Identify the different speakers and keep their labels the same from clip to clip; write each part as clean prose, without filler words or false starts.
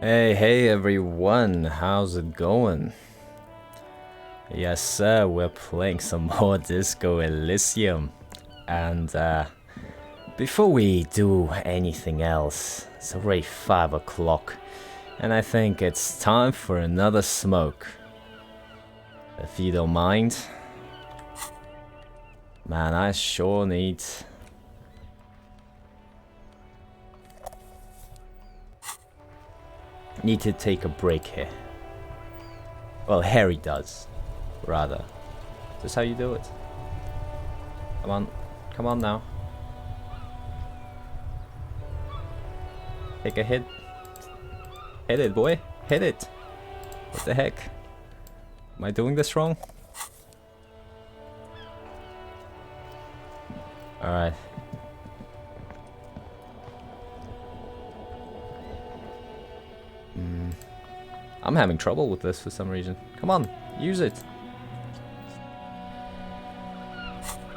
Speaker 1: Hey everyone, how's it going? Yes sir, we're playing some more Disco Elysium. And before we do anything else, it's already 5 o'clock. And I think it's time for another smoke. If you don't mind. Man, I sure need... Need to take a break here. Well, Harry does, rather. Is this how you do it? Come on now. Take a hit. Hit it, boy. Hit it. What the heck? Am I doing this wrong? Alright. I'm having trouble with this for some reason. Come on, use it.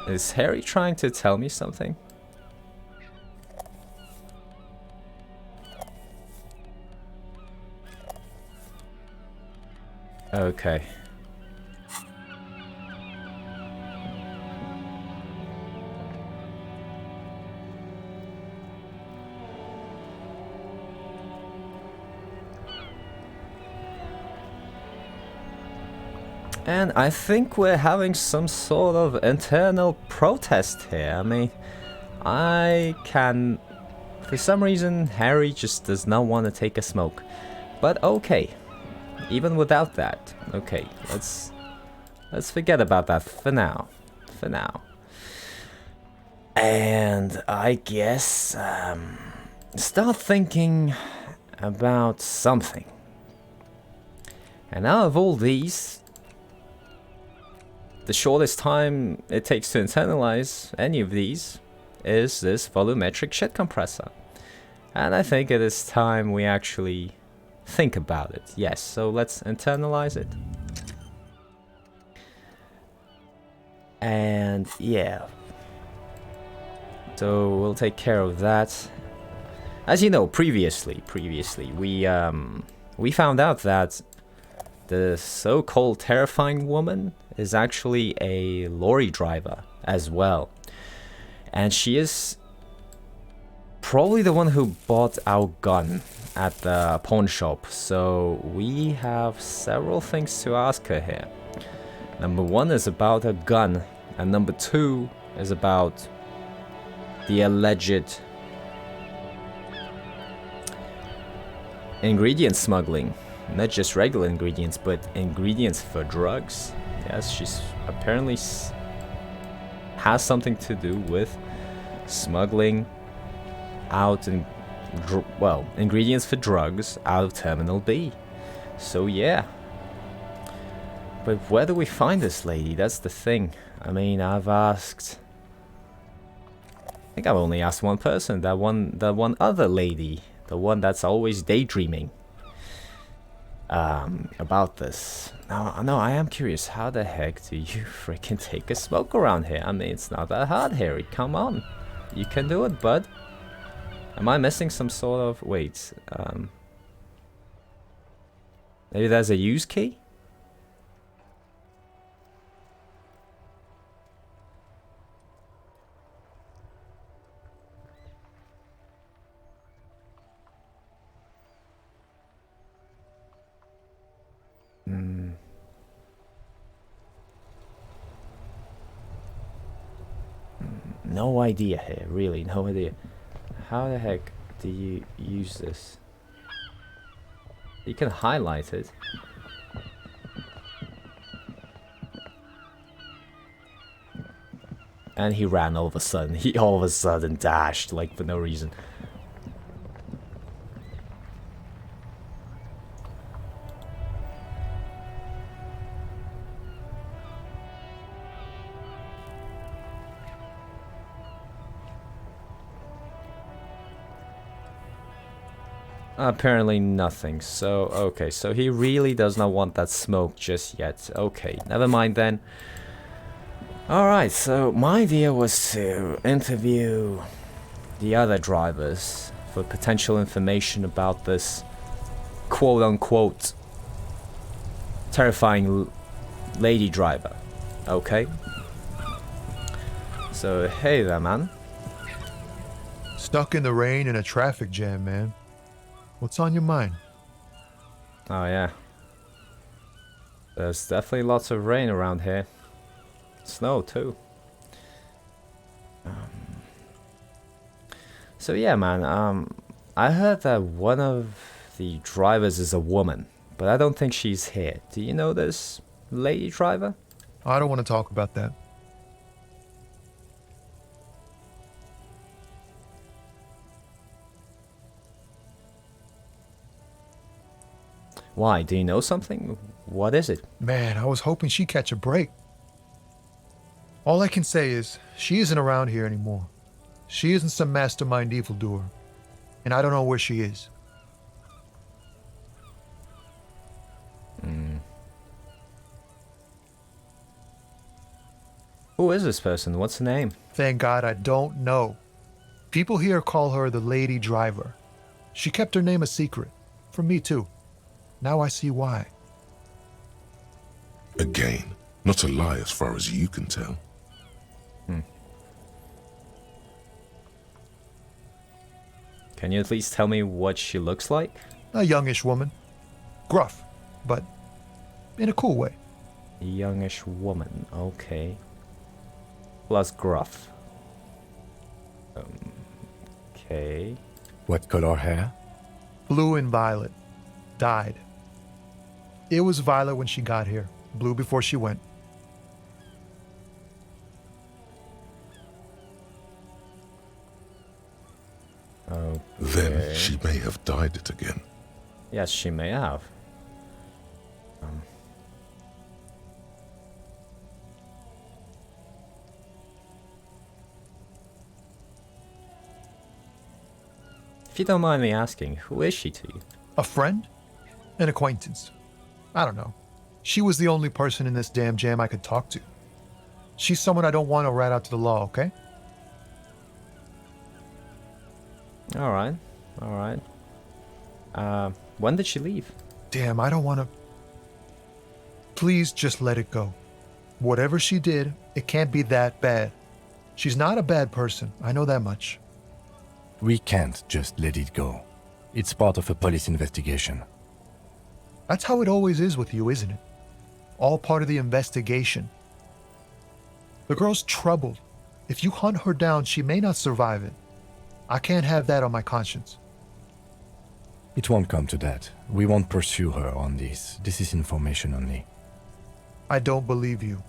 Speaker 1: Is Harry trying to tell me something? Okay. And I think we're having some sort of internal protest here. I mean, for some reason, Harry just does not want to take a smoke. But okay, even without that, okay, let's forget about that for now. And I guess start thinking about something. And out of all these, the shortest time it takes to internalize any of these is this volumetric shit compressor. And I think it is time we actually think about it. Yes, so let's internalize it. And yeah. So we'll take care of that. As you know, previously we found out that the so-called terrifying woman is actually a lorry driver as well. And she is probably the one who bought our gun at the pawn shop. So we have several things to ask her here. Number one is about a gun, and number two is about the alleged ingredient smuggling. Not just regular ingredients, but ingredients for drugs. Yes, she's apparently has something to do with smuggling out ingredients for drugs out of Terminal B. So yeah. But where do we find this lady? That's the thing. I mean, I've asked... I think I've only asked one person. That one other lady. The one that's always daydreaming about this. Now, no, I am curious. How the heck do you freaking take a smoke around here? I mean, it's not that hard, Harry. Come on. You can do it, bud. Am I missing some sort of... Wait. Maybe there's a use key? No idea here, really, no idea. How the heck do you use this? You can highlight it. And he ran all of a sudden. He all of a sudden dashed, like, for no reason. Apparently nothing. So, okay. So he really does not want that smoke just yet. Okay, never mind then. Alright, so my idea was to interview the other drivers for potential information about this quote-unquote terrifying lady driver. Okay? So, hey there, man.
Speaker 2: Stuck in the rain in a traffic jam, man. What's on your mind?
Speaker 1: Oh, yeah. There's definitely lots of rain around here. Snow, too. So, yeah, man. I heard that one of the drivers is a woman, but I don't think she's here. Do you know this lady driver?
Speaker 2: I don't want to talk about that.
Speaker 1: Why? Do you know something? What is it?
Speaker 2: Man, I was hoping she'd catch a break. All I can say is, she isn't around here anymore. She isn't some mastermind evildoer. And I don't know where she is.
Speaker 1: Who is this person? What's her name?
Speaker 2: Thank God I don't know. People here call her the Lady Driver. She kept her name a secret. From me, too. Now I see why.
Speaker 3: Again, not a lie as far as you can tell.
Speaker 1: Can you at least tell me what she looks like?
Speaker 2: A youngish woman. Gruff, but in a cool way.
Speaker 1: A youngish woman, okay. Plus gruff. Okay.
Speaker 4: What color hair?
Speaker 2: Blue and violet. Dyed. It was violet when she got here. Blue before she went.
Speaker 1: Okay.
Speaker 3: Then she may have dyed it again.
Speaker 1: Yes, she may have. If you don't mind me asking, who is she to you?
Speaker 2: A friend? An acquaintance. I don't know. She was the only person in this damn jam I could talk to. She's someone I don't want to rat out to the law, okay?
Speaker 1: Alright, alright. When did she leave?
Speaker 2: Damn, I don't want to... Please just let it go. Whatever she did, it can't be that bad. She's not a bad person, I know that much.
Speaker 4: We can't just let it go. It's part of a police investigation.
Speaker 2: That's how it always is with you, isn't it? All part of the investigation. The girl's troubled. If you hunt her down, she may not survive it. I can't have that on my conscience.
Speaker 4: It won't come to that. We won't pursue her on this. This is information only.
Speaker 2: I don't believe you.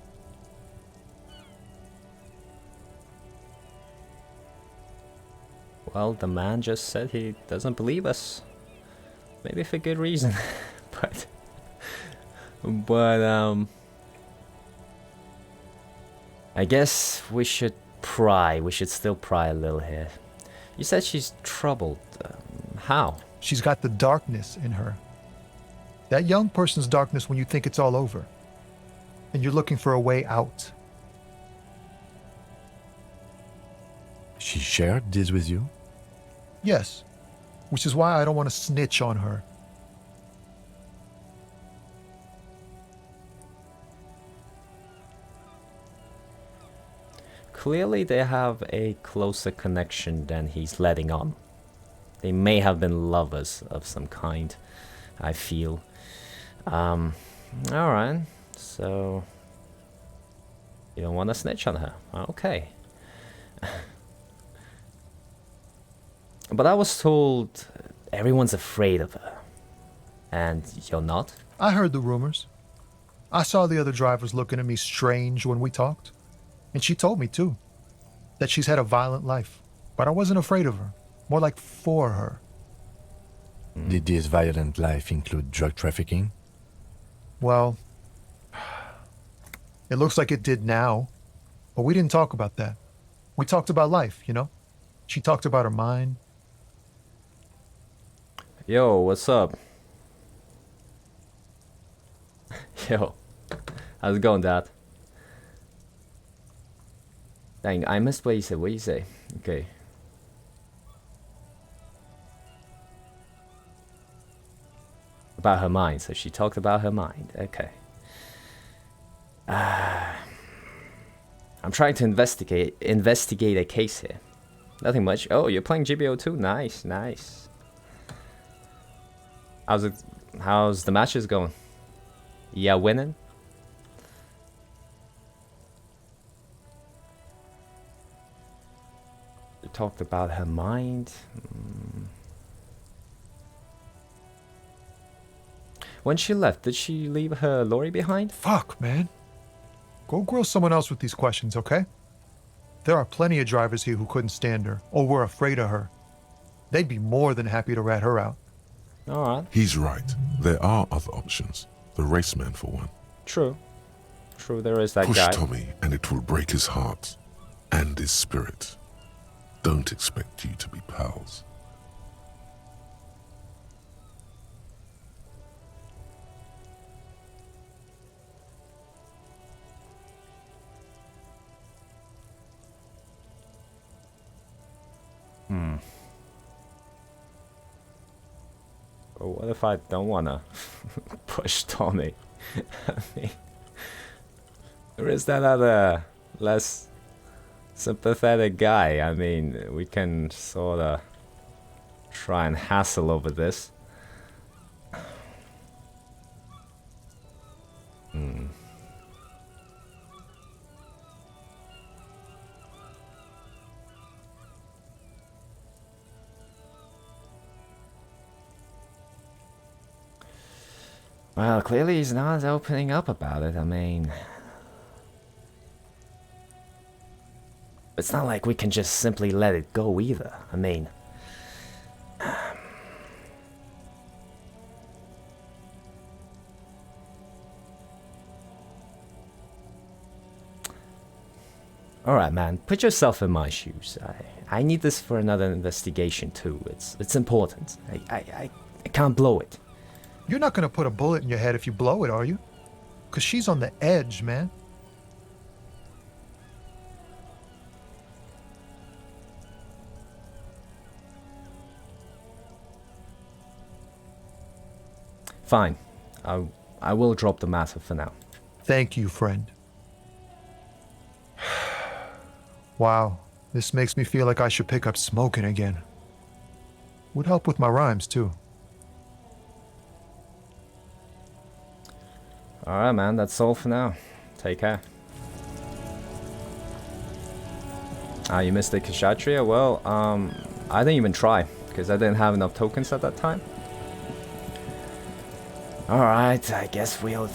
Speaker 1: Well, the man just said he doesn't believe us. Maybe for good reason. but I guess we should pry. We should still pry a little here. You said she's troubled. How?
Speaker 2: She's got the darkness in her. That young person's darkness when you think it's all over. And you're looking for a way out.
Speaker 4: She shared this with you?
Speaker 2: Yes. Which is why I don't want to snitch on her.
Speaker 1: Clearly they have a closer connection than he's letting on. They may have been lovers of some kind, I feel. Alright, so... You don't want to snitch on her. Okay. But I was told everyone's afraid of her. And you're not?
Speaker 2: I heard the rumors. I saw the other drivers looking at me strange when we talked. And she told me, too, that she's had a violent life. But I wasn't afraid of her. More like for her.
Speaker 4: Did this violent life include drug trafficking?
Speaker 2: Well, it looks like it did now. But we didn't talk about that. We talked about life, you know? She talked about her mind.
Speaker 1: Yo, what's up? Yo, how's it going, Dad? Dang, I missed what you said. What did you say? Okay. About her mind. So she talked about her mind. Okay. I'm trying to investigate a case here. Nothing much. Oh, you're playing GBO too? Nice, nice. How's the matches going? Yeah, winning? You talked about her mind. When she left, did she leave her lorry behind?
Speaker 2: Fuck, man. Go grill someone else with these questions, okay? There are plenty of drivers here who couldn't stand her or were afraid of her. They'd be more than happy to rat her out.
Speaker 1: Alright.
Speaker 3: He's right. There are other options. The raceman, for one.
Speaker 1: True. True, there is that
Speaker 3: Push
Speaker 1: guy.
Speaker 3: Tommy, and it will break his heart and his spirit. Don't expect you to be pals.
Speaker 1: But what if I don't wanna push Tommy? I mean, there is that other less sympathetic guy. I mean, we can sorta try and hassle over this. Well, clearly he's not opening up about it. I mean, it's not like we can just simply let it go either. I mean, alright, man, put yourself in my shoes. I need this for another investigation too. It's important. I can't blow it.
Speaker 2: You're not gonna put a bullet in your head if you blow it, are you? 'Cause she's on the edge, man.
Speaker 1: Fine. I will drop the matter for now.
Speaker 2: Thank you, friend. Wow, this makes me feel like I should pick up smoking again. Would help with my rhymes, too.
Speaker 1: Alright, man, that's all for now. Take care. Ah, you missed the Kshatriya? Well, I didn't even try, because I didn't have enough tokens at that time. Alright, I guess we'll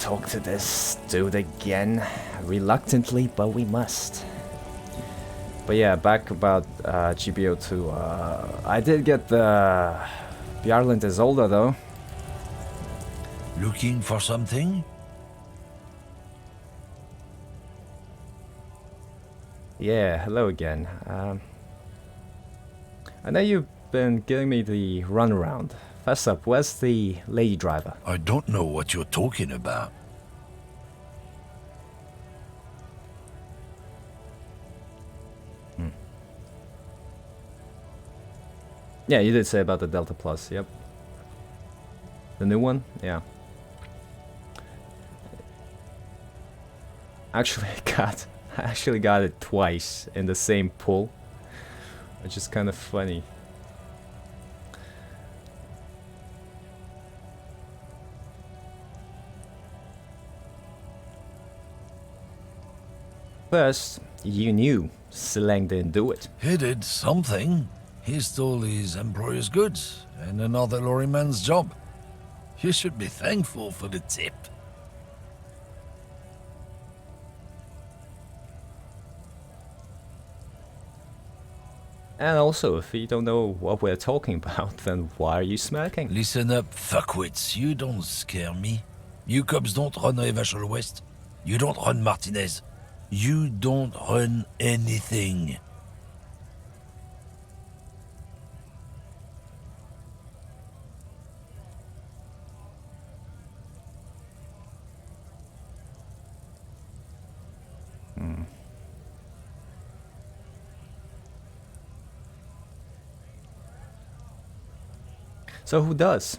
Speaker 1: talk to this dude again. Reluctantly, but we must. But yeah, back about GBO2. I did get the Bjarland is older though.
Speaker 5: Looking for something?
Speaker 1: Yeah, hello again. I know you've been giving me the runaround. First up, where's the lady driver?
Speaker 5: I don't know what you're talking about.
Speaker 1: Yeah, you did say about the Delta Plus, yep. The new one? Yeah. Actually, I actually got it twice in the same pull, which is kind of funny. First, you knew Silang didn't do it.
Speaker 5: He did something. He stole his employer's goods and another lorryman's job. You should be thankful for the tip.
Speaker 1: And also, if you don't know what we're talking about, then why are you smirking?
Speaker 5: Listen up, fuckwits. You don't scare me. You cops don't run Evashel West. You don't run Martinez. You don't run anything.
Speaker 1: So who does?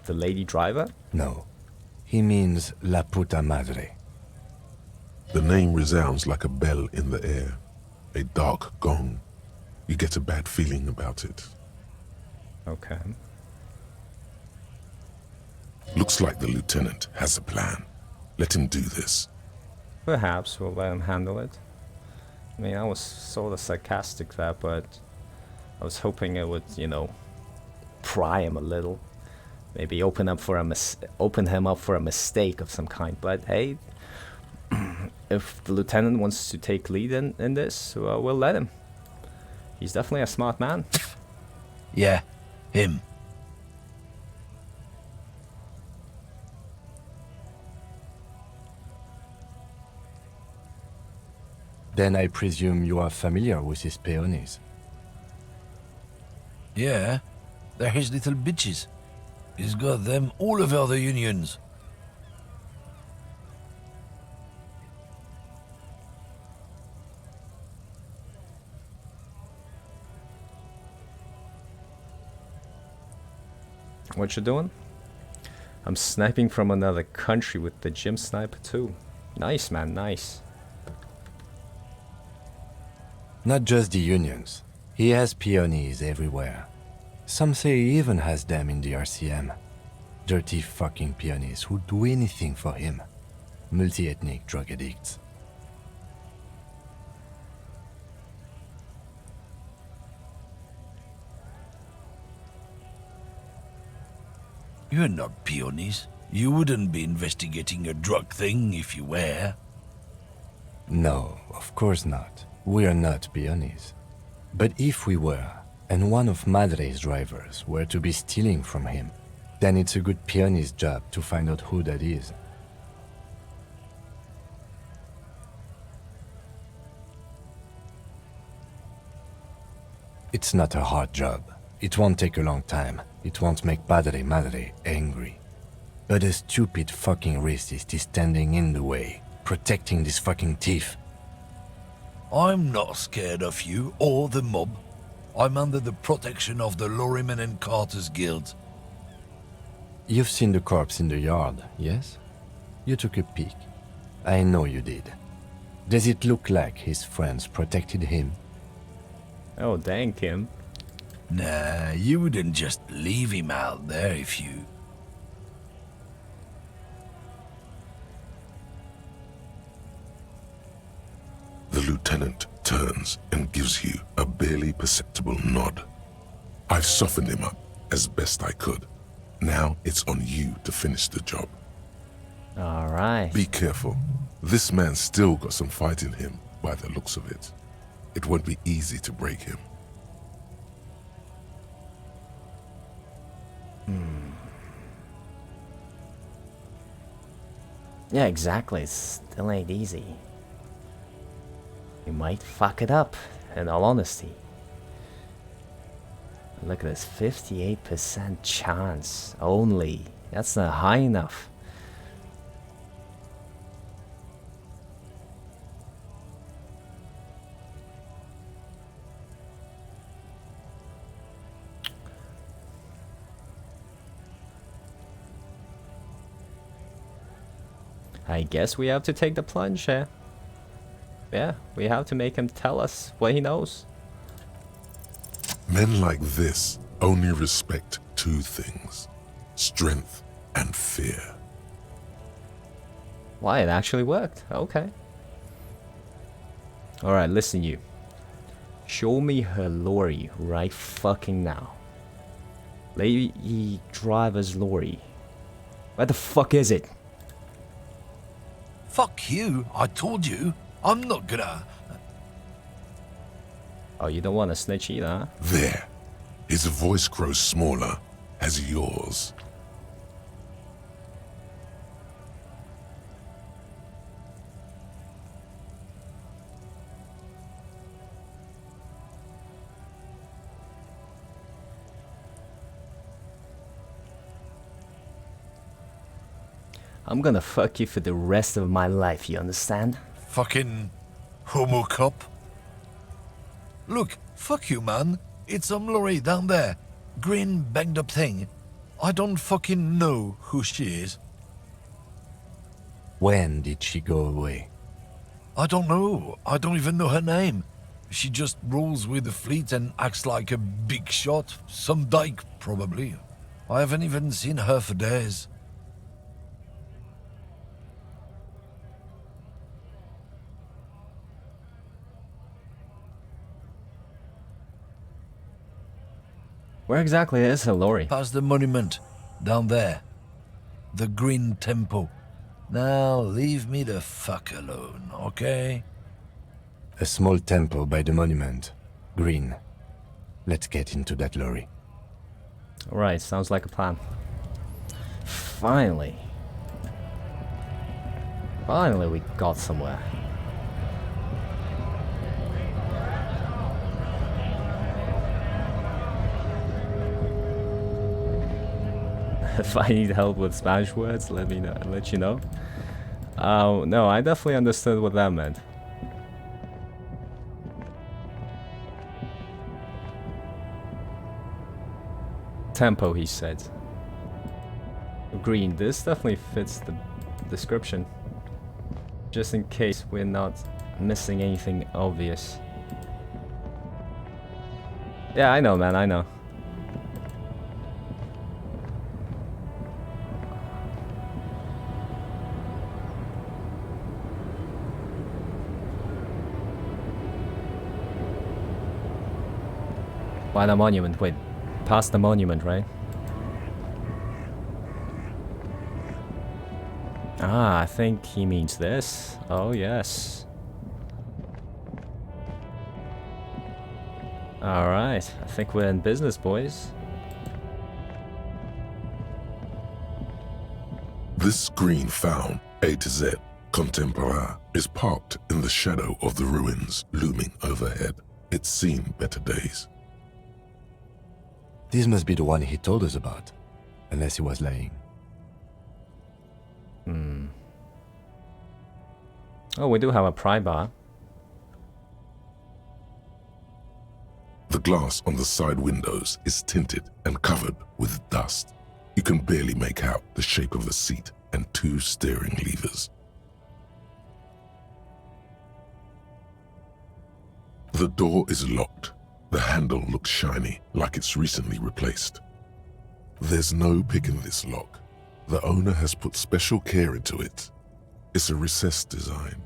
Speaker 1: The lady driver?
Speaker 4: No. He means La Puta Madre.
Speaker 3: The name resounds like a bell in the air, a dark gong. You get a bad feeling about it.
Speaker 1: Okay.
Speaker 3: Looks like the lieutenant has a plan. Let him do this.
Speaker 1: Perhaps we'll let him handle it. I mean, I was sort of sarcastic there, but I was hoping it would, you know, pry him a little. Maybe open him up for a mistake of some kind. But hey, if the lieutenant wants to take lead in this, well, we'll let him. He's definitely a smart man.
Speaker 5: Yeah, him.
Speaker 4: Then I presume you are familiar with his peonies.
Speaker 5: Yeah, they're his little bitches. He's got them all over the unions.
Speaker 1: What you doing? I'm sniping from another country with the gym sniper too. Nice, man, nice.
Speaker 4: Not just the unions. He has peonies everywhere. Some say he even has them in the RCM. Dirty fucking peonies who'd do anything for him. Multi-ethnic drug addicts.
Speaker 5: You're not peonies. You wouldn't be investigating a drug thing if you were.
Speaker 4: No, of course not. We are not peonies. But if we were, and one of Madre's drivers were to be stealing from him, then it's a good peony's job to find out who that is. It's not a hard job. It won't take a long time. It won't make Madre angry. But a stupid fucking racist is standing in the way, protecting this fucking thief.
Speaker 5: I'm not scared of you or the mob. I'm under the protection of the Lorrymen and Carters Guild.
Speaker 4: You've seen the corpse in the yard, yes? You took a peek. I know you did. Does it look like his friends protected him?
Speaker 1: Oh, dang, Kim.
Speaker 5: Nah, you wouldn't just leave him out there if you...
Speaker 3: The lieutenant turns and gives you a barely perceptible nod. I've softened him up as best I could. Now it's on you to finish the job.
Speaker 1: All right.
Speaker 3: Be careful. This man's still got some fight in him by the looks of it. It won't be easy to break him.
Speaker 1: Yeah, exactly. It still ain't easy. You might fuck it up, in all honesty. Look at this, 58% chance only. That's not high enough. I guess we have to take the plunge here. Yeah, we have to make him tell us what he knows.
Speaker 3: Men like this only respect two things: strength and fear.
Speaker 1: Why, it actually worked. Okay. Alright, listen you. Show me her lorry right fucking now. Lady driver's lorry. Where the fuck is it?
Speaker 5: Fuck you, I told you. I'm not gonna...
Speaker 1: Oh, you don't want to snitch either, huh?
Speaker 3: There. His voice grows smaller as yours.
Speaker 1: I'm gonna fuck you for the rest of my life, you understand?
Speaker 5: Fucking homo cop. Look, fuck you, man. It's some lorry down there. Green, banged up thing. I don't fucking know who she is.
Speaker 4: When did she go away?
Speaker 5: I don't know. I don't even know her name. She just rolls with the fleet and acts like a big shot. Some dyke, probably. I haven't even seen her for days.
Speaker 1: Where exactly is her lorry?
Speaker 5: Past the monument. Down there. The Green Temple. Now leave me the fuck alone, okay?
Speaker 4: A small temple by the monument. Green. Let's get into that lorry.
Speaker 1: Alright, sounds like a plan. Finally. Finally we got somewhere. If I need help with Spanish words, let you know. No, I definitely understood what that meant. Tempo, he said. Green, this definitely fits the description. Just in case we're not missing anything obvious. Yeah, I know, man, I know. By the monument, wait. Past the monument, right? Ah, I think he means this. Oh, yes. Alright, I think we're in business, boys.
Speaker 3: This screen found, A to Z, contemporary, is parked in the shadow of the ruins looming overhead. It's seen better days.
Speaker 4: This must be the one he told us about. Unless he was lying.
Speaker 1: Oh, we do have a pry bar.
Speaker 3: The glass on the side windows is tinted and covered with dust. You can barely make out the shape of the seat and two steering levers. The door is locked. The handle looks shiny, like it's recently replaced. There's no pick in this lock. The owner has put special care into it. It's a recessed design.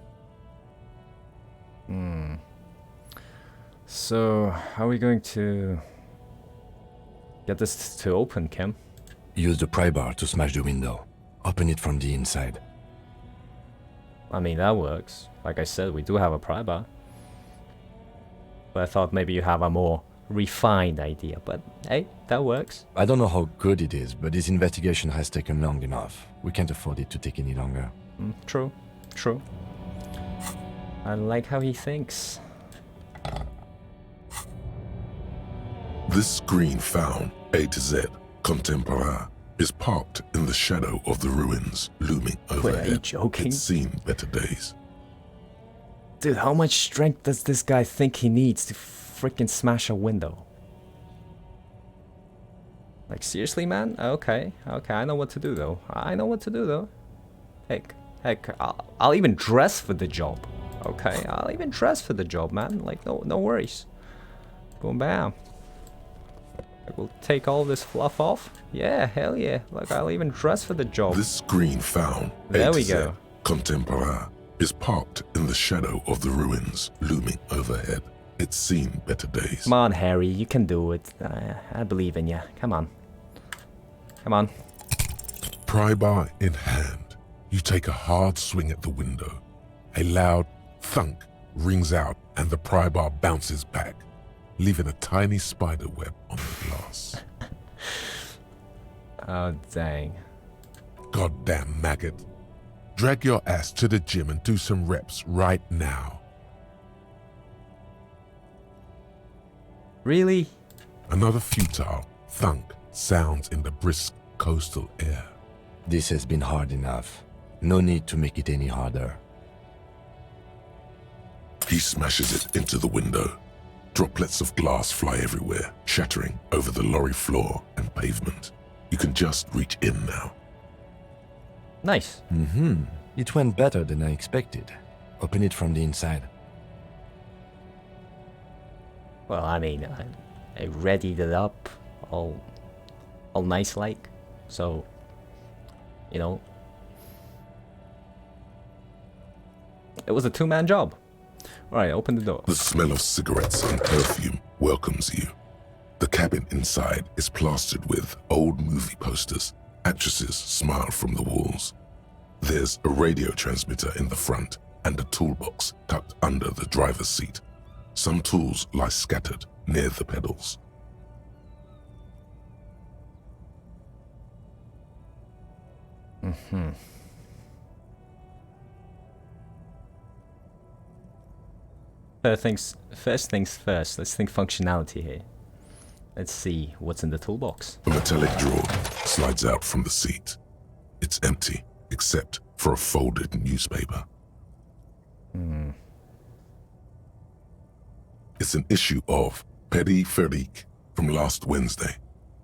Speaker 1: So, how are we going to get this to open, Kim?
Speaker 4: Use the pry bar to smash the window. Open it from the inside.
Speaker 1: I mean, that works. Like I said, we do have a pry bar. But I thought maybe you have a more refined idea. But hey, that works.
Speaker 4: I don't know how good it is, but this investigation has taken long enough. We can't afford it to take any longer.
Speaker 1: True. True. I like how he thinks.
Speaker 3: This screen found, A to Z, contemporary, is parked in the shadow of the ruins looming overhead.
Speaker 1: Wait, are you joking?
Speaker 3: It's seen better days.
Speaker 1: Dude, how much strength does this guy think he needs to freaking smash a window? Like, seriously, man? Okay, I know what to do, though. Heck, I'll even dress for the job. Okay, I'll even dress for the job, man. Like, no worries. Boom, bam. I will take all this fluff off. Yeah, hell yeah. Like, I'll even dress for the job.
Speaker 3: This screen found,
Speaker 1: There
Speaker 3: A to
Speaker 1: we
Speaker 3: Z,
Speaker 1: go.
Speaker 3: contemporary, is parked in the shadow of the ruins looming overhead. It's seen better days.
Speaker 1: Come on, Harry, you can do it. I believe in you. Come on. Come on.
Speaker 3: Pry bar in hand, you take a hard swing at the window. A loud thunk rings out and the pry bar bounces back, leaving a tiny spider web on the glass.
Speaker 1: Oh, dang.
Speaker 3: Goddamn maggot. Drag your ass to the gym and do some reps right now.
Speaker 1: Really?
Speaker 3: Another futile thunk sounds in the brisk coastal air.
Speaker 4: This has been hard enough. No need to make it any harder.
Speaker 3: He smashes it into the window. Droplets of glass fly everywhere, shattering over the lorry floor and pavement. You can just reach in now.
Speaker 1: Nice.
Speaker 4: It went better than I expected. Open it from the inside.
Speaker 1: Well, I mean, I readied it up all nice like, so, you know, it was a two-man job. All right, open the door.
Speaker 3: The smell of cigarettes and perfume welcomes you. The cabin inside is plastered with old movie posters. Actresses smile from the walls. There's a radio transmitter in the front and a toolbox tucked under the driver's seat. Some tools lie scattered near the pedals.
Speaker 1: First things first, let's think functionality here. Let's see what's in the toolbox.
Speaker 3: A metallic drawer slides out from the seat. It's empty, except for a folded newspaper. It's an issue of Périphérique from last Wednesday.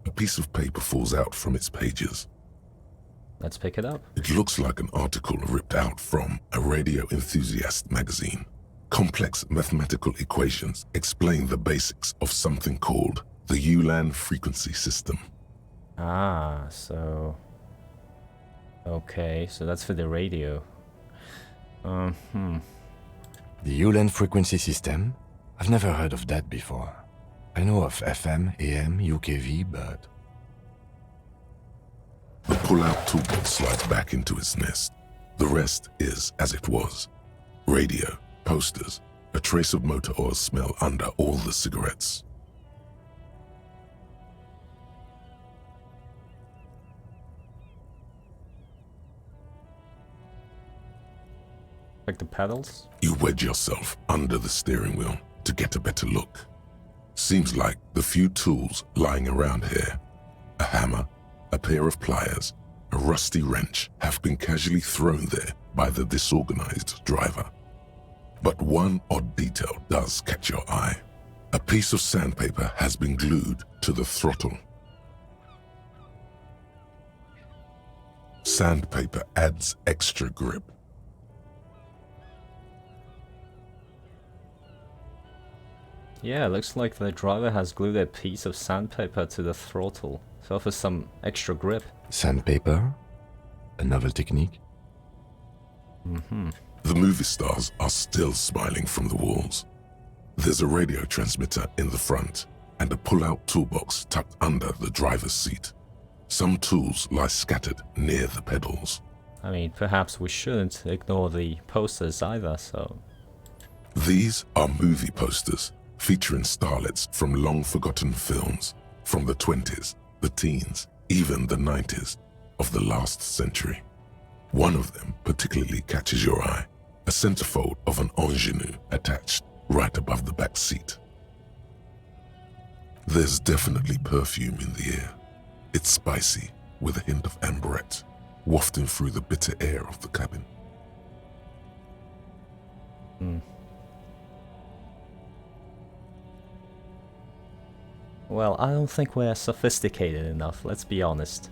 Speaker 3: A piece of paper falls out from its pages.
Speaker 1: Let's pick it up.
Speaker 3: It looks like an article ripped out from a radio enthusiast magazine. Complex mathematical equations explain the basics of something called the Ulan frequency system.
Speaker 1: Ah, so... Okay, so that's for the radio.
Speaker 4: The Ulan frequency system? I've never heard of that before. I know of FM, AM, UKV, but...
Speaker 3: The pull-out toolbox slides back into its nest. The rest is as it was. Radio, posters, a trace of motor oil smell under all the cigarettes.
Speaker 1: Like the pedals?
Speaker 3: You wedge yourself under the steering wheel to get a better look. Seems like the few tools lying around here, a hammer, a pair of pliers, a rusty wrench, have been casually thrown there by the disorganized driver. But one odd detail does catch your eye. A piece of sandpaper has been glued to the throttle. Sandpaper adds extra grip.
Speaker 1: Yeah, looks like the driver has glued a piece of sandpaper to the throttle, so for some extra grip.
Speaker 4: Sandpaper? A novel technique?
Speaker 3: The movie stars are still smiling from the walls. There's a radio transmitter in the front and a pull-out toolbox tucked under the driver's seat. Some tools lie scattered near the pedals.
Speaker 1: I mean, perhaps we shouldn't ignore the posters either, so...
Speaker 3: These are movie posters featuring starlets from long-forgotten films from the 20s, the teens, even the 90s of the last century. One of them particularly catches your eye, a centerfold of an ingenue attached right above the back seat. There's definitely perfume in the air. It's spicy, with a hint of amberette, wafting through the bitter air of the cabin.
Speaker 1: Well, I don't think we're sophisticated enough, let's be honest.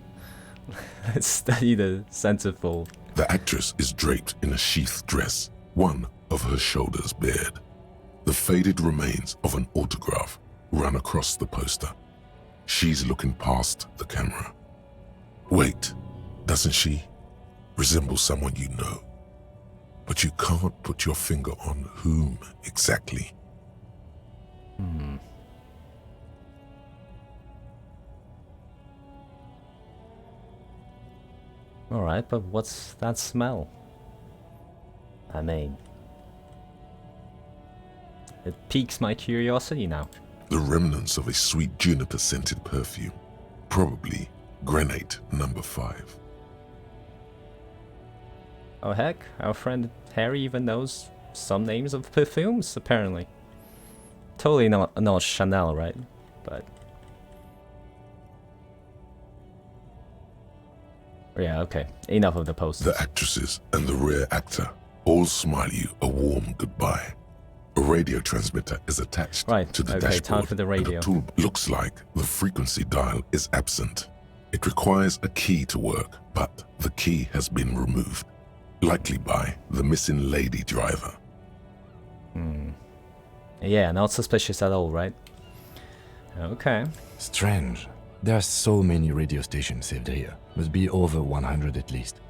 Speaker 1: Let's study the centerfold.
Speaker 3: The actress is draped in a sheathed dress, one of her shoulders bared. The faded remains of an autograph run across the poster. She's looking past the camera. Wait, doesn't she resemble someone you know? But you can't put your finger on whom exactly.
Speaker 1: Alright, but what's that smell? I mean... It piques my curiosity now.
Speaker 3: The remnants of a sweet juniper-scented perfume. Probably Grenade number 5.
Speaker 1: Oh heck, our friend Harry even knows some names of perfumes, apparently. Totally not Chanel, right? But... yeah, okay. Enough of the posters.
Speaker 3: The actresses and the rear actor all smile you a warm goodbye. A radio transmitter is attached
Speaker 1: Right,
Speaker 3: to the
Speaker 1: okay,
Speaker 3: dashboard.
Speaker 1: time for the
Speaker 3: and
Speaker 1: radio.
Speaker 3: tool looks like the frequency dial is absent. It requires a key to work, but the key has been removed, likely by the missing lady driver.
Speaker 1: Yeah, not suspicious at all, right? Okay.
Speaker 4: Strange. There are so many radio stations saved here. Must be over 100 at least.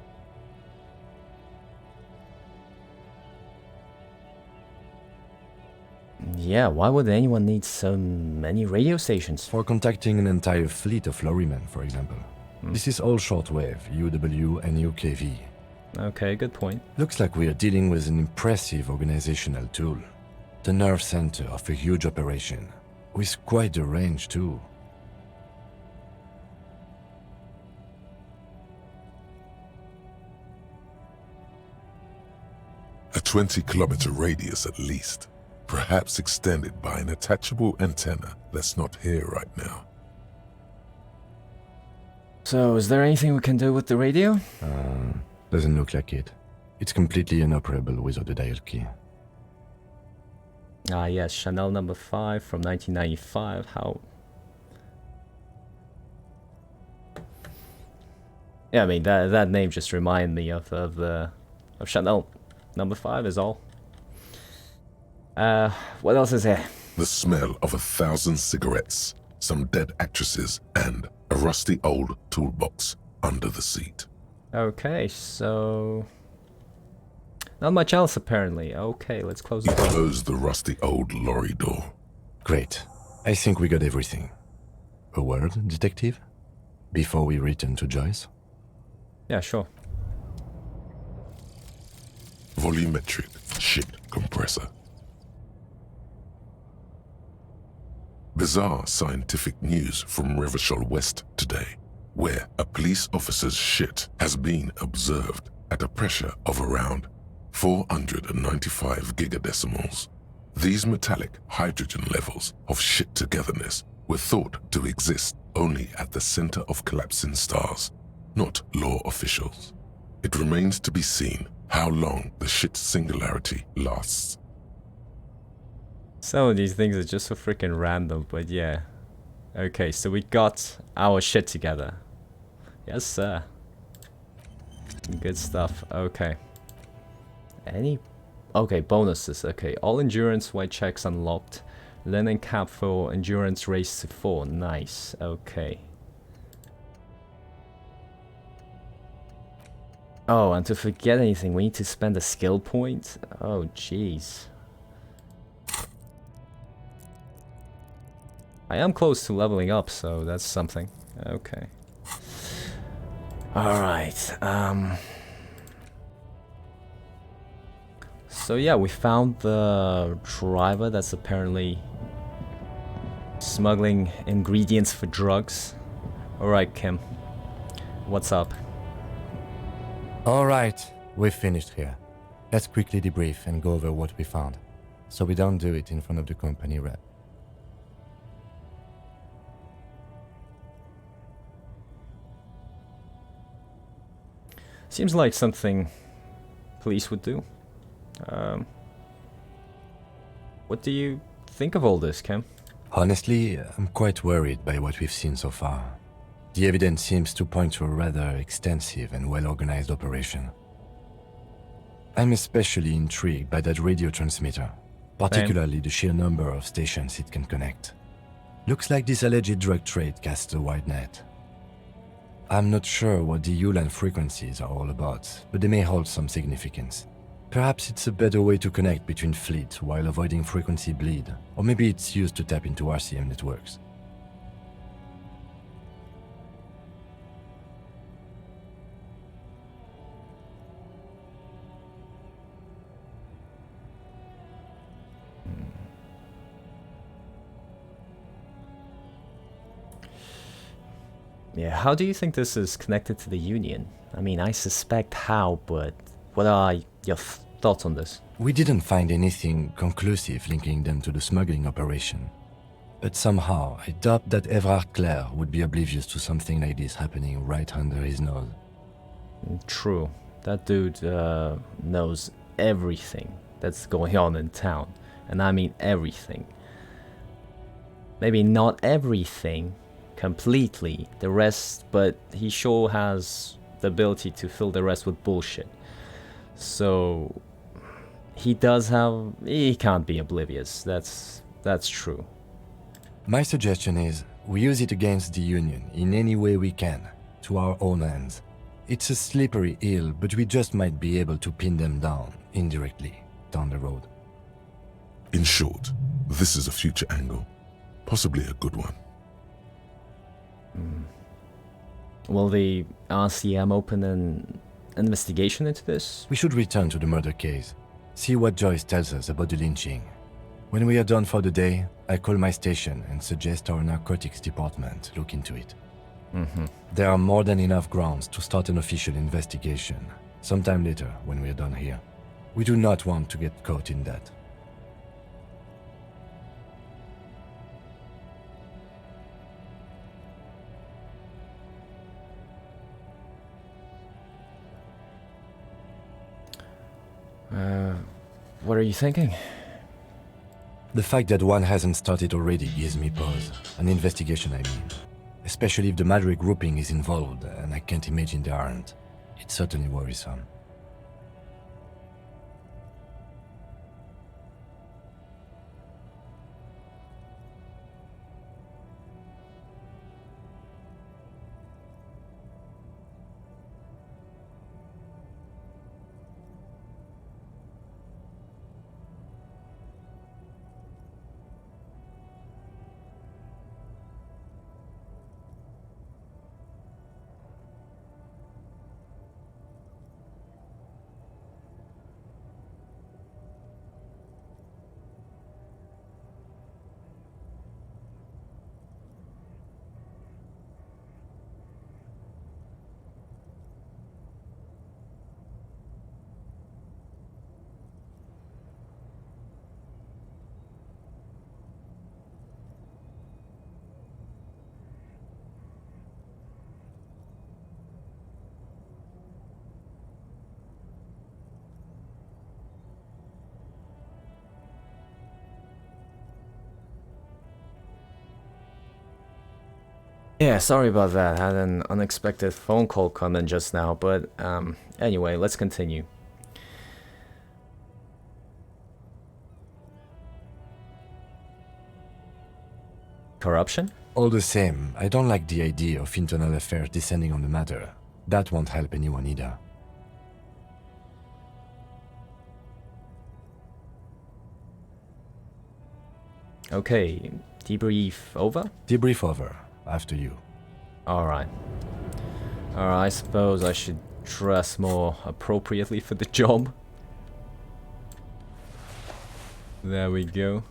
Speaker 1: Yeah, why would anyone need so many radio stations?
Speaker 4: For contacting an entire fleet of lorrymen, for example. This is all shortwave, UW and UKV.
Speaker 1: Okay, good point.
Speaker 4: Looks like we are dealing with an impressive organizational tool. The nerve center of a huge operation, with quite a range too.
Speaker 3: A 20-kilometer radius at least, perhaps extended by an attachable antenna that's not here right now.
Speaker 1: So, is there anything we can do with the radio?
Speaker 4: Doesn't look like it. It's completely inoperable without a dial key.
Speaker 1: Ah, yes, Chanel number 5 from 1995. How? Yeah, I mean that name just reminded me of Chanel number 5 is all. What else is here?
Speaker 3: The smell of 1,000 cigarettes, some dead actresses, and a rusty old toolbox under the seat.
Speaker 1: Okay, so not much else apparently. Okay, let's close the door.
Speaker 3: Close the rusty old lorry door.
Speaker 4: Great. I think we got everything. A word, detective? Before we return to Joyce?
Speaker 1: Yeah, sure.
Speaker 3: Volumetric ship compressor. Bizarre scientific news from Revachol West today, where a police officer's shit has been observed at a pressure of around 495 gigadecimals. These metallic hydrogen levels of shit togetherness were thought to exist only at the center of collapsing stars, not law officials. It remains to be seen how long the shit singularity lasts.
Speaker 1: Some of these things are just so freaking random, but yeah. Okay, so we got our shit together. Yes, sir. Good stuff. Okay. Okay, bonuses. Okay, all endurance white checks unlocked. Linen cap for endurance raised to 4. Nice. Okay. Oh, and to forget anything, we need to spend a skill point? Oh, jeez. I am close to leveling up, so that's something. Okay. Alright, so yeah, we found the driver that's apparently smuggling ingredients for drugs. Alright, Kim. What's up?
Speaker 4: Alright, we've finished here. Let's quickly debrief and go over what we found, so we don't do it in front of the company rep.
Speaker 1: Seems like something police would do. What do you think of all this, Kim?
Speaker 4: Honestly, I'm quite worried by what we've seen so far. The evidence seems to point to a rather extensive and well-organized operation. I'm especially intrigued by that radio transmitter, particularly the sheer number of stations it can connect. Looks like this alleged drug trade casts a wide net. I'm not sure what the ULAN frequencies are all about, but they may hold some significance. Perhaps it's a better way to connect between fleets while avoiding frequency bleed, or maybe it's used to tap into RCM networks.
Speaker 1: Yeah, how do you think this is connected to the Union? I mean, I suspect how, but what are your thoughts on this?
Speaker 4: We didn't find anything conclusive linking them to the smuggling operation. But somehow, I doubt that Everard Clare would be oblivious to something like this happening right under his nose.
Speaker 1: True. That dude knows everything that's going on in town. And I mean everything. Maybe not everything, completely. The rest, but he sure has the ability to fill the rest with bullshit. So he can't be oblivious. That's true.
Speaker 4: My suggestion is we use it against the Union in any way we can, to our own ends. It's a slippery hill, but we just might be able to pin them down, indirectly, down the road.
Speaker 3: In short, this is a future angle, possibly a good one.
Speaker 1: Will the RCM open an investigation into this?
Speaker 4: We should return to the murder case, see what Joyce tells us about the lynching. When we are done for the day, I call my station and suggest our narcotics department look into it. There are more than enough grounds to start an official investigation, sometime later when we are done here. We do not want to get caught in that.
Speaker 1: What are you thinking?
Speaker 4: The fact that one hasn't started already gives me pause. An investigation, I mean. Especially if the Madrid grouping is involved, and I can't imagine they aren't. It's certainly worrisome.
Speaker 1: Yeah, sorry about that. I had an unexpected phone call come in just now, but anyway, let's continue. Corruption?
Speaker 4: All the same, I don't like the idea of internal affairs descending on the matter. That won't help anyone either.
Speaker 1: Okay, debrief over?
Speaker 4: Debrief over. After you.
Speaker 1: Alright. Alright, I suppose I should dress more appropriately for the job. There we go.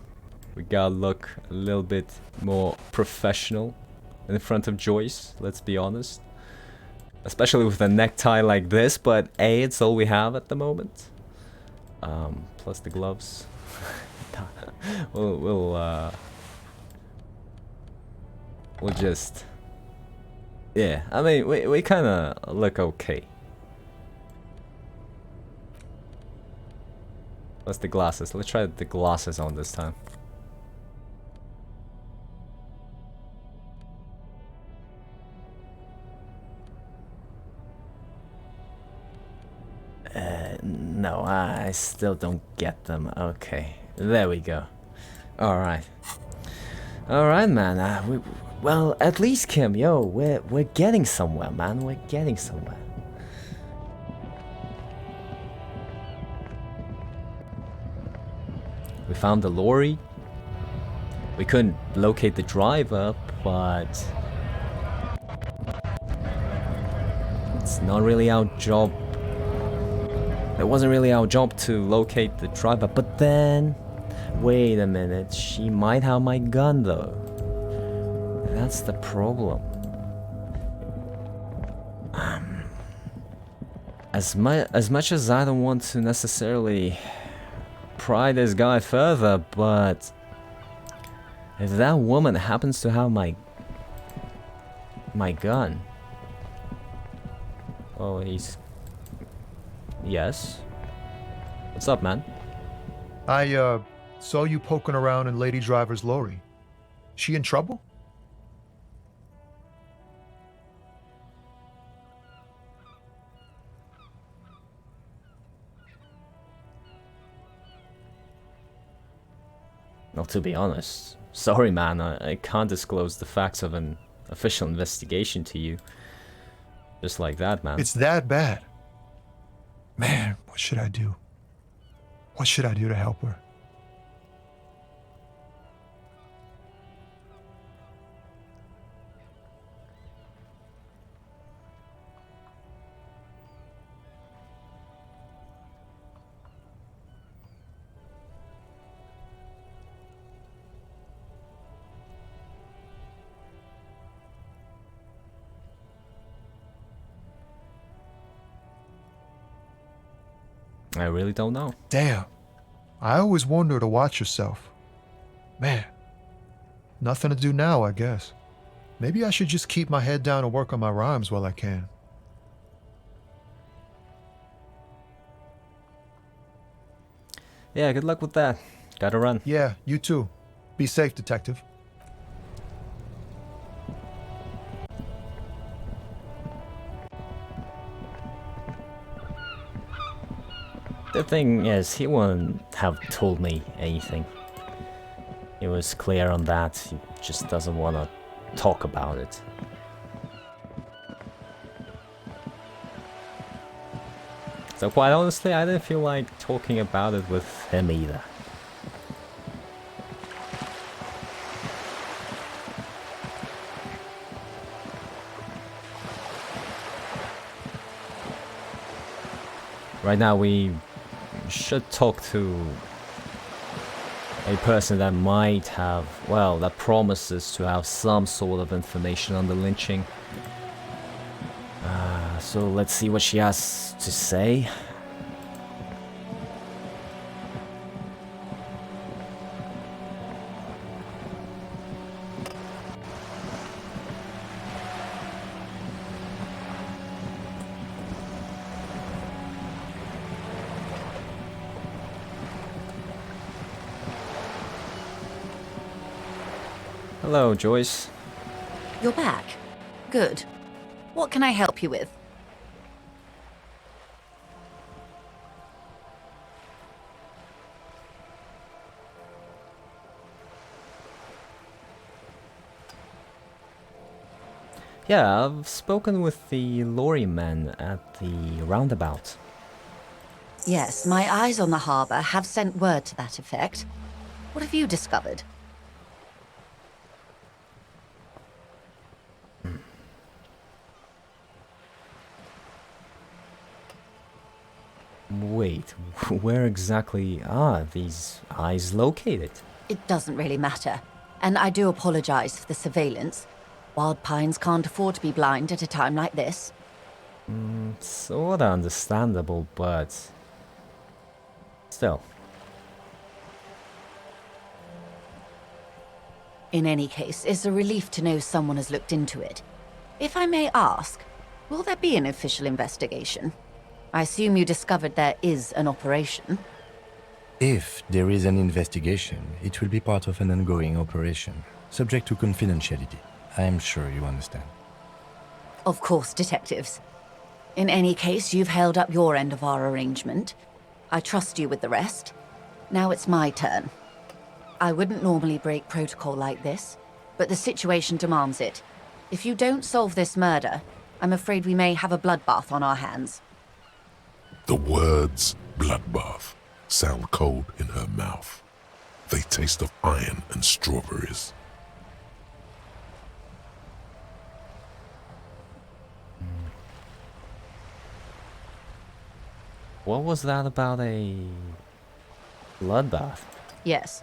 Speaker 1: We gotta look a little bit more professional in front of Joyce, let's be honest. Especially with a necktie like this, but hey, it's all we have at the moment. Plus the gloves. We'll just... Yeah, I mean, we kinda look okay. Plus the glasses. Let's try the glasses on this time. No, I still don't get them. Okay, there we go. Alright. Alright, man. Well, at least, Kim, yo, we're getting somewhere, man. We're getting somewhere. We found the lorry. We couldn't locate the driver, but it's not really our job. It wasn't really our job to locate the driver, but then... Wait a minute, she might have my gun, though. That's the problem. As much as I don't want to necessarily pry this guy further, but if that woman happens to have my gun, oh, he's... Yes? What's up, man?
Speaker 2: I saw you poking around in Lady Driver's lorry. She in trouble?
Speaker 1: Well, to be honest, sorry man, I can't disclose the facts of an official investigation to you. Just like that, man.
Speaker 2: It's that bad. Man, what should I do? What should I do to help her?
Speaker 1: I really don't know.
Speaker 2: Damn. I always warned her to watch herself. Man. Nothing to do now, I guess. Maybe I should just keep my head down and work on my rhymes while I can.
Speaker 1: Yeah, good luck with that. Gotta run.
Speaker 2: Yeah, you too. Be safe, detective.
Speaker 1: The thing is, he wouldn't have told me anything. He was clear on that. He just doesn't want to talk about it. So quite honestly, I didn't feel like talking about it with him either. Right now we should talk to a person that might have, well, that promises to have some sort of information on the lynching. So let's see what she has to say. Hello, Joyce.
Speaker 6: You're back. Good. What can I help you with?
Speaker 1: Yeah, I've spoken with the lorry men at the roundabout.
Speaker 6: Yes, my eyes on the harbour have sent word to that effect. What have you discovered?
Speaker 1: Wait, where exactly are these eyes located?
Speaker 6: It doesn't really matter. And I do apologize for the surveillance. Wild Pines can't afford to be blind at a time like this.
Speaker 1: Sorta understandable, but still.
Speaker 6: In any case, it's a relief to know someone has looked into it. If I may ask, will there be an official investigation? I assume you discovered there is an operation.
Speaker 4: If there is an investigation, it will be part of an ongoing operation, subject to confidentiality. I am sure you understand.
Speaker 6: Of course, detectives. In any case, you've held up your end of our arrangement. I trust you with the rest. Now it's my turn. I wouldn't normally break protocol like this, but the situation demands it. If you don't solve this murder, I'm afraid we may have a bloodbath on our hands.
Speaker 3: The words bloodbath sound cold in her mouth. They taste of iron and strawberries.
Speaker 1: What was that about a bloodbath?
Speaker 6: Yes.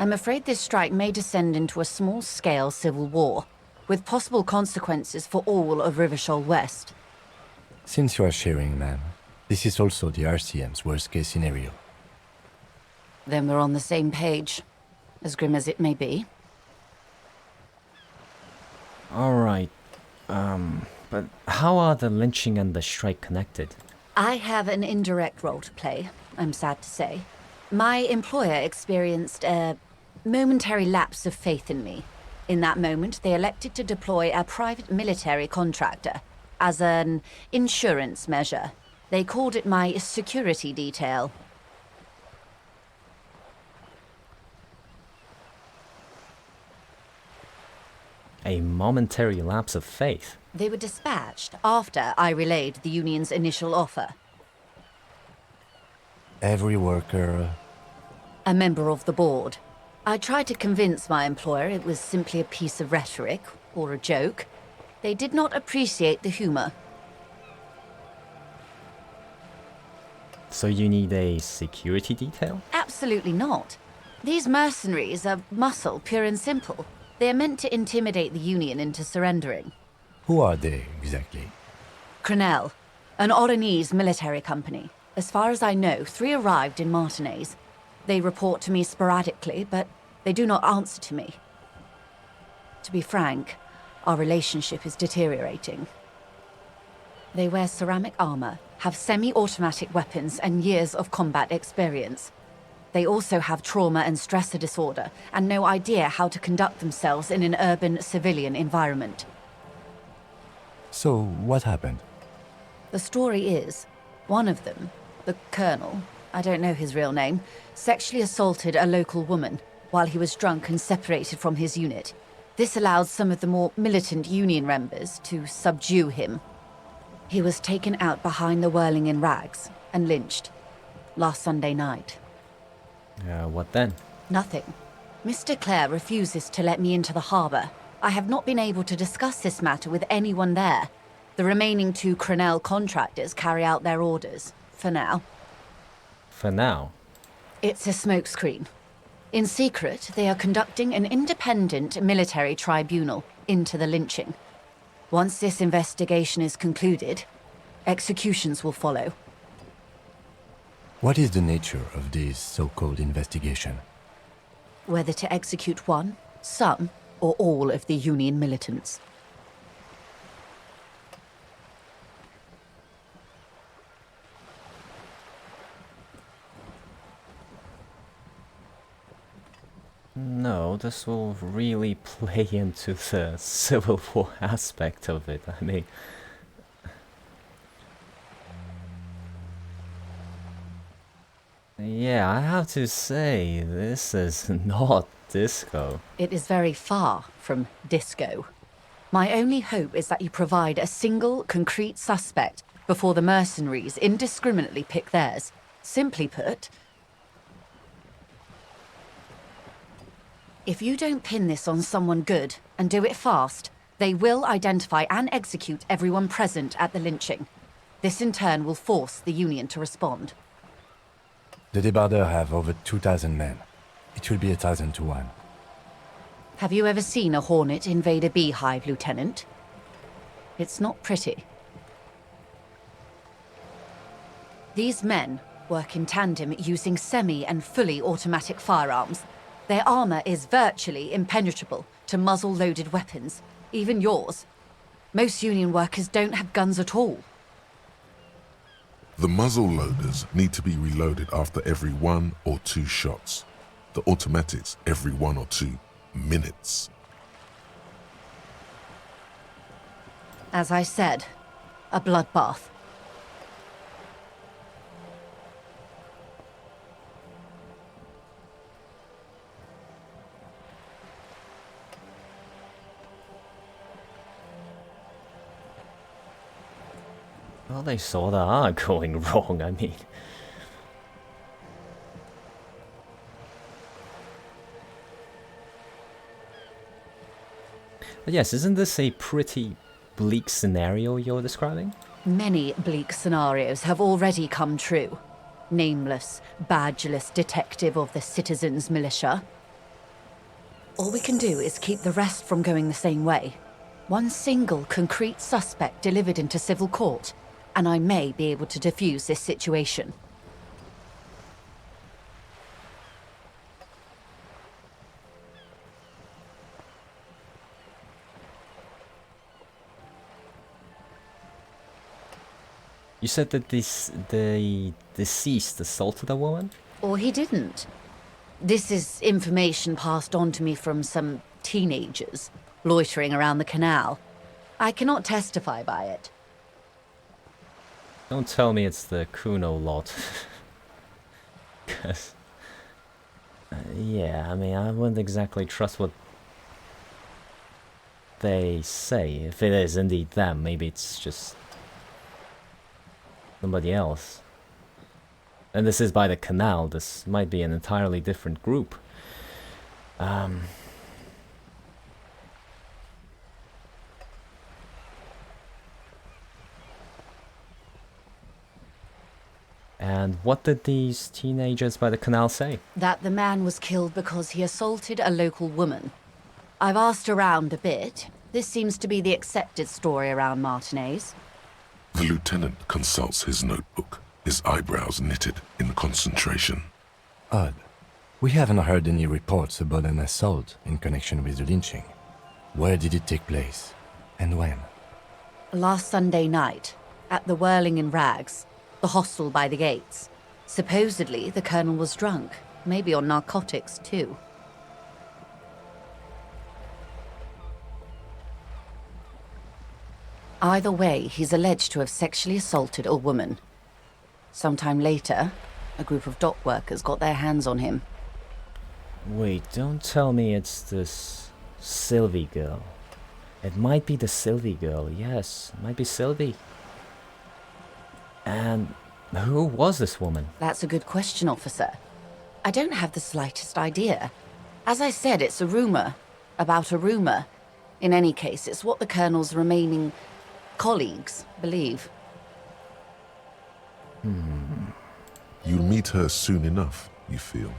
Speaker 6: I'm afraid this strike may descend into a small-scale civil war, with possible consequences for all of Rivershoal West.
Speaker 4: Since you are sharing, ma'am, this is also the RCM's worst-case scenario.
Speaker 6: Then we're on the same page, as grim as it may be.
Speaker 1: Alright, but how are the lynching and the strike connected?
Speaker 6: I have an indirect role to play, I'm sad to say. My employer experienced a momentary lapse of faith in me. In that moment, they elected to deploy a private military contractor as an insurance measure. They called it my security detail.
Speaker 1: A momentary lapse of faith.
Speaker 6: They were dispatched after I relayed the Union's initial offer.
Speaker 4: Every worker.
Speaker 6: A member of the board. I tried to convince my employer it was simply a piece of rhetoric, or a joke. They did not appreciate the humor.
Speaker 1: So you need a security detail?
Speaker 6: Absolutely not. These mercenaries are muscle, pure and simple. They are meant to intimidate the Union into surrendering.
Speaker 4: Who are they, exactly?
Speaker 6: Crenell, an Oranese military company. As far as I know, 3 arrived in Martinez. They report to me sporadically, but they do not answer to me. To be frank, our relationship is deteriorating. They wear ceramic armor, have semi-automatic weapons, and years of combat experience. They also have trauma and stressor disorder, and no idea how to conduct themselves in an urban civilian environment.
Speaker 4: So, what happened?
Speaker 6: The story is, one of them, the colonel, I don't know his real name, sexually assaulted a local woman while he was drunk and separated from his unit. This allowed some of the more militant Union members to subdue him. He was taken out behind the whirling in rags and lynched last Sunday night.
Speaker 1: What then?
Speaker 6: Nothing. Mr. Clare refuses to let me into the harbor. I have not been able to discuss this matter with anyone there. The remaining 2 Crenell contractors carry out their orders, for now.
Speaker 1: For now.
Speaker 6: It's a smokescreen. In secret, they are conducting an independent military tribunal into the lynching. Once this investigation is concluded, executions will follow.
Speaker 4: What is the nature of this so-called investigation?
Speaker 6: Whether to execute one, some, or all of the Union militants.
Speaker 1: No, this will really play into the Civil War aspect of it. I mean, yeah, I have to say, this is not disco.
Speaker 6: It is very far from disco. My only hope is that you provide a single, concrete suspect before the mercenaries indiscriminately pick theirs. Simply put, if you don't pin this on someone good, and do it fast, they will identify and execute everyone present at the lynching. This in turn will force the Union to respond.
Speaker 4: The Debardeurs have over 2,000 men. It will be 1,000 to 1.
Speaker 6: Have you ever seen a hornet invade a beehive, Lieutenant? It's not pretty. These men work in tandem using semi and fully automatic firearms. Their armor is virtually impenetrable to muzzle-loaded weapons, even yours. Most Union workers don't have guns at all.
Speaker 3: The muzzle loaders need to be reloaded after every 1 or 2 shots. The automatics every 1 or 2 minutes.
Speaker 6: As I said, a bloodbath.
Speaker 1: Well, they sort of are going wrong, I mean. But yes, isn't this a pretty bleak scenario you're describing?
Speaker 6: Many bleak scenarios have already come true. Nameless, badgeless detective of the citizens' militia. All we can do is keep the rest from going the same way. One single concrete suspect delivered into civil court, and I may be able to defuse this situation.
Speaker 1: You said that the deceased assaulted a woman?
Speaker 6: Or he didn't. This is information passed on to me from some teenagers loitering around the canal. I cannot testify by it.
Speaker 1: Don't tell me it's the Kuno lot. 'Cause... yeah, I mean, I wouldn't exactly trust what... they say. If it is indeed them, maybe it's just somebody else. And this is by the canal. This might be an entirely different group. And what did these teenagers by the canal say?
Speaker 6: That the man was killed because he assaulted a local woman. I've asked around a bit. This seems to be the accepted story around Martinez.
Speaker 3: The lieutenant consults his notebook, his eyebrows knitted in concentration.
Speaker 4: Odd. We haven't heard any reports about an assault in connection with the lynching. Where did it take place? And when?
Speaker 6: Last Sunday night, at the Whirling in Rags, the hostel by the gates. Supposedly, the colonel was drunk, maybe on narcotics too. Either way, he's alleged to have sexually assaulted a woman. Sometime later, a group of dock workers got their hands on him.
Speaker 1: Wait, don't tell me it's this Sylvie girl. It might be the Sylvie girl, yes, it might be Sylvie. And who was this woman?
Speaker 6: That's a good question, officer. I don't have the slightest idea. As I said, it's a rumor about a rumor. In any case, it's what the colonel's remaining colleagues believe.
Speaker 3: You'll meet her soon enough, you feel.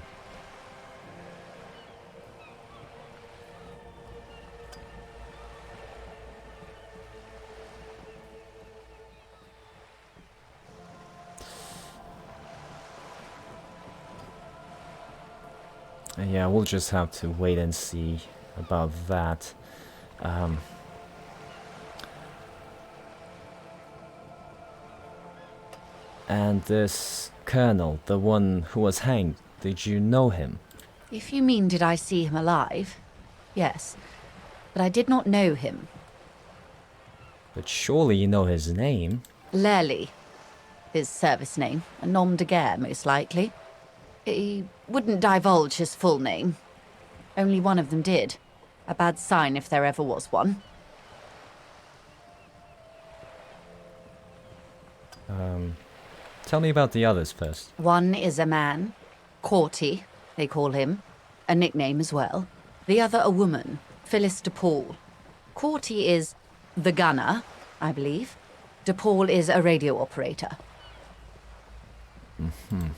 Speaker 1: Yeah, we'll just have to wait and see about that. And this colonel, the one who was hanged, did you know him?
Speaker 6: If you mean did I see him alive? Yes. But I did not know him.
Speaker 1: But surely you know his name.
Speaker 6: Lely. His service name. A nom de guerre, most likely. He wouldn't divulge his full name. Only one of them did. A bad sign if there ever was one.
Speaker 1: Tell me about the others first.
Speaker 6: One is a man. Corty, they call him. A nickname as well. The other a woman. Phyllis DePaul. Corty is the gunner, I believe. DePaul is a radio operator.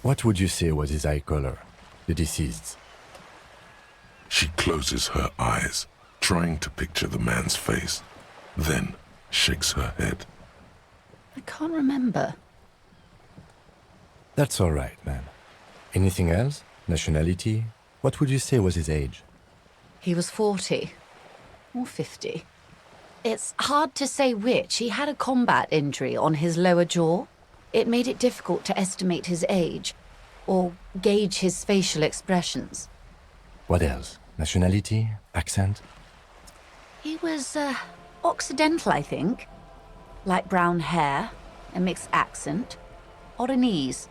Speaker 4: What would you say was his eye color, the deceased's?
Speaker 3: She closes her eyes, trying to picture the man's face, then shakes her head.
Speaker 6: I can't remember.
Speaker 4: That's all right, ma'am. Anything else? Nationality? What would you say was his age?
Speaker 6: He was 40. Or 50. It's hard to say which. He had a combat injury on his lower jaw. It made it difficult to estimate his age, or gauge his facial expressions.
Speaker 4: What else? Nationality? Accent?
Speaker 6: He was, Occidental, I think. Light brown hair, a mixed accent, Oranese,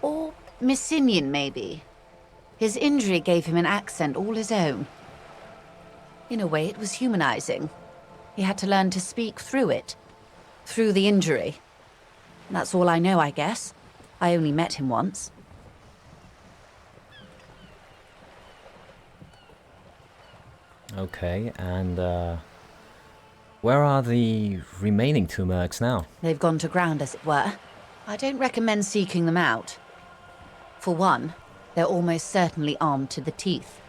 Speaker 6: or Messinian, maybe. His injury gave him an accent all his own. In a way, it was humanizing. He had to learn to speak through it, through the injury. That's all I know, I guess. I only met him once.
Speaker 1: Okay, and where are the remaining two mercs now?
Speaker 6: They've gone to ground, as it were. I don't recommend seeking them out. For one, they're almost certainly armed to the teeth.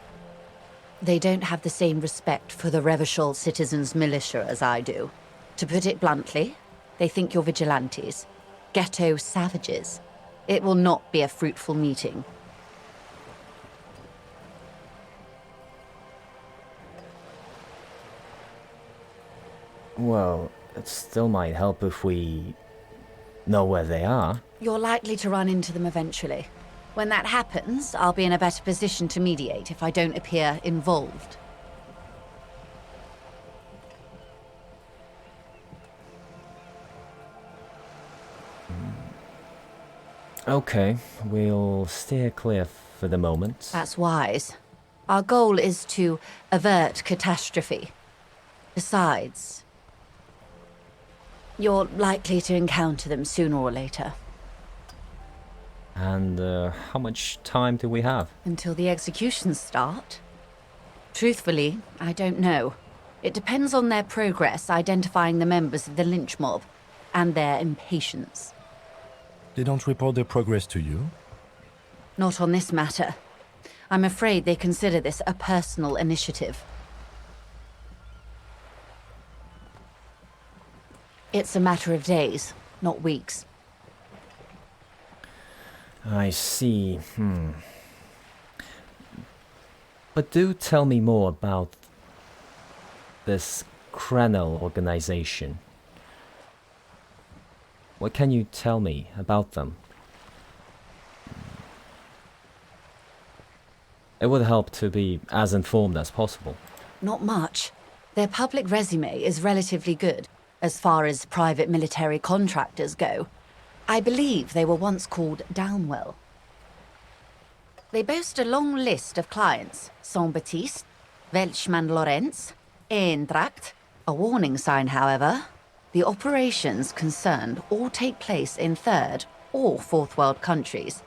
Speaker 6: They don't have the same respect for the Revachol citizens' militia as I do. To put it bluntly, they think you're vigilantes. Ghetto savages. It will not be a fruitful meeting.
Speaker 1: Well, it still might help if we know where they are.
Speaker 6: You're likely to run into them eventually. When that happens, I'll be in a better position to mediate if I don't appear involved.
Speaker 1: Okay, we'll steer clear for the moment.
Speaker 6: That's wise. Our goal is to avert catastrophe. Besides, you're likely to encounter them sooner or later.
Speaker 1: And how much time do we have?
Speaker 6: Until the executions start? Truthfully, I don't know. It depends on their progress identifying the members of the lynch mob and their impatience.
Speaker 4: They don't report their progress to you?
Speaker 6: Not on this matter. I'm afraid they consider this a personal initiative. It's a matter of days, not weeks.
Speaker 1: I see. But do tell me more about this Krenel organization. What can you tell me about them? It would help to be as informed as possible.
Speaker 6: Not much. Their public resume is relatively good, as far as private military contractors go. I believe they were once called Downwell. They boast a long list of clients: Saint-Baptiste, Welchman Lorenz, Eintracht. A warning sign, however. The operations concerned all take place in third or fourth world countries.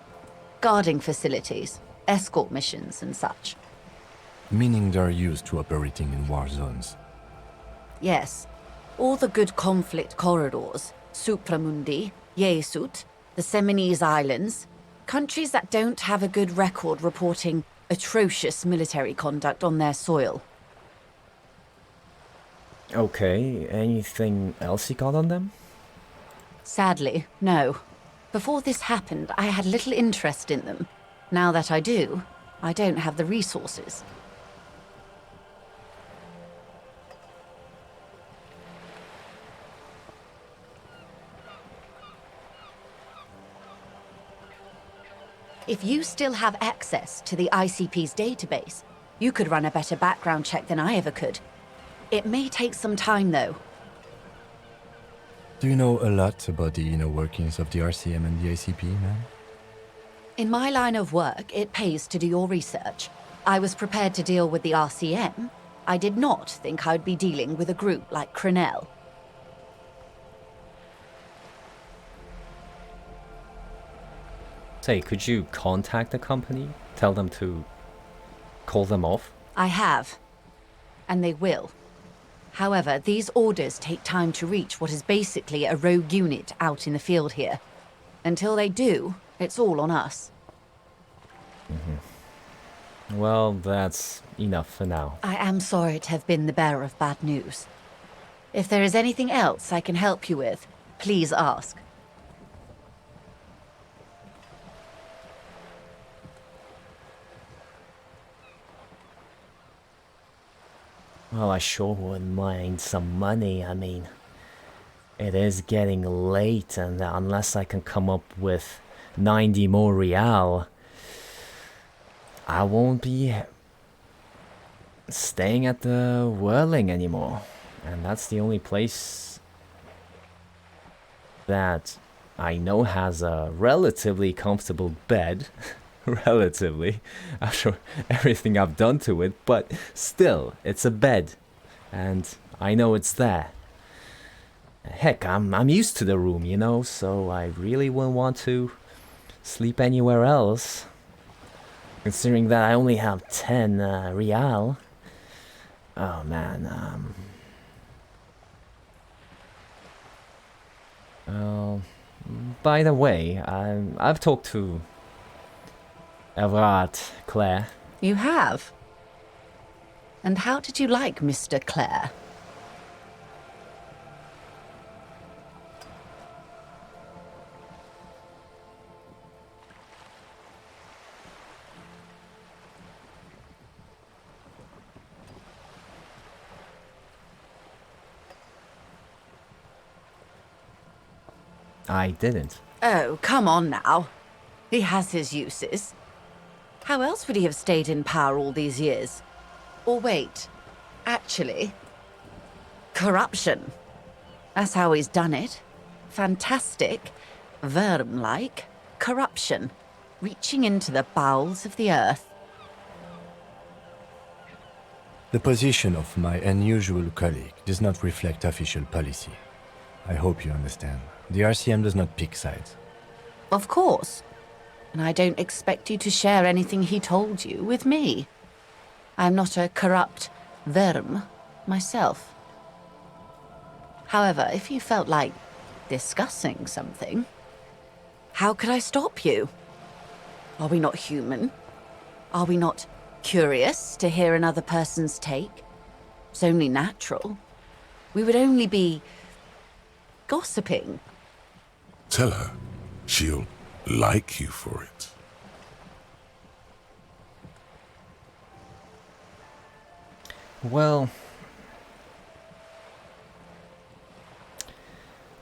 Speaker 6: Guarding facilities, escort missions and such.
Speaker 4: Meaning they're used to operating in war zones.
Speaker 6: Yes. All the good conflict corridors, Supramundi, Yesut, the Seminese Islands, countries that don't have a good record reporting atrocious military conduct on their soil.
Speaker 1: Okay, anything else you got on them?
Speaker 6: Sadly, no. Before this happened, I had little interest in them. Now that I do, I don't have the resources. If you still have access to the ICP's database, you could run a better background check than I ever could. It may take some time, though.
Speaker 4: Do you know a lot about the inner workings of the RCM and the ICP, man?
Speaker 6: In my line of work, it pays to do your research. I was prepared to deal with the RCM. I did not think I'd be dealing with a group like Crenel.
Speaker 1: Say, could you contact the company? Tell them to call them off?
Speaker 6: I have. And they will. However, these orders take time to reach what is basically a rogue unit out in the field here. Until they do, it's all on us.
Speaker 1: Well, that's enough for now.
Speaker 6: I am sorry to have been the bearer of bad news. If there is anything else I can help you with, please ask.
Speaker 1: Well, I sure wouldn't mind some money. I mean, it is getting late, and unless I can come up with 90 more real, I won't be staying at the Whirling anymore. And that's the only place that I know has a relatively comfortable bed. Relatively, after everything I've done to it, but still, it's a bed, and I know it's there. Heck, I'm used to the room, you know, so I really wouldn't want to sleep anywhere else. Considering that I only have 10 real. Oh man, well, by the way, I've talked to Everard Claire.
Speaker 6: You have? And how did you like Mr. Clare?
Speaker 1: I didn't.
Speaker 6: Oh, come on now. He has his uses. How else would he have stayed in power all these years? Or wait, actually, corruption. That's how he's done it. Fantastic, worm-like corruption, reaching into the bowels of the earth.
Speaker 4: The position of my unusual colleague does not reflect official policy. I hope you understand. The RCM does not pick sides.
Speaker 6: Of course. And I don't expect you to share anything he told you with me. I'm not a corrupt verm myself. However, if you felt like discussing something, how could I stop you? Are we not human? Are we not curious to hear another person's take? It's only natural. We would only be gossiping.
Speaker 3: Tell her she'll like you for it.
Speaker 1: Well,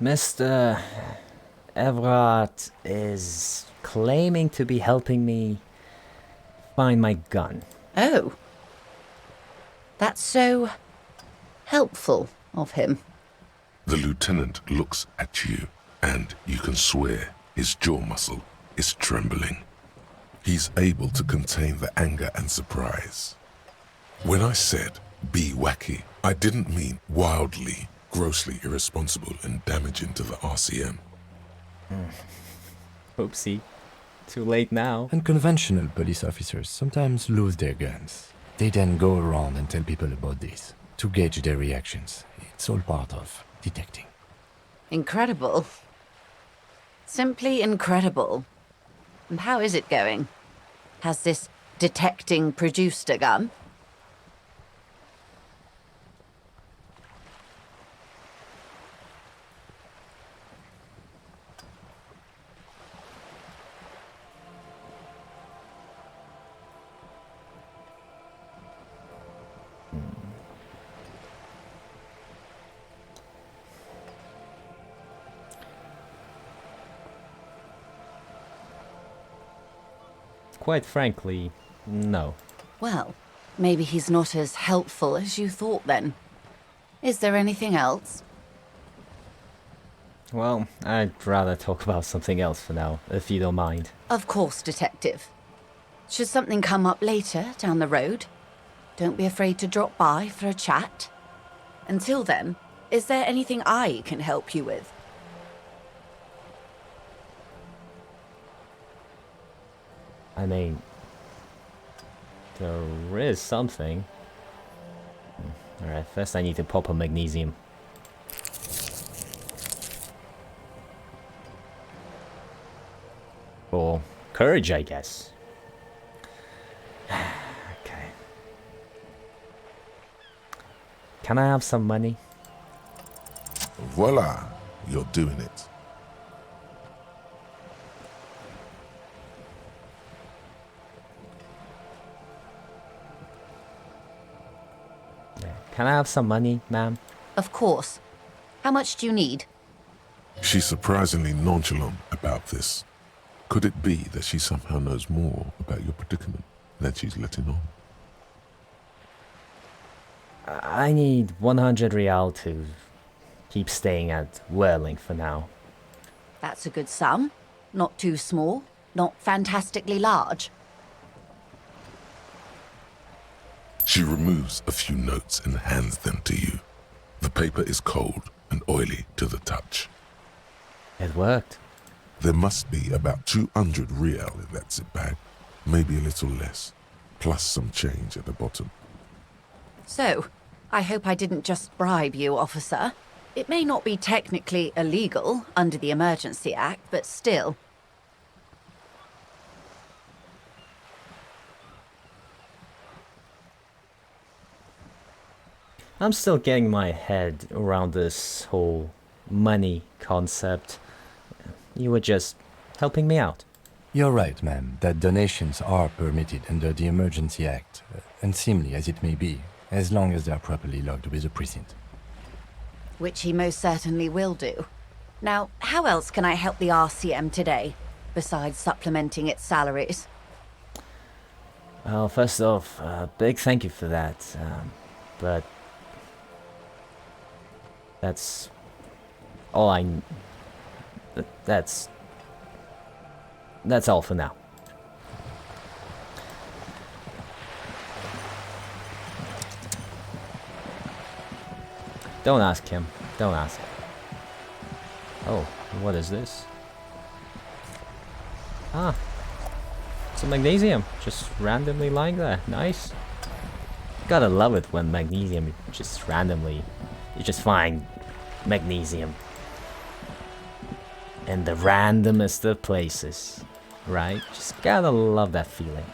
Speaker 1: Mr. Everett is claiming to be helping me find my gun.
Speaker 6: Oh. That's so helpful of him.
Speaker 3: The lieutenant looks at you, and you can swear his jaw muscle is trembling. He's able to contain the anger and surprise. When I said be wacky, I didn't mean wildly, grossly irresponsible and damaging to the RCM.
Speaker 1: Oopsie. Too late now.
Speaker 4: Unconventional police officers sometimes lose their guns. They then go around and tell people about this to gauge their reactions. It's all part of detecting.
Speaker 6: Incredible. Simply incredible. And how is it going? Has this detecting produced a gun?
Speaker 1: Quite frankly, no.
Speaker 6: Well, maybe he's not as helpful as you thought then. Is there anything else?
Speaker 1: Well, I'd rather talk about something else for now, if you don't mind.
Speaker 6: Of course, Detective. Should something come up later down the road, don't be afraid to drop by for a chat. Until then, is there anything I can help you with?
Speaker 1: I mean, there is something. Alright, first I need to pop a magnesium. For courage, I guess. Okay. Can I have some money?
Speaker 3: Voila, you're doing it.
Speaker 1: Can I have some money, ma'am?
Speaker 6: Of course. How much do you need?
Speaker 3: She's surprisingly nonchalant about this. Could it be that she somehow knows more about your predicament than she's letting on?
Speaker 1: I need 100 real to keep staying at Whirling for now.
Speaker 6: That's a good sum. Not too small, not fantastically large.
Speaker 3: She removes a few notes and hands them to you. The paper is cold and oily to the touch.
Speaker 1: It worked.
Speaker 3: There must be about 200 real in that zip bag, maybe a little less, plus some change at the bottom.
Speaker 6: So, I hope I didn't just bribe you, officer. It may not be technically illegal under the Emergency Act, but still.
Speaker 1: I'm still getting my head around this whole money concept. You were just helping me out.
Speaker 4: You're right, ma'am, that donations are permitted under the Emergency Act, unseemly as it may be, as long as they are properly logged with the precinct.
Speaker 6: Which he most certainly will do. Now, how else can I help the RCM today, besides supplementing its salaries?
Speaker 1: Well, first off, big thank you for that. But that's all that's all for now. Don't ask him. Don't ask. Oh, what is this? Ah, it's a magnesium, just randomly lying there. Nice. Gotta love it when magnesium just randomly, you just find magnesium in the randomest of places, right? Just gotta love that feeling.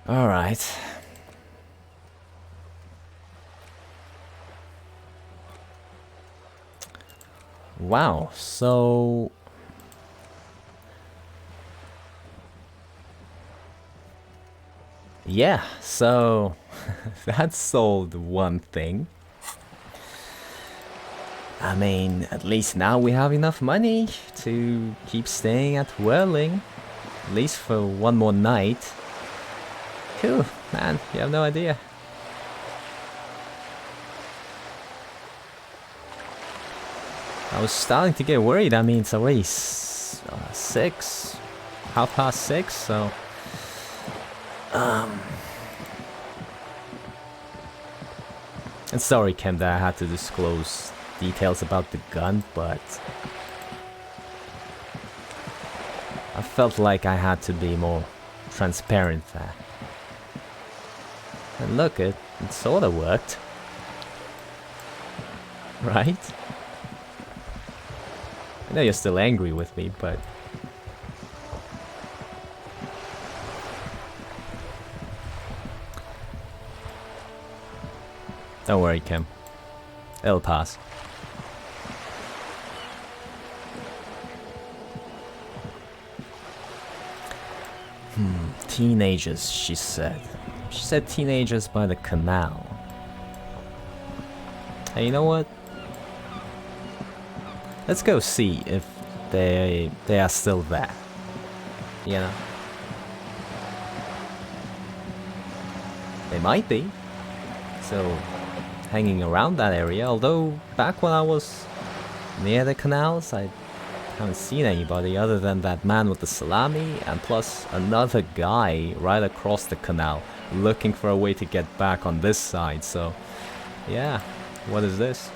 Speaker 1: All right. Wow, so yeah, so that solved one thing. I mean, at least now we have enough money to keep staying at Whirling, at least for one more night. Cool, man, you have no idea. I was starting to get worried. I mean, it's already 6, 6:30, so and sorry, Ken, that I had to disclose details about the gun, but I felt like I had to be more transparent there. And look, it sort of worked. Right? I know you're still angry with me, but don't worry, Kim. It'll pass. Teenagers, she said. She said teenagers by the canal. Hey, you know what? Let's go see if they are still there. You know? They might be. So, hanging around that area, although back when I was near the canals, I haven't seen anybody other than that man with the salami, and plus another guy right across the canal looking for a way to get back on this side. So yeah, what is this?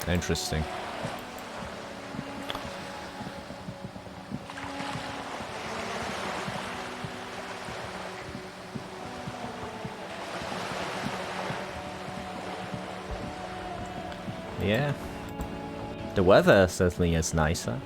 Speaker 1: Interesting. Yeah. The weather certainly is nicer.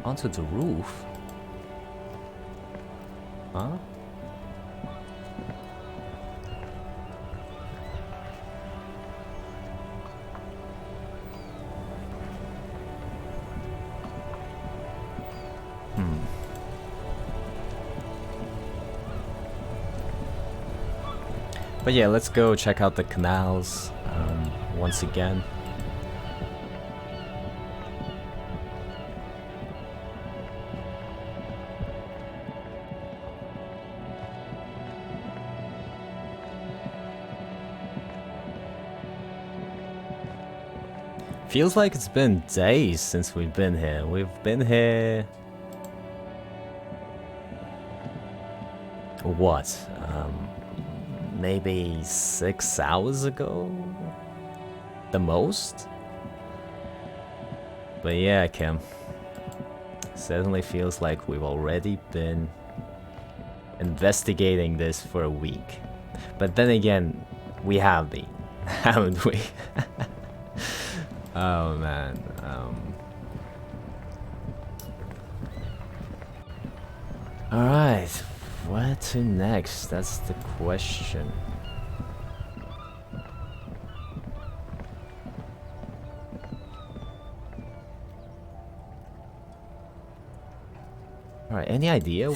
Speaker 1: Onto the roof? Huh? But yeah, let's go check out the canals once again. Feels like it's been days since we've been here. We've been here... what? Maybe 6 hours ago? The most? But yeah, Kim. Certainly feels like we've already been investigating this for a week. But then again, we have been, haven't we? Oh man. Alright, where to next? That's the question. Alright, any idea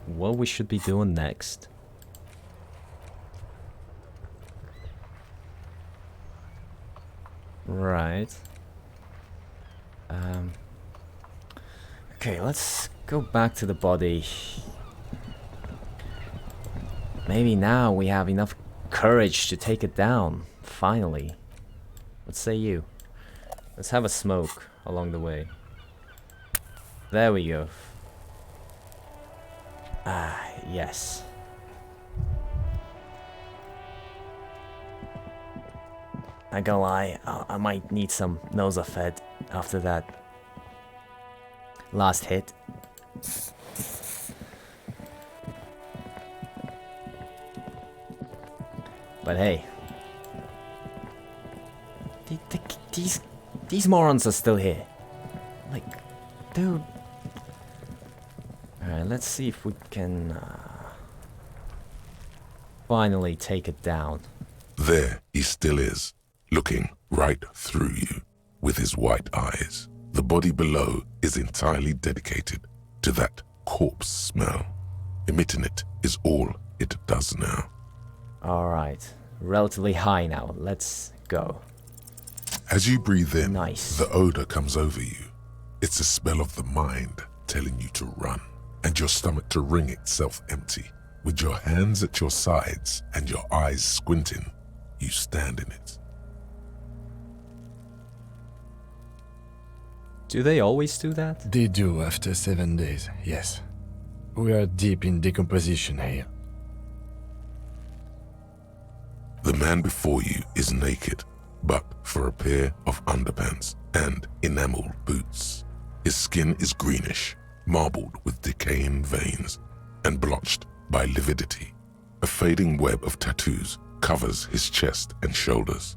Speaker 1: what we should be doing next? Right. Okay, let's go back to the body. Maybe now we have enough courage to take it down, finally. What say you? Let's have a smoke along the way. There we go. Ah, yes. I gonna lie, I might need some Nosafed after that last hit. But hey, these morons are still here. Like, dude. Alright, let's see if we can finally take it down.
Speaker 3: There he still is, looking right through you with his white eyes. The body below is entirely dedicated to that corpse smell. Emitting it is all it does now.
Speaker 1: Alright, relatively high now. Let's go.
Speaker 3: As you breathe in,
Speaker 1: Nice.
Speaker 3: the odor comes over you. It's a smell of the mind telling you to run, and your stomach to wring itself empty. With your hands at your sides and your eyes squinting, you stand in it.
Speaker 1: Do they always do that?
Speaker 4: They do after 7 days, yes. We are deep in decomposition here.
Speaker 3: The man before you is naked, but for a pair of underpants and enameled boots. His skin is greenish, marbled with decaying veins, and blotched by lividity. A fading web of tattoos covers his chest and shoulders.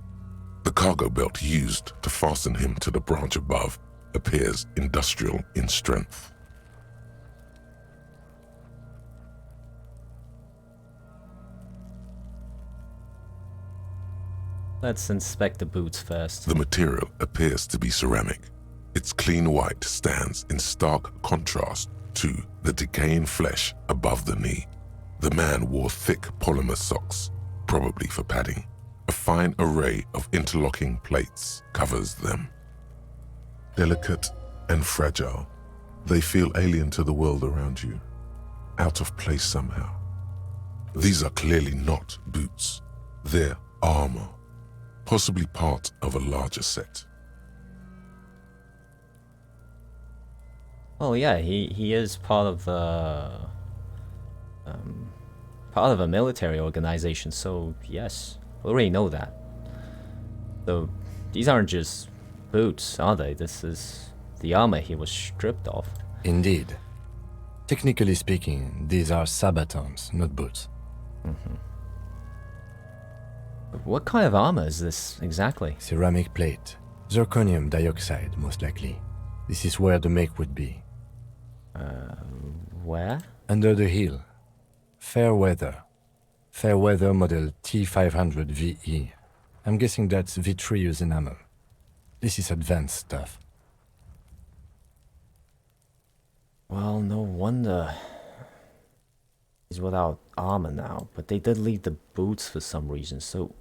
Speaker 3: The cargo belt used to fasten him to the branch above appears industrial in strength.
Speaker 1: Let's inspect the boots first.
Speaker 3: The material appears to be ceramic. Its clean white stands in stark contrast to the decaying flesh above the knee. The man wore thick polymer socks, probably for padding. A fine array of interlocking plates covers them. Delicate and fragile, they feel alien to the world around you, out of place somehow. These are clearly not boots. They're armor, possibly part of a larger set.
Speaker 1: Well, yeah, he is part of the part of a military organization, so yes, we already know that. So these aren't just boots, are they? This is the armor he was stripped of.
Speaker 4: Indeed. Technically speaking, these are sabatons, not boots.
Speaker 1: But what kind of armor is this exactly?
Speaker 4: Ceramic plate. Zirconium dioxide, most likely. This is where the make would be.
Speaker 1: Where?
Speaker 4: Under the heel. Fair weather. Fair weather model T500 VE. I'm guessing that's vitreous enamel. This is advanced stuff.
Speaker 1: Well, no wonder he's without armor now, but they did leave the boots for some reason, so...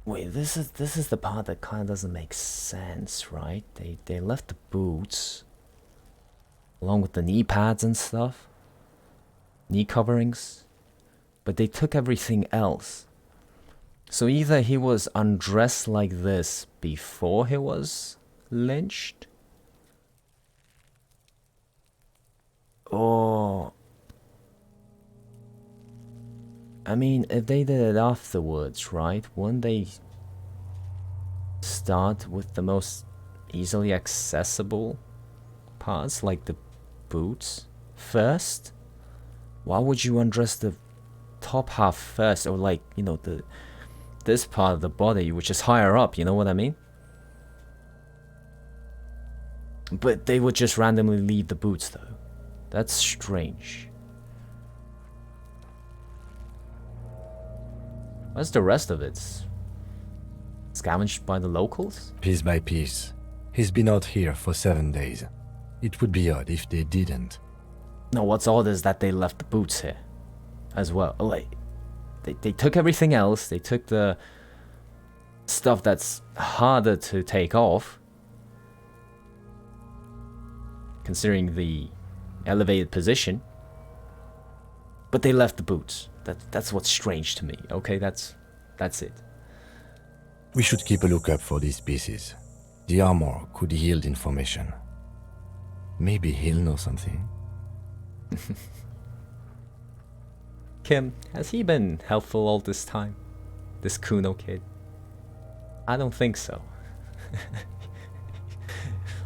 Speaker 1: Wait, this is the part that kind of doesn't make sense, right? They left the boots along with the knee pads and stuff, knee coverings, but they took everything else. So either he was undressed like this before he was lynched, or... I mean, if they did it afterwards, right? Wouldn't they start with the most easily accessible parts, like the boots, first? Why would you undress the top half first, or like, you know, this part of the body, which is higher up, you know what I mean? But they would just randomly leave the boots, though. That's strange. What's the rest of it? Scavenged by the locals?
Speaker 4: Piece by piece. He's been out here for 7 days. It would be odd if they didn't.
Speaker 1: No, what's odd is that they left the boots here as well. Like, they took everything else. They took the stuff that's harder to take off, considering the elevated position. But they left the boots. That's what's strange to me. Okay, that's it.
Speaker 4: We should keep a lookout for these pieces. The armor could yield information. Maybe he'll know something.
Speaker 1: Kim, has he been helpful all this time? This Kuno kid? I don't think so.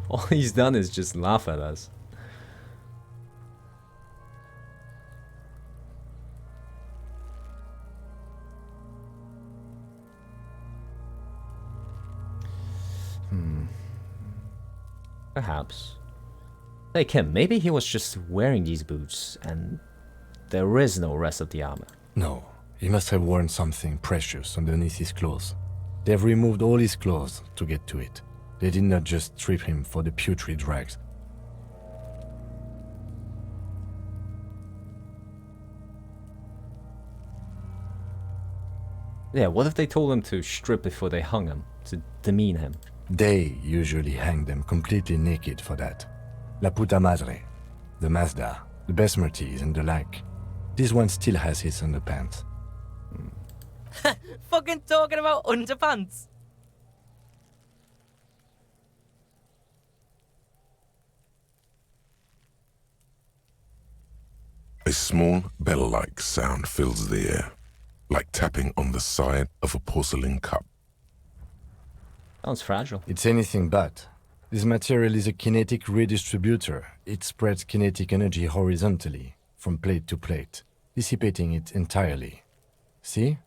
Speaker 1: All he's done is just laugh at us. Perhaps. Hey Kim, maybe he was just wearing these boots and there is no rest of the armor.
Speaker 4: No, he must have worn something precious underneath his clothes. They've removed all his clothes to get to it. They did not just strip him for the putrid rags.
Speaker 1: Yeah, what if they told him to strip before they hung him, to demean him?
Speaker 4: They usually hang them completely naked for that. La puta madre, the Mazda, the Besmerties and the like. This one still has his underpants.
Speaker 7: Fucking talking about underpants.
Speaker 3: A small bell-like sound fills the air, like tapping on the side of a porcelain cup.
Speaker 1: Sounds fragile.
Speaker 4: It's anything but. This material is a kinetic redistributor. It spreads kinetic energy horizontally, from plate to plate, dissipating it entirely. See?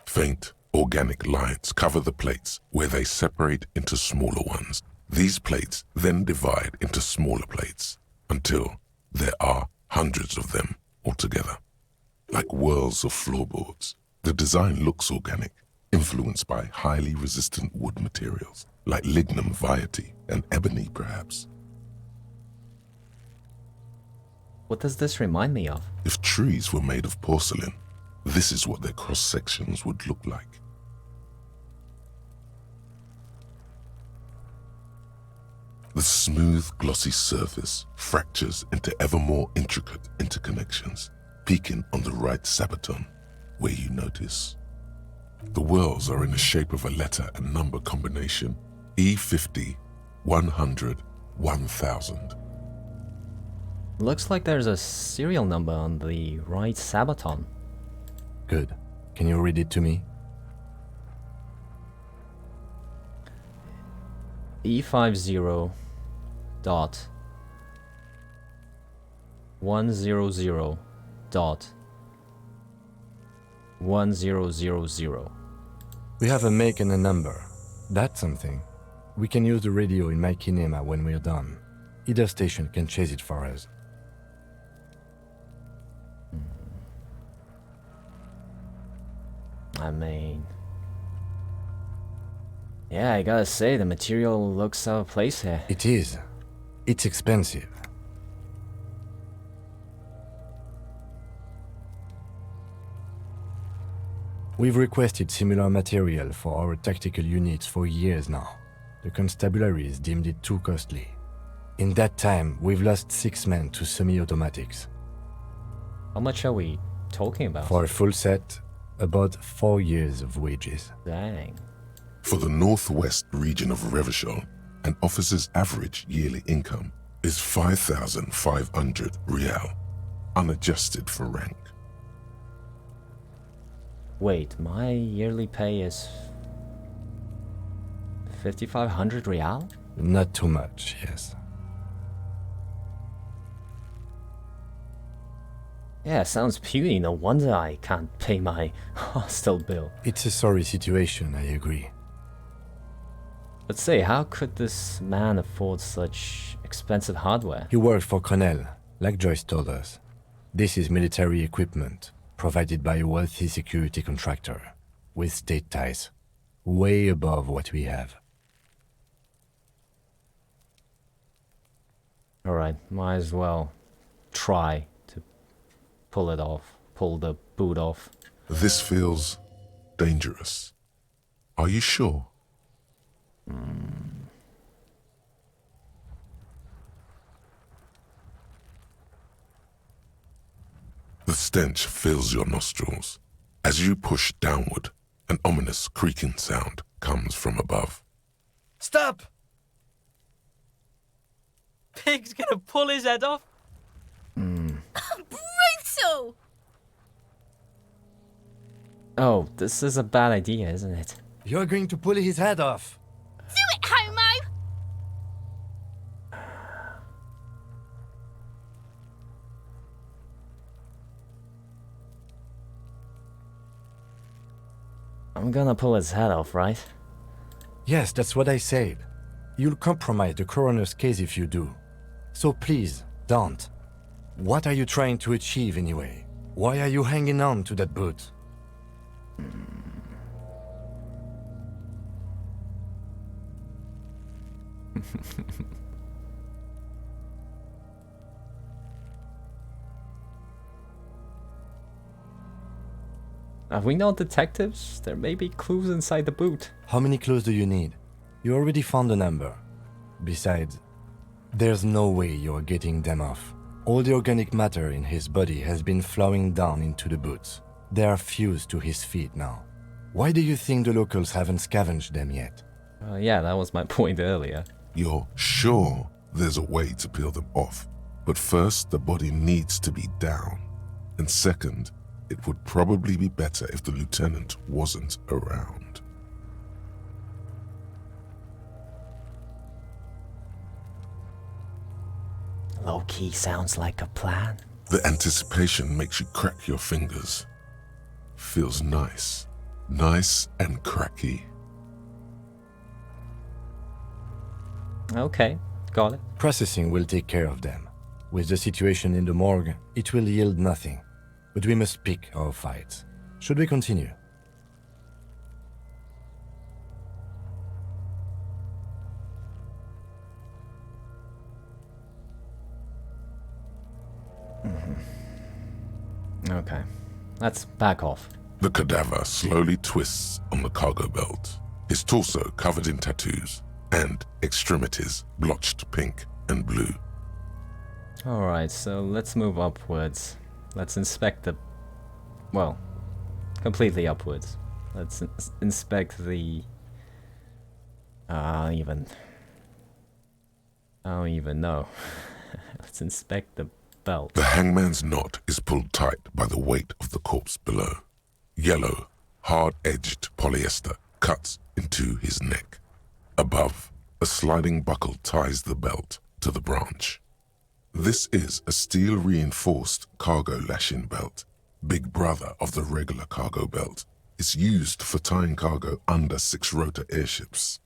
Speaker 3: Faint, organic lines cover the plates where they separate into smaller ones. These plates then divide into smaller plates until there are hundreds of them altogether. Like whirls of floorboards, the design looks organic, influenced by highly resistant wood materials, like lignum vitae and ebony perhaps.
Speaker 1: What does this remind me of?
Speaker 3: If trees were made of porcelain, this is what their cross-sections would look like. The smooth, glossy surface fractures into ever more intricate interconnections, peaking on the right sabaton, where you notice. The whorls are in the shape of a letter and number combination, E50, 100, 1000.
Speaker 1: Looks like there's a serial number on the right sabaton.
Speaker 4: Good. Can you read it to me?
Speaker 1: E50 dot 100 dot 1000.
Speaker 4: We have a make and a number. That's something. We can use the radio in my kinema when we're done. Either station can chase it for us.
Speaker 1: I mean... yeah, I gotta say, the material looks out of place here.
Speaker 4: It is. It's expensive. We've requested similar material for our tactical units for years now. The constabularies deemed it too costly. In that time, we've lost 6 men to semi-automatics.
Speaker 1: How much are we talking about?
Speaker 4: For a full set, about 4 years of wages.
Speaker 1: Dang.
Speaker 3: For the northwest region of Revachol, an officer's average yearly income is 5,500 real, unadjusted for rank.
Speaker 1: Wait, my yearly pay is 5,500 real?
Speaker 4: Not too much, yes.
Speaker 1: Yeah, sounds puny. No wonder I can't pay my hostel bill.
Speaker 4: It's a sorry situation, I agree.
Speaker 1: But say, how could this man afford such expensive hardware?
Speaker 4: He worked for Cornell, like Joyce told us. This is military equipment, provided by a wealthy security contractor, with state ties, way above what we have.
Speaker 1: Alright, might as well try to pull it off, pull the boot off.
Speaker 3: This feels dangerous. Are you sure? The stench fills your nostrils. As you push downward, an ominous creaking sound comes from above.
Speaker 5: Stop!
Speaker 7: Pig's gonna pull his head off.
Speaker 8: Brutal!
Speaker 1: Oh, this is a bad idea, isn't it?
Speaker 4: You're going to pull his head off.
Speaker 8: Do it, homo!
Speaker 1: I'm gonna pull his head off, right?
Speaker 4: Yes, that's what I said. You'll compromise the coroner's case if you do. So please, don't. What are you trying to achieve anyway? Why are you hanging on to that boot?
Speaker 1: Are we not detectives? There may be clues inside the boot.
Speaker 4: How many clues do you need? You already found a number. Besides, there's no way you're getting them off. All the organic matter in his body has been flowing down into the boots. They are fused to his feet now. Why do you think the locals haven't scavenged them yet?
Speaker 1: Yeah, that was my point earlier.
Speaker 3: You're sure there's a way to peel them off, but first the body needs to be down. And second, it would probably be better if the lieutenant wasn't around.
Speaker 1: Low-key sounds like a plan.
Speaker 3: The anticipation makes you crack your fingers. Feels nice. Nice and cracky.
Speaker 1: Okay, got it.
Speaker 4: Processing will take care of them. With the situation in the morgue, it will yield nothing. But we must pick our fights. Should we continue?
Speaker 1: Okay, let's back off.
Speaker 3: The cadaver slowly twists on the cargo belt, his torso covered in tattoos, and extremities blotched pink and blue.
Speaker 1: Alright, so let's move upwards. Let's inspect the... well, completely upwards. Let's inspect the... I don't even know. Let's inspect the belt.
Speaker 3: The hangman's knot is pulled tight by the weight of the corpse below. Yellow, hard-edged polyester cuts into his neck. Above, a sliding buckle ties the belt to the branch. This is a steel-reinforced cargo lashing belt, big brother of the regular cargo belt. It's used for tying cargo under six-rotor airships.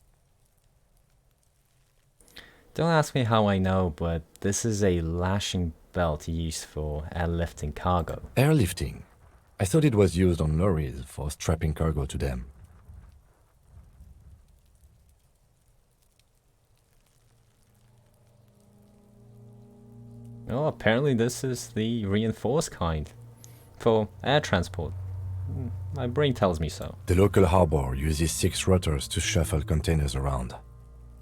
Speaker 1: Don't ask me how I know, but this is a lashing belt used for airlifting cargo.
Speaker 4: Airlifting. I thought it was used on lorries for strapping cargo to them.
Speaker 1: Oh, apparently this is the reinforced kind. For air transport. My brain tells me so.
Speaker 4: The local harbor uses 6 rotors to shuffle containers around.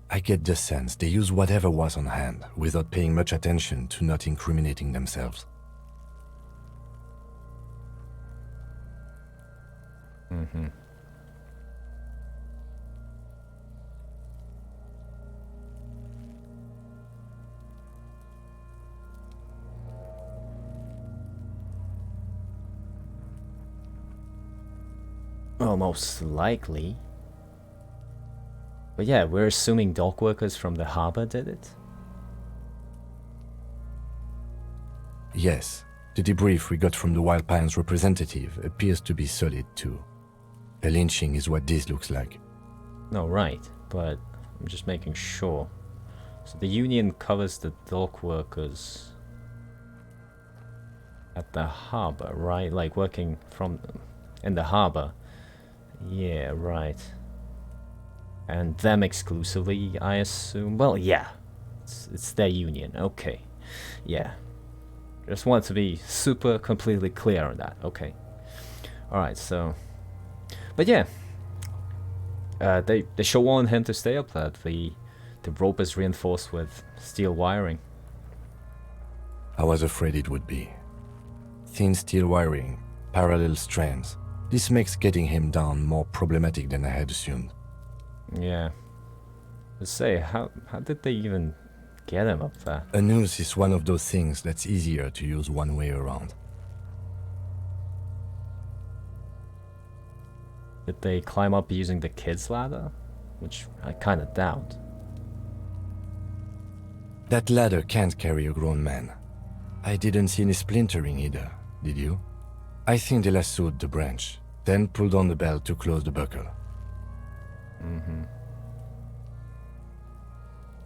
Speaker 4: I get the sense they use whatever was on hand without paying much attention to not incriminating themselves.
Speaker 1: Well, most likely. But yeah, we're assuming dock workers from the harbor did it?
Speaker 4: Yes, the debrief we got from the Wild Pines representative appears to be solid too. A lynching is what this looks like.
Speaker 1: No, right, but I'm just making sure. So the union covers the dock workers at the harbor, right? Like working from in the harbor. Yeah, right. And them exclusively, I assume. Well, yeah, it's their union. Okay, yeah. Just want to be super completely clear on that. Okay. All right. So, but yeah, They show on him to stay up there. The rope is reinforced with steel wiring.
Speaker 4: I was afraid it would be. Thin steel wiring, parallel strands. This makes getting him down more problematic than I had assumed.
Speaker 1: Yeah. Let's say, how did they even get him up there?
Speaker 4: A noose is one of those things that's easier to use one way around.
Speaker 1: Did they climb up using the kid's ladder? Which I kinda doubt.
Speaker 4: That ladder can't carry a grown man. I didn't see any splintering either, did you? I think they lassoed the branch, then pulled on the belt to close the buckle.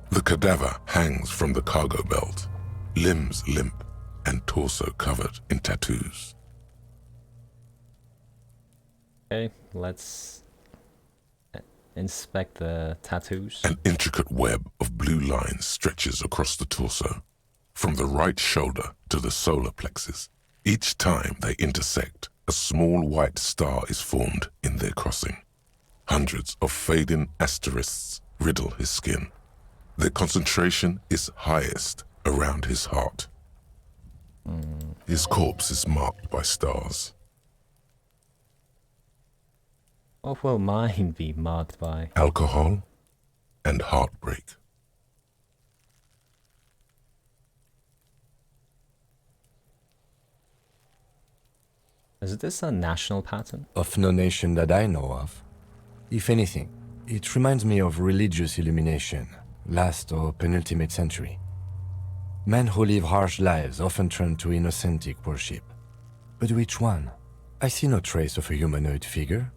Speaker 3: The cadaver hangs from the cargo belt, limbs limp and torso covered in tattoos.
Speaker 1: Okay, let's inspect the tattoos.
Speaker 3: An intricate web of blue lines stretches across the torso, from the right shoulder to the solar plexus. Each time they intersect, a small white star is formed in their crossing. Hundreds of fading asterisks riddle his skin. Their concentration is highest around his heart. His corpse is marked by stars.
Speaker 1: What will mine be marked by?
Speaker 3: Alcohol and heartbreak.
Speaker 1: Is this a national pattern?
Speaker 4: Of no nation that I know of. If anything, it reminds me of religious illumination, last or penultimate century. Men who live harsh lives often turn to innocentic worship. But which one? I see no trace of a humanoid figure.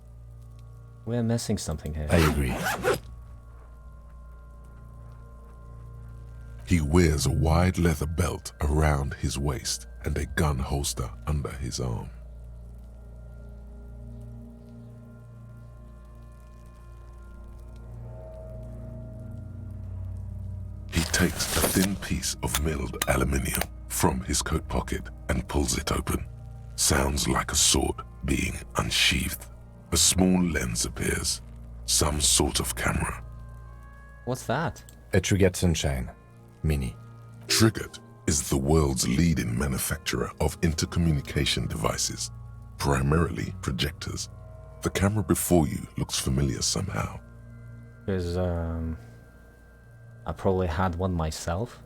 Speaker 1: We're missing something here.
Speaker 4: I agree.
Speaker 3: He wears a wide leather belt around his waist and a gun holster under his arm. He takes a thin piece of milled aluminium from his coat pocket and pulls it open. Sounds like a sword being unsheathed. A small lens appears, some sort of camera.
Speaker 1: What's that?
Speaker 4: A Trigger Sunshine. Mini.
Speaker 3: Triggered is the world's leading manufacturer of intercommunication devices, primarily projectors. The camera before you looks familiar somehow.
Speaker 1: Because, I probably had one myself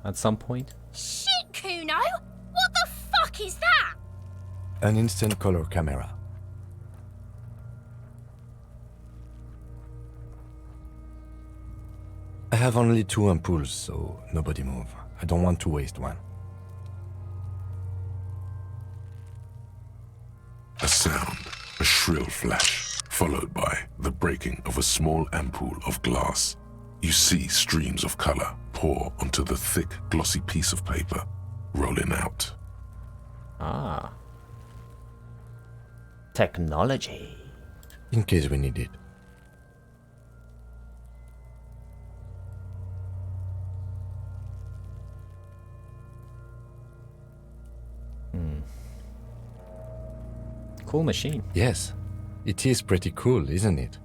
Speaker 1: at some point.
Speaker 8: Shit, Kuno! What the fuck is that?
Speaker 4: An instant color camera. I have only 2 ampoules, so nobody move. I don't want to waste one.
Speaker 3: A sound, a shrill flash, followed by the breaking of a small ampoule of glass. You see streams of color pour onto the thick, glossy piece of paper, rolling out.
Speaker 1: Ah. Technology.
Speaker 4: In case we need it.
Speaker 1: Cool machine.
Speaker 4: Yes, it is pretty cool, isn't it?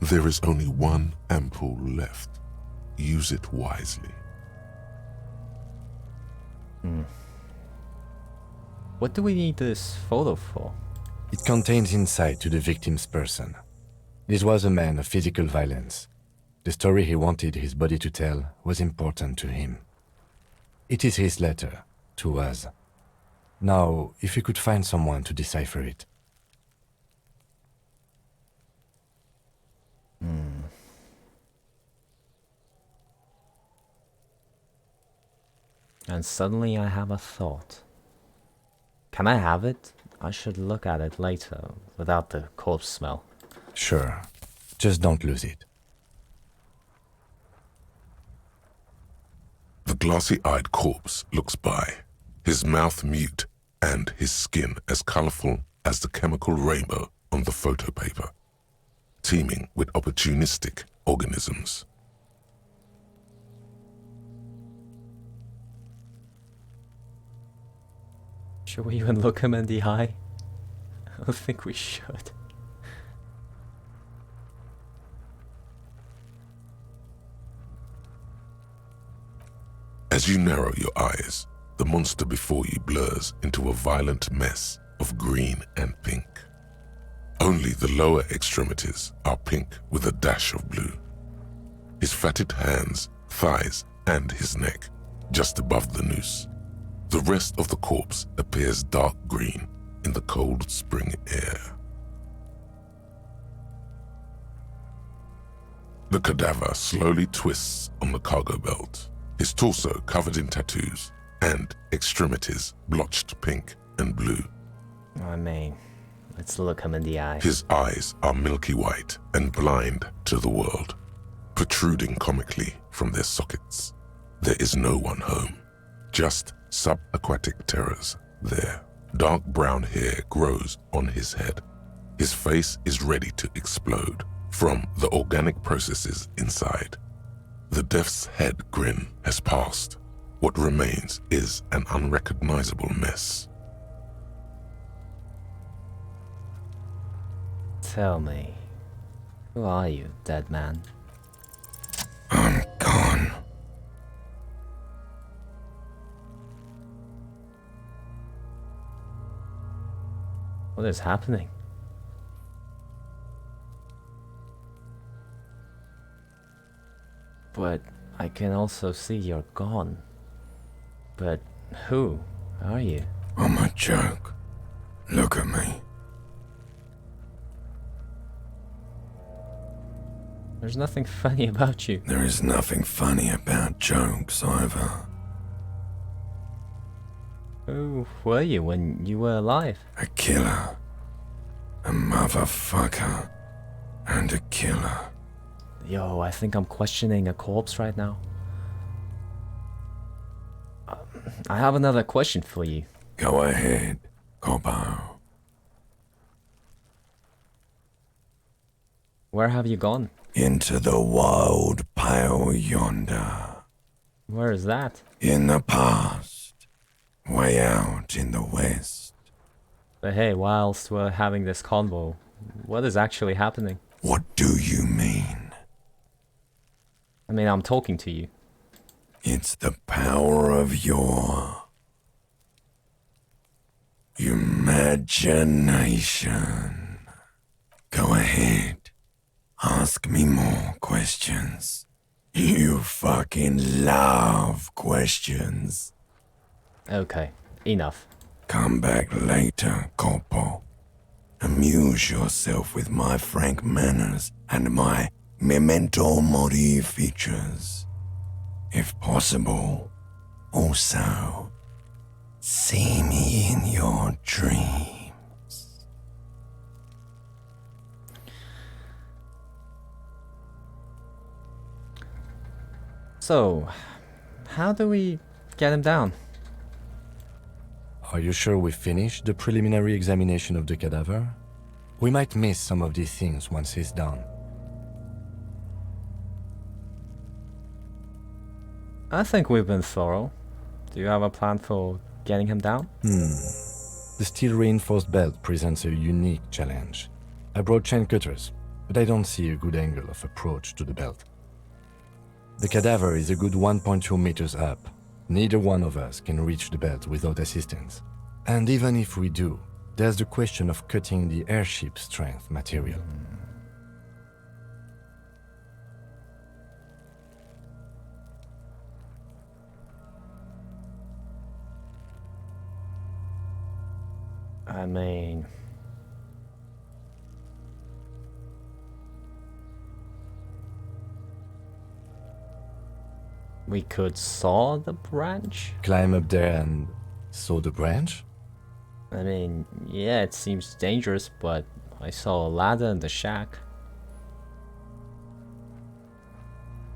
Speaker 3: There is only one ampoule left. Use it wisely.
Speaker 1: What do we need this photo for?
Speaker 4: It contains insight to the victim's person. This was a man of physical violence. The story he wanted his body to tell was important to him. It is his letter, to us. Now, if we could find someone to decipher it.
Speaker 1: And suddenly I have a thought. Can I have it? I should look at it later, without the corpse smell.
Speaker 4: Sure, just don't lose it.
Speaker 3: The glossy-eyed corpse looks by, his mouth mute and his skin as colorful as the chemical rainbow on the photo paper, teeming with opportunistic organisms.
Speaker 1: Should we even look him in the eye? I don't think we should.
Speaker 3: As you narrow your eyes, the monster before you blurs into a violent mess of green and pink. Only the lower extremities are pink with a dash of blue. His fatted hands, thighs, and his neck just above the noose. The rest of the corpse appears dark green in the cold spring air. The cadaver slowly twists on the cargo belt, his torso covered in tattoos and extremities blotched pink and blue.
Speaker 1: I mean, let's look him in the eye.
Speaker 3: His eyes are milky white and blind to the world, protruding comically from their sockets. There is no one home, just subaquatic terrors there. Dark brown hair grows on his head. His face is ready to explode from the organic processes inside. The death's head grin has passed. What remains is an unrecognizable mess.
Speaker 1: Tell me, who are you, dead man?
Speaker 5: I'm gone.
Speaker 1: What is happening? But I can also see you're gone. But who are you?
Speaker 5: I'm a joke. Look at me.
Speaker 1: There's nothing funny about you.
Speaker 5: There is nothing funny about jokes either.
Speaker 1: Who were you when you were alive?
Speaker 5: A killer. A motherfucker. And a killer.
Speaker 1: Yo, I think I'm questioning a corpse right now. I have another question for you.
Speaker 5: Go ahead, Cobo.
Speaker 1: Where have you gone?
Speaker 5: Into the wild pale yonder.
Speaker 1: Where is that?
Speaker 5: In the past. Way out in the west.
Speaker 1: But hey, whilst we're having this convo, what is actually happening?
Speaker 5: What do you mean?
Speaker 1: I mean, I'm talking to you.
Speaker 5: It's the power of your imagination. Go ahead. Ask me more questions. You fucking love questions.
Speaker 1: Okay, enough.
Speaker 5: Come back later, Corpo. Amuse yourself with my frank manners and my memento mori features. If possible, also, see me in your dreams.
Speaker 1: So, how do we get him down?
Speaker 4: Are you sure we finished the preliminary examination of the cadaver? We might miss some of these things once he's done.
Speaker 1: I think we've been thorough. Do you have a plan for getting him down?
Speaker 4: The steel reinforced belt presents a unique challenge. I brought chain cutters, but I don't see a good angle of approach to the belt. The cadaver is a good 1.2 meters up. Neither one of us can reach the belt without assistance. And even if we do, there's the question of cutting the airship strength material.
Speaker 1: I mean... we could saw the branch?
Speaker 4: Climb up there and saw the branch?
Speaker 1: I mean, yeah, it seems dangerous, but I saw a ladder in the shack.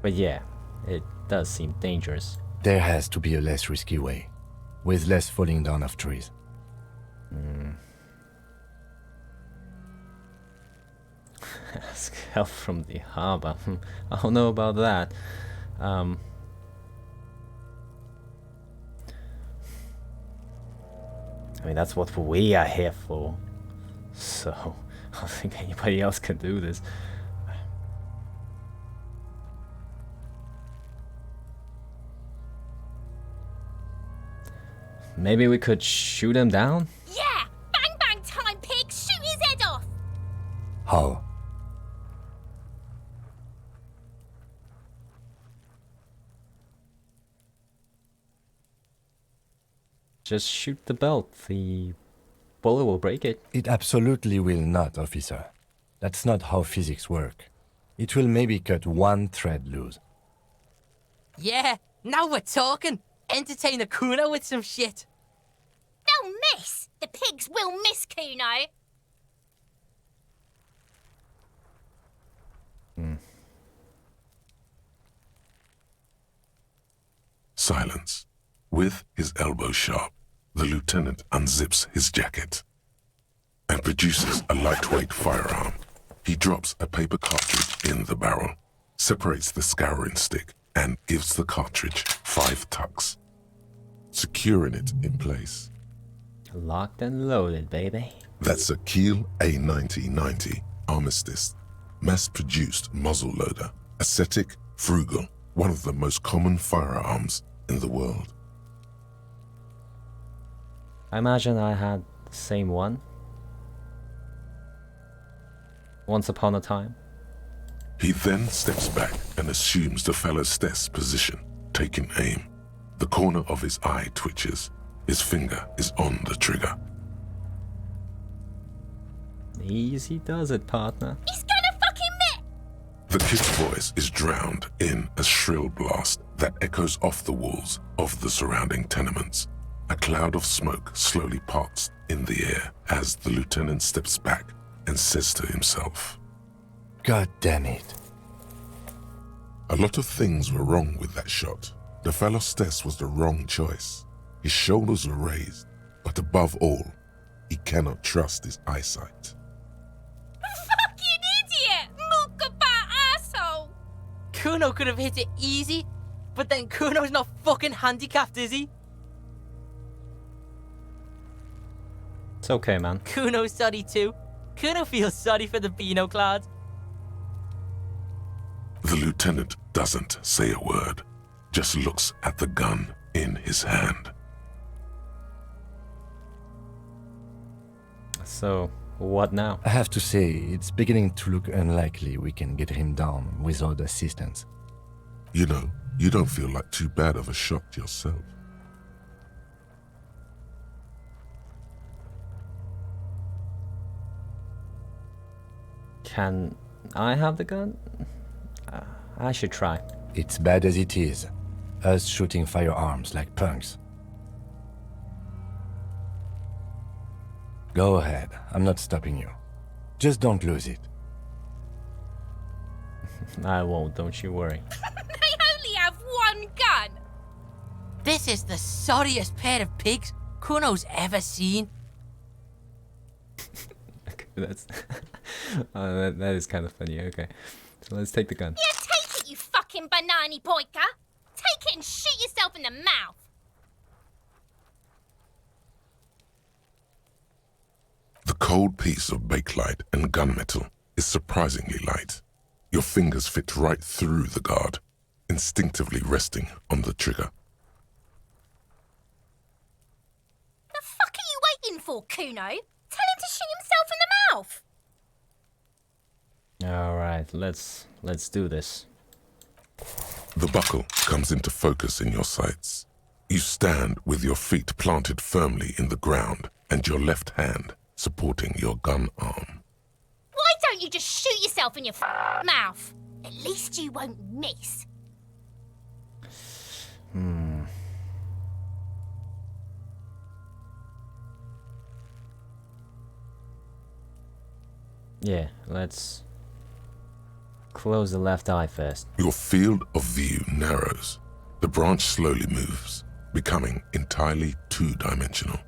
Speaker 1: But yeah, it does seem dangerous.
Speaker 4: There has to be a less risky way, with less falling down of trees.
Speaker 1: Ask help from the harbor. I don't know about that. I mean, that's what we are here for. So, I don't think anybody else can do this. Maybe we could shoot him down?
Speaker 8: Yeah! Bang bang time, pig! Shoot his head off!
Speaker 4: How?
Speaker 1: Just shoot the belt. The bullet will break it.
Speaker 4: It absolutely will not, officer. That's not how physics work. It will maybe cut one thread loose.
Speaker 7: Yeah, now we're talking. Entertain a Kuno with some shit.
Speaker 8: They'll miss! The pigs will miss Kuno!
Speaker 3: Silence. With his elbow sharp, the lieutenant unzips his jacket and produces a lightweight firearm. He drops a paper cartridge in the barrel, separates the scouring stick, and gives the cartridge 5 tucks, securing it in place.
Speaker 1: Locked and loaded, baby.
Speaker 3: That's a Kiel A9090 Armistice, mass-produced muzzle-loader, ascetic, frugal, one of the most common firearms in the world.
Speaker 1: I imagine I had the same one. Once upon a time.
Speaker 3: He then steps back and assumes the fellow's desk position, taking aim. The corner of his eye twitches. His finger is on the trigger.
Speaker 1: Easy does it, partner.
Speaker 8: He's gonna fucking miss!
Speaker 3: The kid's voice is drowned in a shrill blast that echoes off the walls of the surrounding tenements. A cloud of smoke slowly parts in the air as the lieutenant steps back and says to himself,
Speaker 4: God damn it.
Speaker 3: a lot of things were wrong with that shot. The fellow's test was the wrong choice. His shoulders were raised, but above all, he cannot trust his eyesight.
Speaker 8: Fucking idiot! Mookabat asshole!
Speaker 7: Kuno could have hit it easy, but then Kuno's not fucking handicapped, is he?
Speaker 1: It's okay, man.
Speaker 7: Kuno's sorry too. Kuno feels sorry for the Beano Cloud.
Speaker 3: The lieutenant doesn't say a word, just looks at the gun in his hand.
Speaker 1: So, what now?
Speaker 4: I have to say, it's beginning to look unlikely we can get him down without assistance.
Speaker 3: You know, you don't feel like too bad of a shot yourself.
Speaker 1: Can I have the gun? I should try.
Speaker 4: It's bad as it is. Us shooting firearms like punks. Go ahead. I'm not stopping you. Just don't lose it.
Speaker 1: I won't, don't you worry.
Speaker 8: They only have one gun!
Speaker 7: This is the sorriest pair of pigs Kuno's ever seen.
Speaker 1: Okay, that's that is kind of funny. Okay, so let's take the gun.
Speaker 8: Yeah, take it, you fucking banani boika! Take it and shoot yourself in the mouth!
Speaker 3: The cold piece of bakelite and gunmetal is surprisingly light. Your fingers fit right through the guard, instinctively resting on the trigger.
Speaker 8: The fuck are you waiting for, Kuno? Tell him to shoot himself in the mouth!
Speaker 1: All right, let's do this.
Speaker 3: The buckle comes into focus in your sights. You stand with your feet planted firmly in the ground and your left hand supporting your gun arm.
Speaker 8: Why don't you just shoot yourself in your mouth? At least you won't miss.
Speaker 1: Yeah, let's close the left eye first.
Speaker 3: Your field of view narrows. The branch slowly moves, becoming entirely two-dimensional.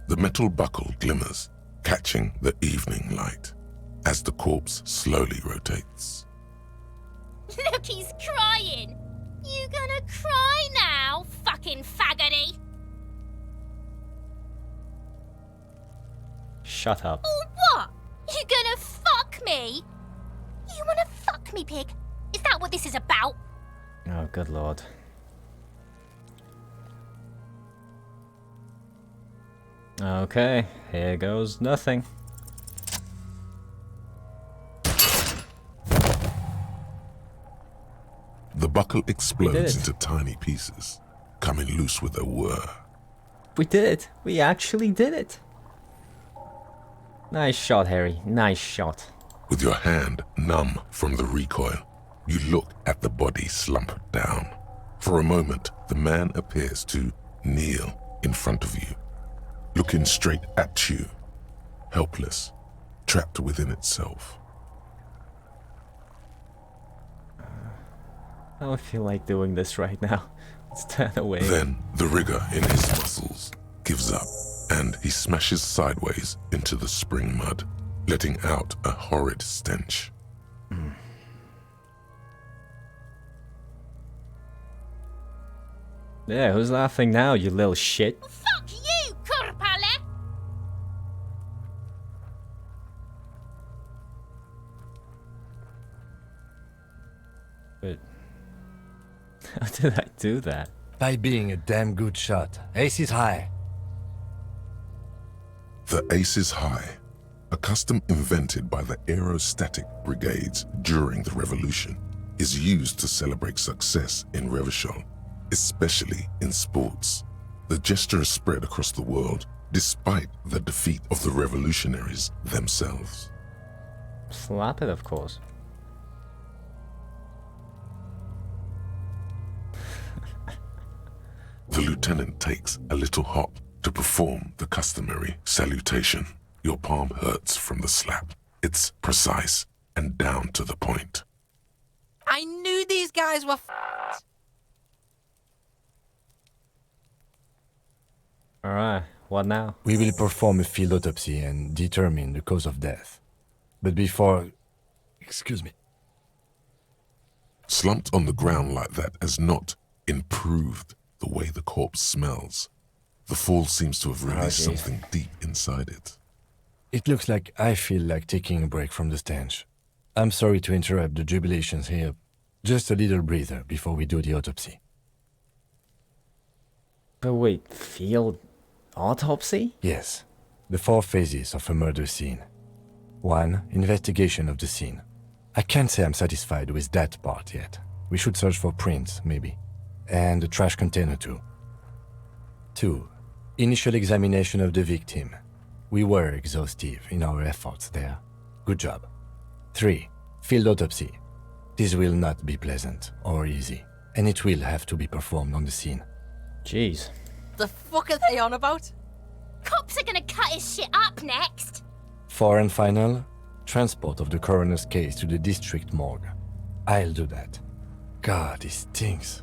Speaker 3: The metal buckle glimmers, catching the evening light as the corpse slowly rotates.
Speaker 8: Look, he's crying. You gonna cry now, fucking faggoty?
Speaker 1: Shut up.
Speaker 8: Or what? fuck me? You wanna fuck me, pig? Is that what this is about?
Speaker 1: Oh, good lord. Okay, here goes nothing.
Speaker 3: The buckle explodes
Speaker 1: it.
Speaker 3: into tiny pieces, coming loose with a whir.
Speaker 1: We did it. We actually did it. Nice shot, Harry. Nice shot.
Speaker 3: With your hand numb from the recoil, you look at the body slump down. For a moment, the man appears to kneel in front of you, looking straight at you, helpless, trapped within itself.
Speaker 1: I don't feel like doing this right now. Let's turn away.
Speaker 3: Then the rigor in his muscles gives up, and he smashes sideways into the spring mud, letting out a horrid stench.
Speaker 1: Yeah, who's laughing now, you little shit?
Speaker 8: Fuck you, Kurpale!
Speaker 1: But how did I do that?
Speaker 4: By being a damn good shot. Ace is high.
Speaker 3: The Ace is High, a custom invented by the aerostatic brigades during the revolution, is used to celebrate success in Revachol, especially in sports. The gesture is spread across the world despite the defeat of the revolutionaries themselves.
Speaker 1: Slap it, of course.
Speaker 3: The lieutenant takes a little hop to perform the customary salutation. Your palm hurts from the slap. It's precise and down to the point.
Speaker 7: I knew these guys were f***ed.
Speaker 1: Alright, what now?
Speaker 4: We will perform a field autopsy and determine the cause of death. But before... Excuse me.
Speaker 3: Slumped on the ground like that has not improved the way the corpse smells. The fall seems to have released
Speaker 1: jeez.
Speaker 3: something deep inside it.
Speaker 4: It looks like I feel like taking a break from the stench. I'm sorry to interrupt the jubilations here. Just a little breather before we do the autopsy.
Speaker 1: But wait, field autopsy?
Speaker 4: Yes, the 4 phases of a murder scene. 1. Investigation of the scene. I can't say I'm satisfied with that part yet. We should search for prints, maybe. And a trash container too. 2. Initial examination of the victim. We were exhaustive in our efforts there. Good job. 3. Field autopsy. This will not be pleasant or easy, and it will have to be performed on the scene.
Speaker 1: Jeez.
Speaker 7: The fuck are they on about?
Speaker 8: Cops are gonna cut his shit up next.
Speaker 4: 4 and final, transport of the coroner's case to the district morgue. I'll do that. God, it stinks.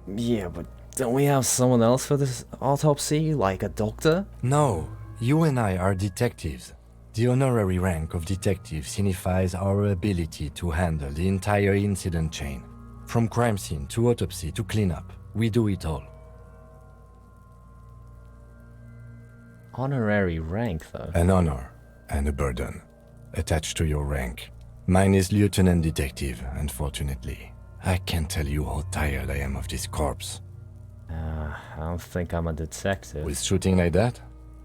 Speaker 1: Yeah, but don't we have someone else for this autopsy? Like a doctor?
Speaker 4: No, you and I are detectives. The honorary rank of detective signifies our ability to handle the entire incident chain. From crime scene to autopsy to cleanup, we do it all.
Speaker 1: Honorary rank, though.
Speaker 4: An honor and a burden attached to your rank. Mine is Lieutenant Detective, unfortunately. I can't tell you how tired I am of this corpse.
Speaker 1: I don't think I'm a detective.
Speaker 4: With shooting like that?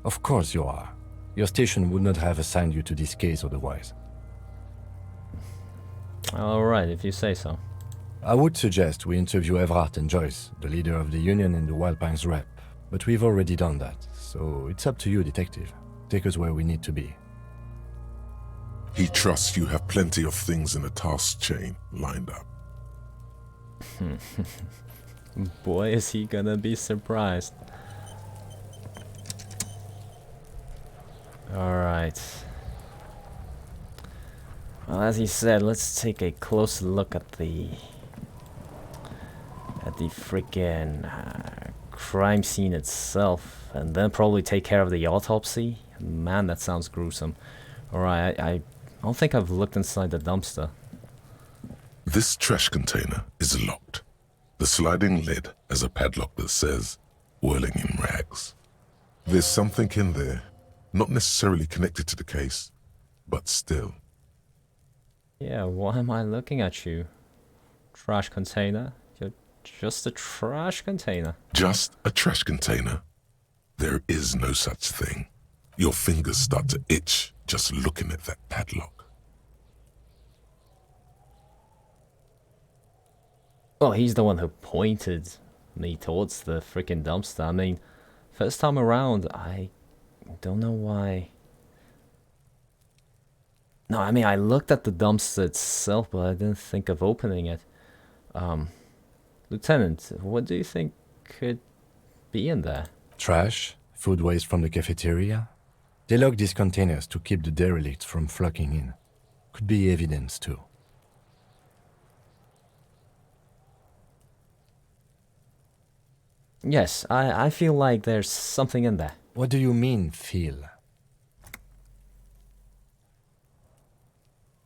Speaker 4: Of course you are. Your station would not have assigned you to this case otherwise.
Speaker 1: Alright, if you say so.
Speaker 4: I would suggest we interview Everhart and Joyce, the leader of the union and the Wild Pines rep, but we've already done that, so it's up to you, detective. Take us where we need to be.
Speaker 3: He trusts you have plenty of things in a task chain lined up.
Speaker 1: Boy, is he gonna be surprised. Alright. Well, as he said, let's take a closer look at the freaking crime scene itself, and then probably take care of the autopsy. Man, that sounds gruesome. Alright, I don't think I've looked inside the dumpster.
Speaker 3: This trash container is locked. The sliding lid has a padlock that says, "Whirling in rags." There's something in there, not necessarily connected to the case, but still.
Speaker 1: Yeah, why am I looking at you? Trash container? You're just a trash container.
Speaker 3: Just a trash container? There is no such thing. Your fingers start to itch just looking at that padlock.
Speaker 1: Well, he's the one who pointed me towards the freaking dumpster. I mean, first time around, I don't know why. No, I mean, I looked at the dumpster itself, but I didn't think of opening it. Lieutenant, what do you think could be in there?
Speaker 4: Trash, food waste from the cafeteria. They lock these containers to keep the derelicts from flocking in. Could be evidence too.
Speaker 1: Yes, I feel like there's something in there.
Speaker 4: What do you mean, feel?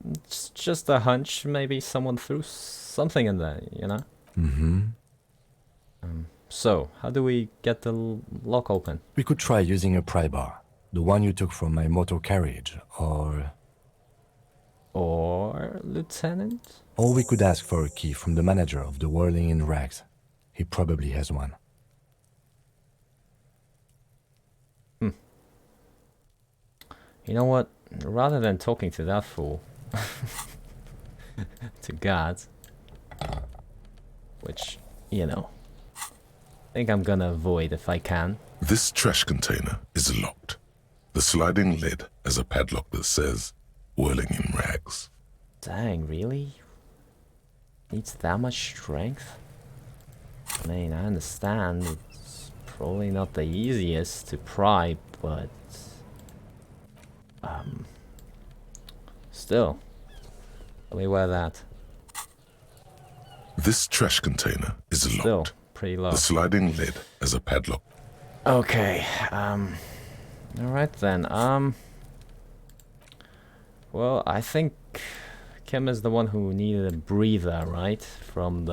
Speaker 1: It's just a hunch. Maybe someone threw something in there, you know?
Speaker 4: Mm-hmm.
Speaker 1: So, how do we get the lock open?
Speaker 4: We could try using a pry bar. The one you took from my motor carriage, or
Speaker 1: Lieutenant?
Speaker 4: Or we could ask for a key from the manager of the Whirling in Rags. He probably has one.
Speaker 1: You know what? Rather than talking to that fool, to God, which, you know, I think I'm gonna avoid if I can.
Speaker 3: This trash container is locked. The sliding lid has a padlock that says, Whirling in Rags.
Speaker 1: Dang, really? Needs that much strength? I mean, I understand it's probably not the easiest to pry, but still, let me wear that.
Speaker 3: This trash container is
Speaker 1: Still
Speaker 3: locked.
Speaker 1: pretty low.
Speaker 3: The sliding lid has a padlock.
Speaker 1: Okay, alright then, well, I think Kim is the one who needed a breather, right? From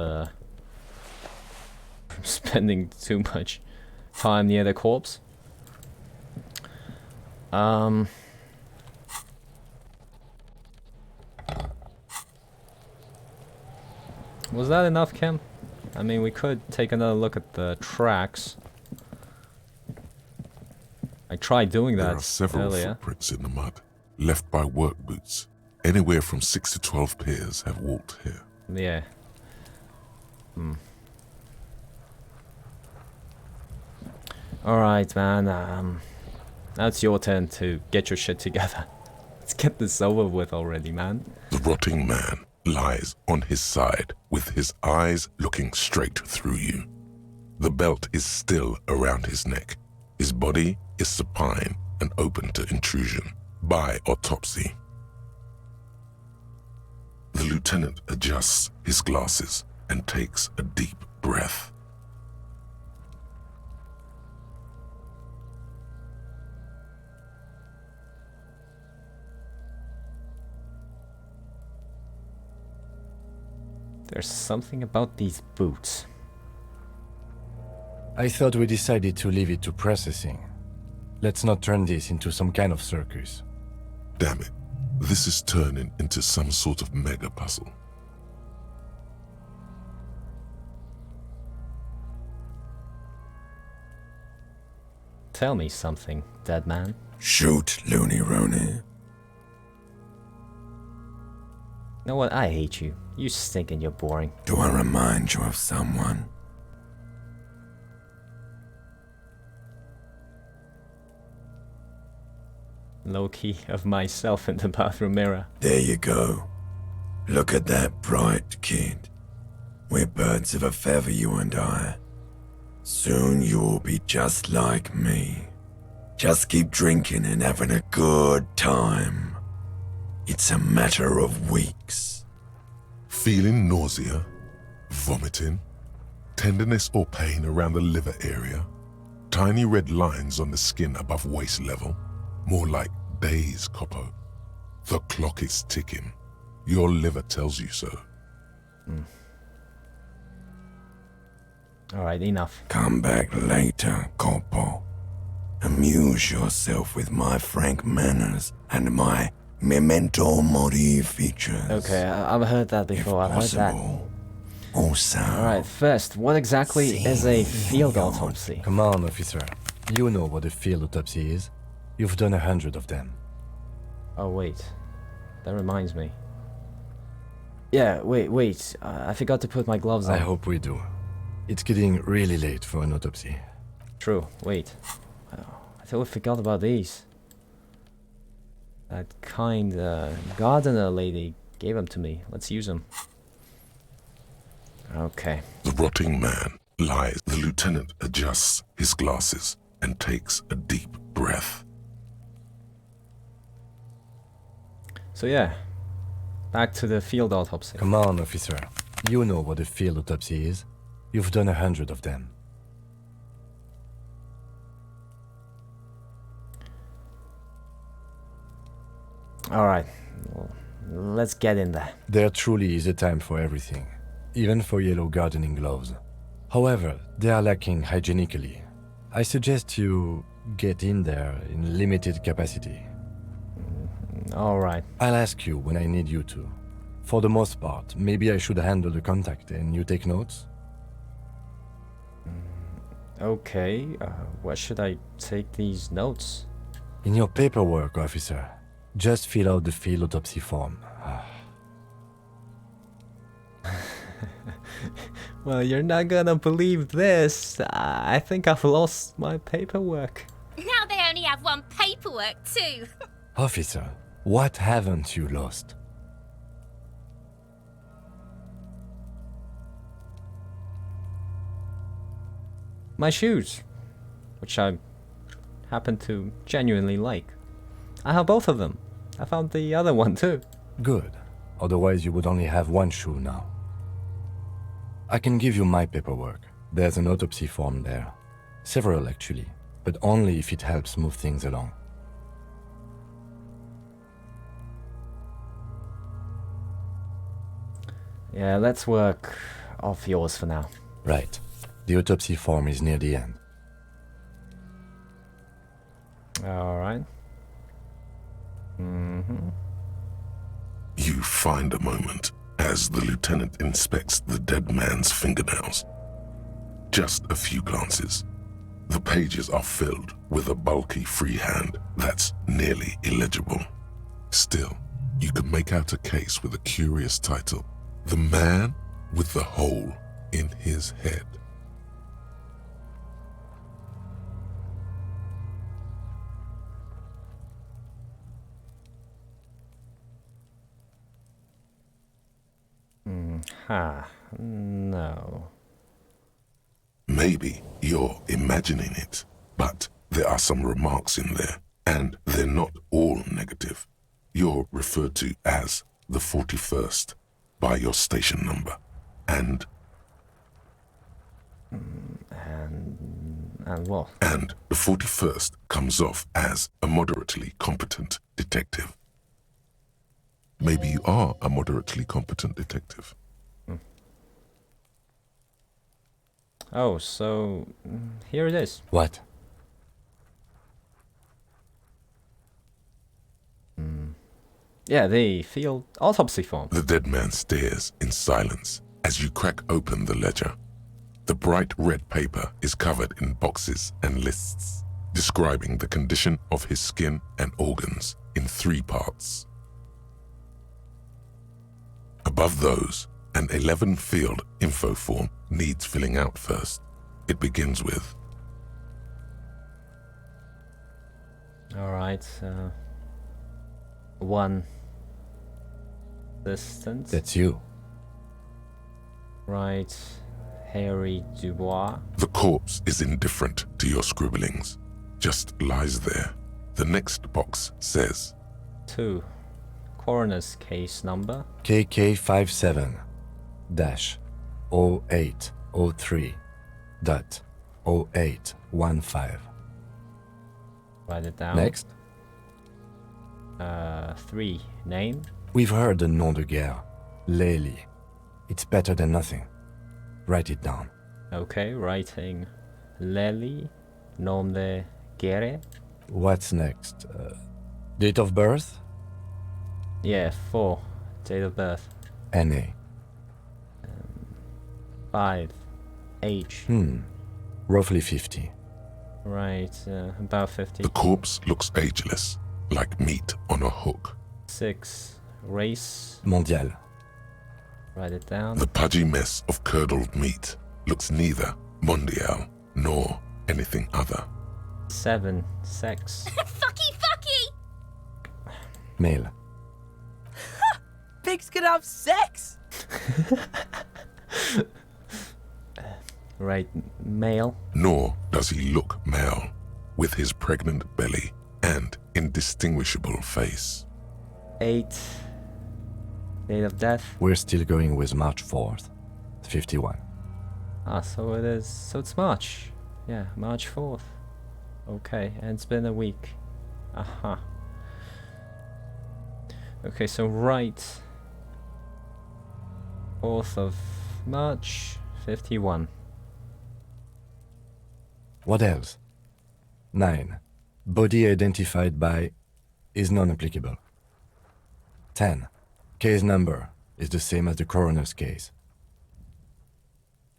Speaker 1: spending too much time near the corpse. Was that enough, Kim? I mean, we could take another look at the tracks. I tried doing
Speaker 3: There
Speaker 1: that
Speaker 3: are several
Speaker 1: earlier.
Speaker 3: footprints in the mud, left by work boots. Anywhere from 6 to 12 pairs have walked here.
Speaker 1: Yeah. Alright, man. Now it's your turn to get your shit together. Let's get this over with already, man.
Speaker 3: The rotting man lies on his side with his eyes looking straight through you. The belt is still around his neck. His body is supine and open to intrusion by autopsy. The lieutenant adjusts his glasses and takes a deep breath.
Speaker 1: There's something about these boots.
Speaker 4: I thought we decided to leave it to processing. Let's not turn this into some kind of circus.
Speaker 3: Damn it, this is turning into some sort of mega puzzle.
Speaker 1: Tell me something, dead man.
Speaker 9: Shoot, Looney Rooney.
Speaker 1: You know what? I hate you. You stink and you're boring.
Speaker 9: Do I remind you of someone?
Speaker 1: Low-key of myself in the bathroom mirror.
Speaker 9: There you go. Look at that bright kid. We're birds of a feather, you and I. Soon you'll be just like me. Just keep drinking and having a good time. It's a matter of weeks.
Speaker 3: Feeling nausea, vomiting, tenderness or pain around the liver area, tiny red lines on the skin above waist level, more like days, Coppo. The clock is ticking. Your liver tells you so.
Speaker 1: Alright, enough.
Speaker 9: Come back later, Corpo. Amuse yourself with my frank manners and my memento mori features.
Speaker 1: Okay, I've heard that before. I've heard that.
Speaker 9: Also,
Speaker 1: Alright, first, what exactly is a field autopsy?
Speaker 4: Come on, officer. You know what a field autopsy is. You've done 100 of them.
Speaker 1: Oh, wait. That reminds me. Yeah, wait. I forgot to put my gloves on.
Speaker 4: I hope we do. It's getting really late for an autopsy.
Speaker 1: True, wait. I totally forgot about these. That kind gardener lady gave them to me. Let's use them. Okay.
Speaker 3: The rotting man lies. The lieutenant adjusts his glasses and takes a deep breath.
Speaker 1: So yeah, back to the field autopsy.
Speaker 4: Come on, officer. You know what a field autopsy is. You've done 100 of them.
Speaker 1: Alright, well, let's get in there.
Speaker 4: There truly is a time for everything, even for yellow gardening gloves. However, they are lacking hygienically. I suggest you get in there in limited capacity.
Speaker 1: Alright.
Speaker 4: I'll ask you when I need you to. For the most part, maybe I should handle the contact and you take notes?
Speaker 1: Okay, where should I take these notes?
Speaker 4: In your paperwork, officer. Just fill out the field autopsy form.
Speaker 1: Well, you're not gonna believe this. I think I've lost my paperwork.
Speaker 8: Now they only have one paperwork too.
Speaker 4: Officer, what haven't you lost?
Speaker 1: My shoes, which I happen to genuinely like. I have both of them. I found the other one too.
Speaker 4: Good. Otherwise you would only have one shoe now. I can give you my paperwork. There's an autopsy form there. Several actually, but only if it helps move things along.
Speaker 1: Yeah, let's work off yours for now.
Speaker 4: Right. The autopsy form is near the end.
Speaker 1: Alright.
Speaker 3: You find a moment as the lieutenant inspects the dead man's fingernails. Just a few glances. The pages are filled with a bulky freehand that's nearly illegible. Still, you can make out a case with a curious title. The Man with the Hole in His Head.
Speaker 1: No.
Speaker 3: Maybe you're imagining it, but there are some remarks in there, and they're not all negative. You're referred to as the 41st by your station number, and
Speaker 1: what?
Speaker 3: And the 41st comes off as a moderately competent detective. Maybe you are a moderately competent detective.
Speaker 1: Oh, so here it is.
Speaker 4: What?
Speaker 1: Yeah, the field autopsy form.
Speaker 3: The dead man stares in silence as you crack open the ledger. The bright red paper is covered in boxes and lists, describing the condition of his skin and organs in 3 parts. Above those, an 11-field info form needs filling out first. It begins with,
Speaker 1: Alright, 1 distance.
Speaker 4: That's you.
Speaker 1: Right, Harry Dubois.
Speaker 3: the corpse is indifferent to your scribblings, just lies there. The next box says,
Speaker 1: 2, coroner's case number.
Speaker 4: KK57-0803.0815.
Speaker 1: Write it down.
Speaker 4: Next.
Speaker 1: 3, name.
Speaker 4: We've heard the nom de guerre. Lely. It's better than nothing. Write it down.
Speaker 1: Okay, writing Lely, nom de quiere?
Speaker 4: What's next? Date of birth?
Speaker 1: Yeah, 4. Date of birth.
Speaker 4: NA.
Speaker 1: 5. Age.
Speaker 4: Roughly 50.
Speaker 1: Right, about 50.
Speaker 3: The corpse looks ageless, like meat on a hook.
Speaker 1: 6. Race.
Speaker 4: Mondial.
Speaker 1: Write it down.
Speaker 3: The pudgy mess of curdled meat looks neither mondial nor anything other.
Speaker 1: 7. Sex.
Speaker 8: Fucky!
Speaker 4: Male.
Speaker 7: Pigs can have sex!
Speaker 1: Right, male.
Speaker 3: Nor does he look male, with his pregnant belly and indistinguishable face.
Speaker 1: 8. Date of death.
Speaker 4: We're still going with March 4th. 51.
Speaker 1: Ah, so it is. So it's March. Yeah, March 4th. Okay, and it's been a week. Aha. Okay, so right. 4th of March, 51.
Speaker 4: What else? 9. Body identified by is non-applicable. 10. Case number is the same as the coroner's case.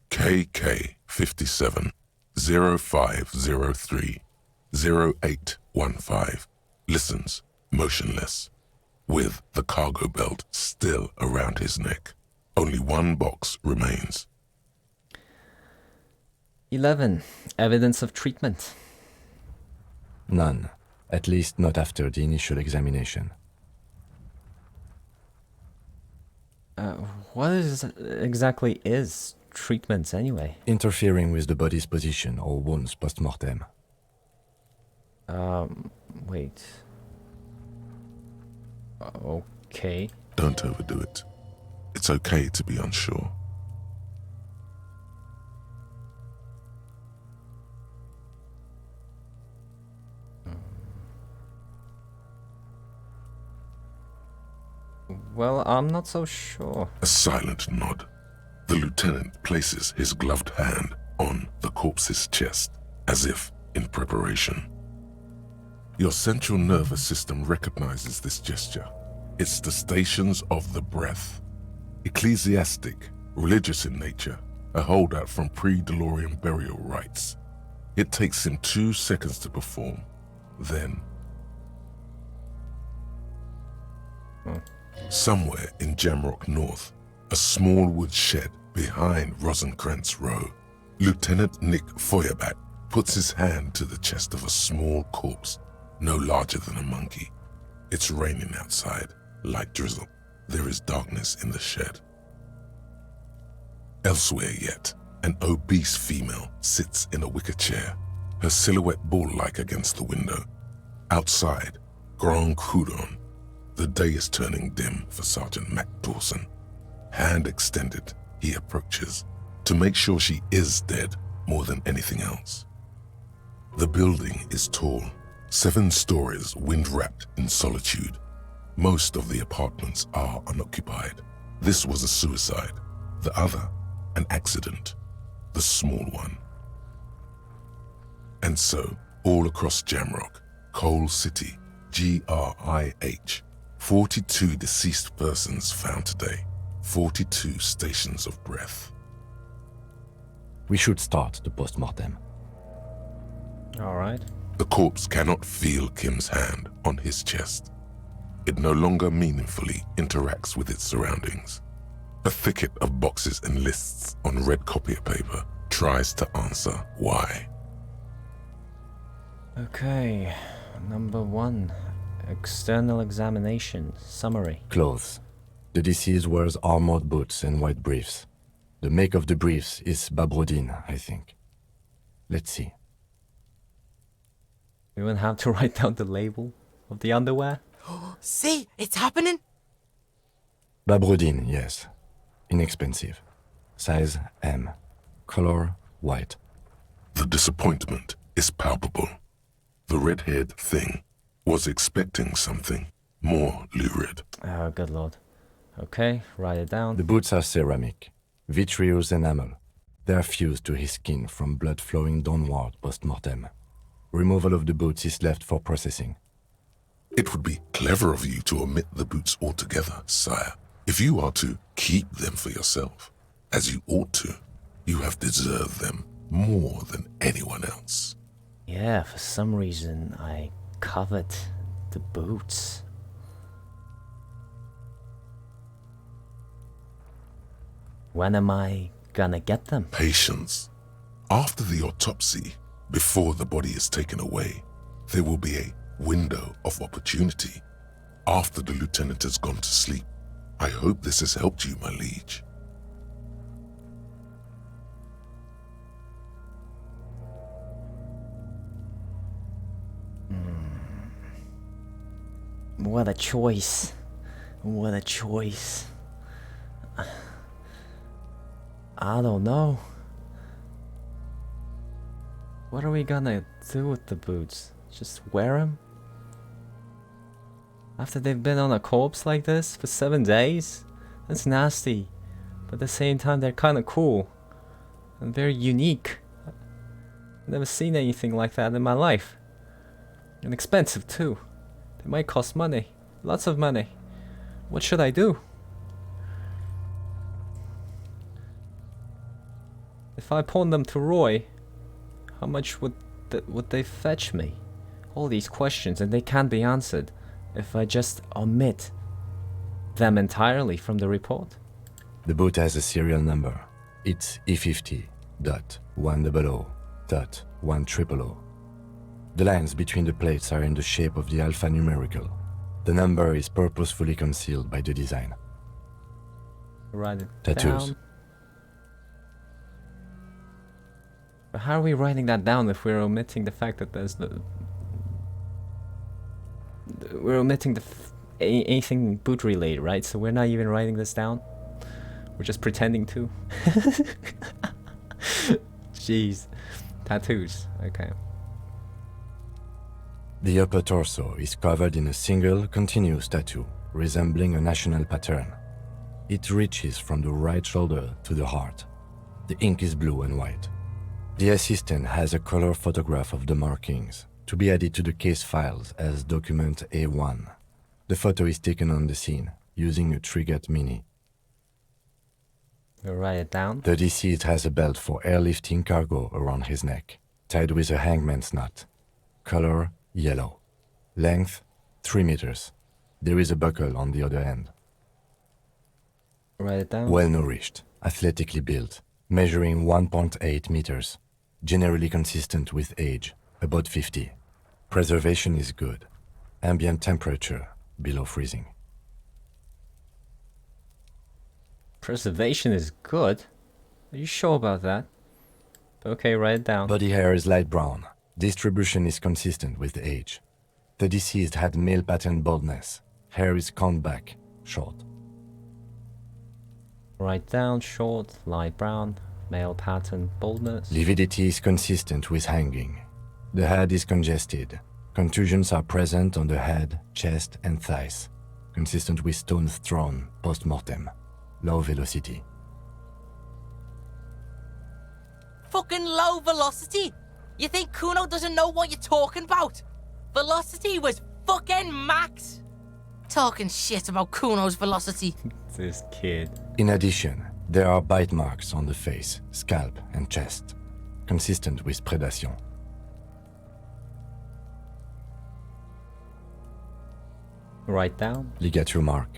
Speaker 3: KK 57 0503 0815 listens motionless, with the cargo belt still around his neck. Only one box remains.
Speaker 1: 11. Evidence of treatment.
Speaker 4: None. At least not after the initial examination.
Speaker 1: What exactly is treatment anyway?
Speaker 4: Interfering with the body's position or wounds post-mortem.
Speaker 1: Wait. Okay.
Speaker 3: Don't overdo it. It's okay to be unsure.
Speaker 1: Well, I'm not so sure.
Speaker 3: A silent nod. The lieutenant places his gloved hand on the corpse's chest, as if in preparation. Your central nervous system recognizes this gesture. It's the stations of the breath. Ecclesiastic, religious in nature, a holdout from pre-DeLorean burial rites. It takes him 2 seconds to perform. Then, somewhere in Jamrock North, a small wood shed behind Rosencrantz Row, Lieutenant Nick Feuerbach puts his hand to the chest of a small corpse, no larger than a monkey. It's raining outside, light drizzle. There is darkness in the shed. Elsewhere yet, an obese female sits in a wicker chair, her silhouette ball-like against the window. Outside, Grand Coudon. The day is turning dim for Sergeant Mac Dawson. Hand extended, he approaches, to make sure she is dead more than anything else. The building is tall, 7 stories wind-wrapped in solitude. Most of the apartments are unoccupied. This was a suicide. The other, an accident. The small one. And so, all across Jamrock, Coal City, GRIH, 42 deceased persons found today. 42 stations of breath.
Speaker 4: We should start the post-mortem.
Speaker 1: Alright.
Speaker 3: The corpse cannot feel Kim's hand on his chest. It no longer meaningfully interacts with its surroundings. A thicket of boxes and lists on red copier paper tries to answer why.
Speaker 1: Okay. Number 1. External examination. Summary.
Speaker 4: Clothes. The deceased wears armored boots and white briefs. The make of the briefs is Babrodine, I think. Let's see.
Speaker 1: We won't have to write down the label of the underwear.
Speaker 7: See, it's happening.
Speaker 4: Babrodine, yes. Inexpensive. Size M. Color white.
Speaker 3: The disappointment is palpable. The red-haired thing was expecting something more lurid.
Speaker 1: Oh, good lord. Okay, write it down.
Speaker 4: The boots are ceramic. Vitreous enamel. They are fused to his skin from blood flowing downward post-mortem. Removal of the boots is left for processing.
Speaker 3: It would be clever of you to omit the boots altogether, sire. If you are to keep them for yourself, as you ought to, you have deserved them more than anyone else.
Speaker 1: Yeah, for some reason I covet the boots. When am I gonna get them?
Speaker 3: Patience. After the autopsy, before the body is taken away, there will be a window of opportunity. After the lieutenant has gone to sleep. I hope this has helped you, my liege.
Speaker 1: What a choice. What a choice. I don't know. What are we gonna do with the boots? Just wear them? After they've been on a corpse like this for 7 days? That's nasty. But at the same time, they're kinda cool. And very unique. I've never seen anything like that in my life. And expensive too. They might cost money. Lots of money. What should I do? If I pawn them to Roy, how much would they fetch me? All these questions, and they can't be answered if I just omit them entirely from the report.
Speaker 4: The boot has a serial number. It's E50.100.100. The lines between the plates are in the shape of the alphanumerical. The number is purposefully concealed by the design.
Speaker 1: Write it
Speaker 4: Tattoos.
Speaker 1: down. But how are we writing that down if we're omitting the fact that there's we're omitting anything boot related, right? So we're not even writing this down. We're just pretending to. Jeez. Tattoos. Okay.
Speaker 4: The upper torso is covered in a single continuous tattoo, resembling a national pattern. It reaches from the right shoulder to the heart. The ink is blue and white. The assistant has a color photograph of the markings, to be added to the case files as document A1. The photo is taken on the scene, using a Trigat Mini.
Speaker 1: We'll write it down.
Speaker 4: The deceased has a belt for airlifting cargo around his neck, tied with a hangman's knot. Color, yellow. Length, 3 meters. There is a buckle on the other end.
Speaker 1: Write it down.
Speaker 4: Well nourished, athletically built, measuring 1.8 meters. Generally consistent with age, about 50. Preservation is good. Ambient temperature, below freezing.
Speaker 1: Preservation is good? Are you sure about that? Okay, write it down.
Speaker 4: Body hair is light brown. Distribution is consistent with age. The deceased had male pattern baldness. Hair is combed back, short.
Speaker 1: Write down, short, light brown, male pattern, baldness.
Speaker 4: Lividity is consistent with hanging. The head is congested. Contusions are present on the head, chest, and thighs. Consistent with stones thrown post-mortem. Low velocity.
Speaker 7: Fucking low velocity? You think Kuno doesn't know what you're talking about? Velocity was fucking max. Talking shit about Kuno's velocity.
Speaker 1: This kid.
Speaker 4: In addition, there are bite marks on the face, scalp, and chest. Consistent with predation.
Speaker 1: Write down.
Speaker 4: Ligature mark.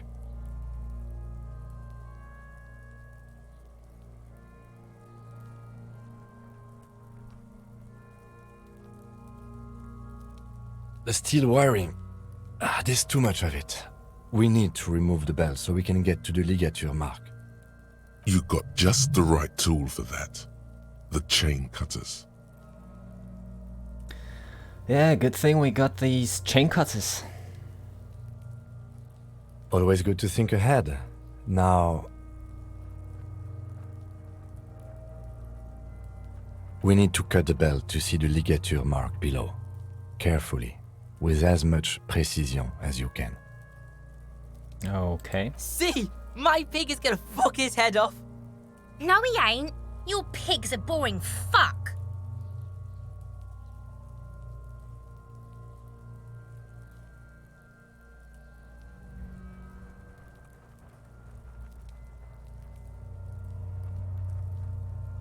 Speaker 4: The steel wiring. There's too much of it. We need to remove the belt so we can get to the ligature mark.
Speaker 3: You got just the right tool for that. The chain cutters.
Speaker 1: Yeah, good thing we got these chain cutters.
Speaker 4: Always good to think ahead. Now, we need to cut the belt to see the ligature mark below. Carefully, with as much precision as you can.
Speaker 1: Okay.
Speaker 7: See, my pig is gonna fuck his head off.
Speaker 8: No, he ain't. Your pig's a boring fuck.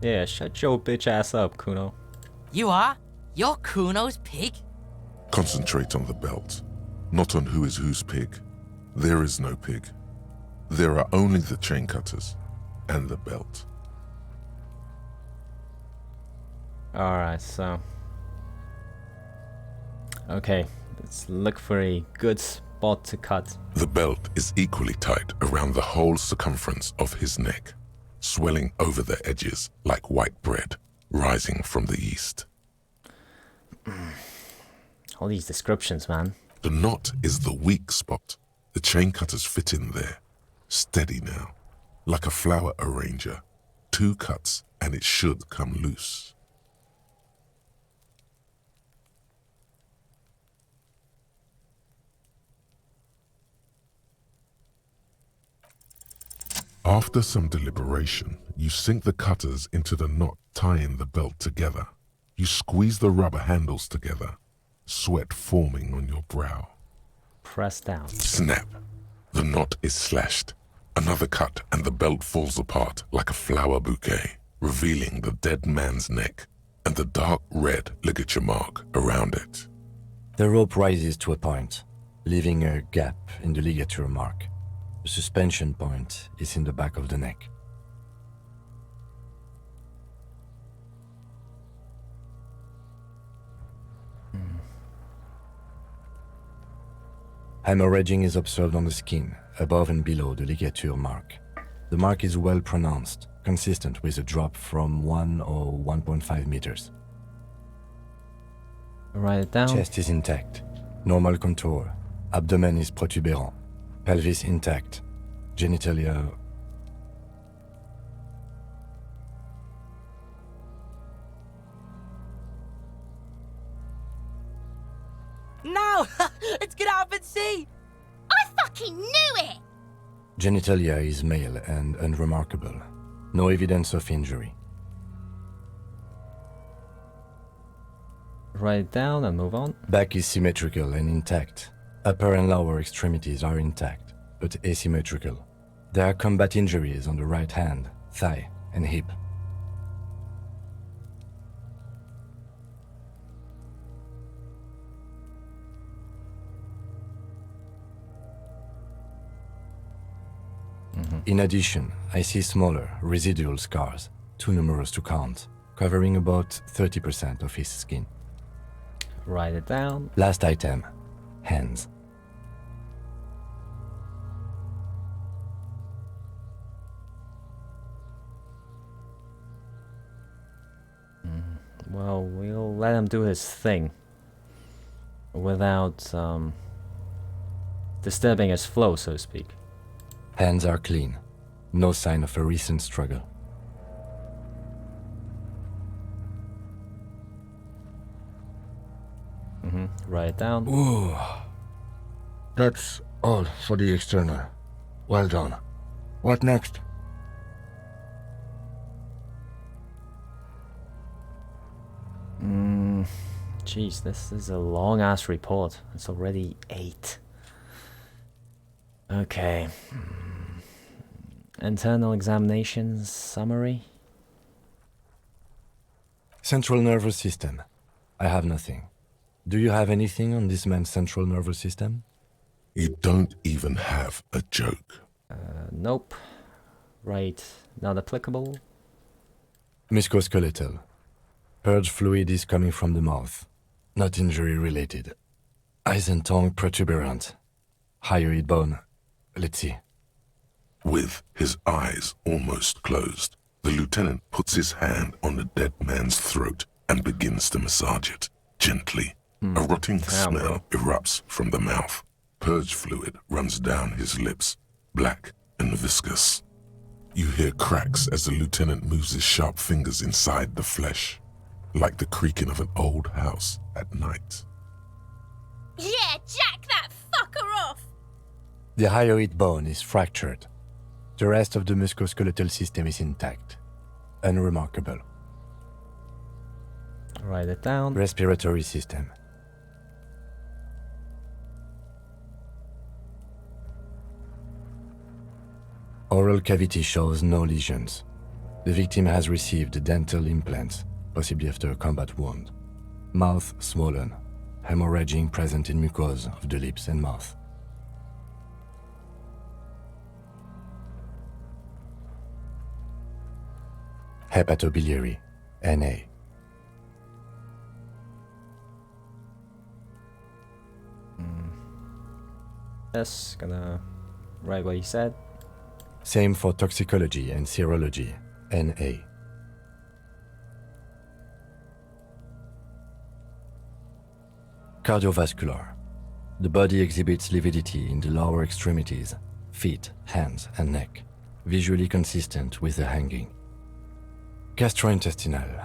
Speaker 1: Yeah, shut your bitch ass up, Kuno.
Speaker 7: You are? You're Kuno's pig?
Speaker 3: Concentrate on the belt, not on who is whose pig. There is no pig. There are only the chain cutters and the belt.
Speaker 1: Alright, so... Okay, let's look for a good spot to cut.
Speaker 3: The belt is equally tight around the whole circumference of his neck, swelling over the edges like white bread rising from the east.
Speaker 1: All these descriptions, man.
Speaker 3: The knot is the weak spot. The chain cutters fit in there. Steady now, like a flower arranger. 2 cuts and it should come loose. After some deliberation, you sink the cutters into the knot tying the belt together. You squeeze the rubber handles together, sweat forming on your brow.
Speaker 1: Press down.
Speaker 3: Snap! The knot is slashed. Another cut and the belt falls apart like a flower bouquet, revealing the dead man's neck and the dark red ligature mark around it.
Speaker 4: The rope rises to a point, leaving a gap in the ligature mark. The suspension point is in the back of the neck. Hemorrhaging is observed on the skin, above and below the ligature mark. The mark is well pronounced, consistent with a drop from 1 or 1.5 meters.
Speaker 1: Write it down.
Speaker 4: Chest is intact, normal contour. Abdomen is protuberant. Pelvis intact. Genitalia...
Speaker 7: No! Let's get up and see!
Speaker 8: I fucking knew it!
Speaker 4: Genitalia is male and unremarkable. No evidence of injury.
Speaker 1: Write it down and move on.
Speaker 4: Back is symmetrical and intact. Upper and lower extremities are intact, but asymmetrical. There are combat injuries on the right hand, thigh, and hip. In addition, I see smaller, residual scars, too numerous to count, covering about 30% of his skin.
Speaker 1: Write it down.
Speaker 4: Last item, hands.
Speaker 1: Well, we'll let him do his thing without disturbing his flow, so to speak.
Speaker 4: Hands are clean. No sign of a recent struggle.
Speaker 1: Write it down.
Speaker 4: Ooh. That's all for the external. Well done. What next?
Speaker 1: Jeez, this is a long-ass report. It's already 8. Okay. Internal examinations summary.
Speaker 4: Central nervous system. I have nothing. Do you have anything on this man's central nervous system?
Speaker 3: You don't even have a joke.
Speaker 1: Nope. Right, not applicable.
Speaker 4: Musculoskeletal. Purge fluid is coming from the mouth. Not injury related. Eyes and tongue protuberant. Hyoid bone. Let's see.
Speaker 3: With his eyes almost closed, the lieutenant puts his hand on the dead man's throat and begins to massage it, gently. A rotting smell erupts from the mouth. Purge fluid runs down his lips, black and viscous. You hear cracks as the lieutenant moves his sharp fingers inside the flesh, like the creaking of an old house at night.
Speaker 8: Yeah, jack that fucker off!
Speaker 4: The hyoid bone is fractured. The rest of the musculoskeletal system is intact. Unremarkable.
Speaker 1: Write it down.
Speaker 4: Respiratory system. Oral cavity shows no lesions. The victim has received dental implants, possibly after a combat wound. Mouth swollen, hemorrhaging present in mucosa of the lips and mouth. Hepatobiliary, NA.
Speaker 1: Yes, gonna write what he said.
Speaker 4: Same for toxicology and serology, NA. Cardiovascular. The body exhibits lividity in the lower extremities, feet, hands, and neck, visually consistent with the hanging. Gastrointestinal.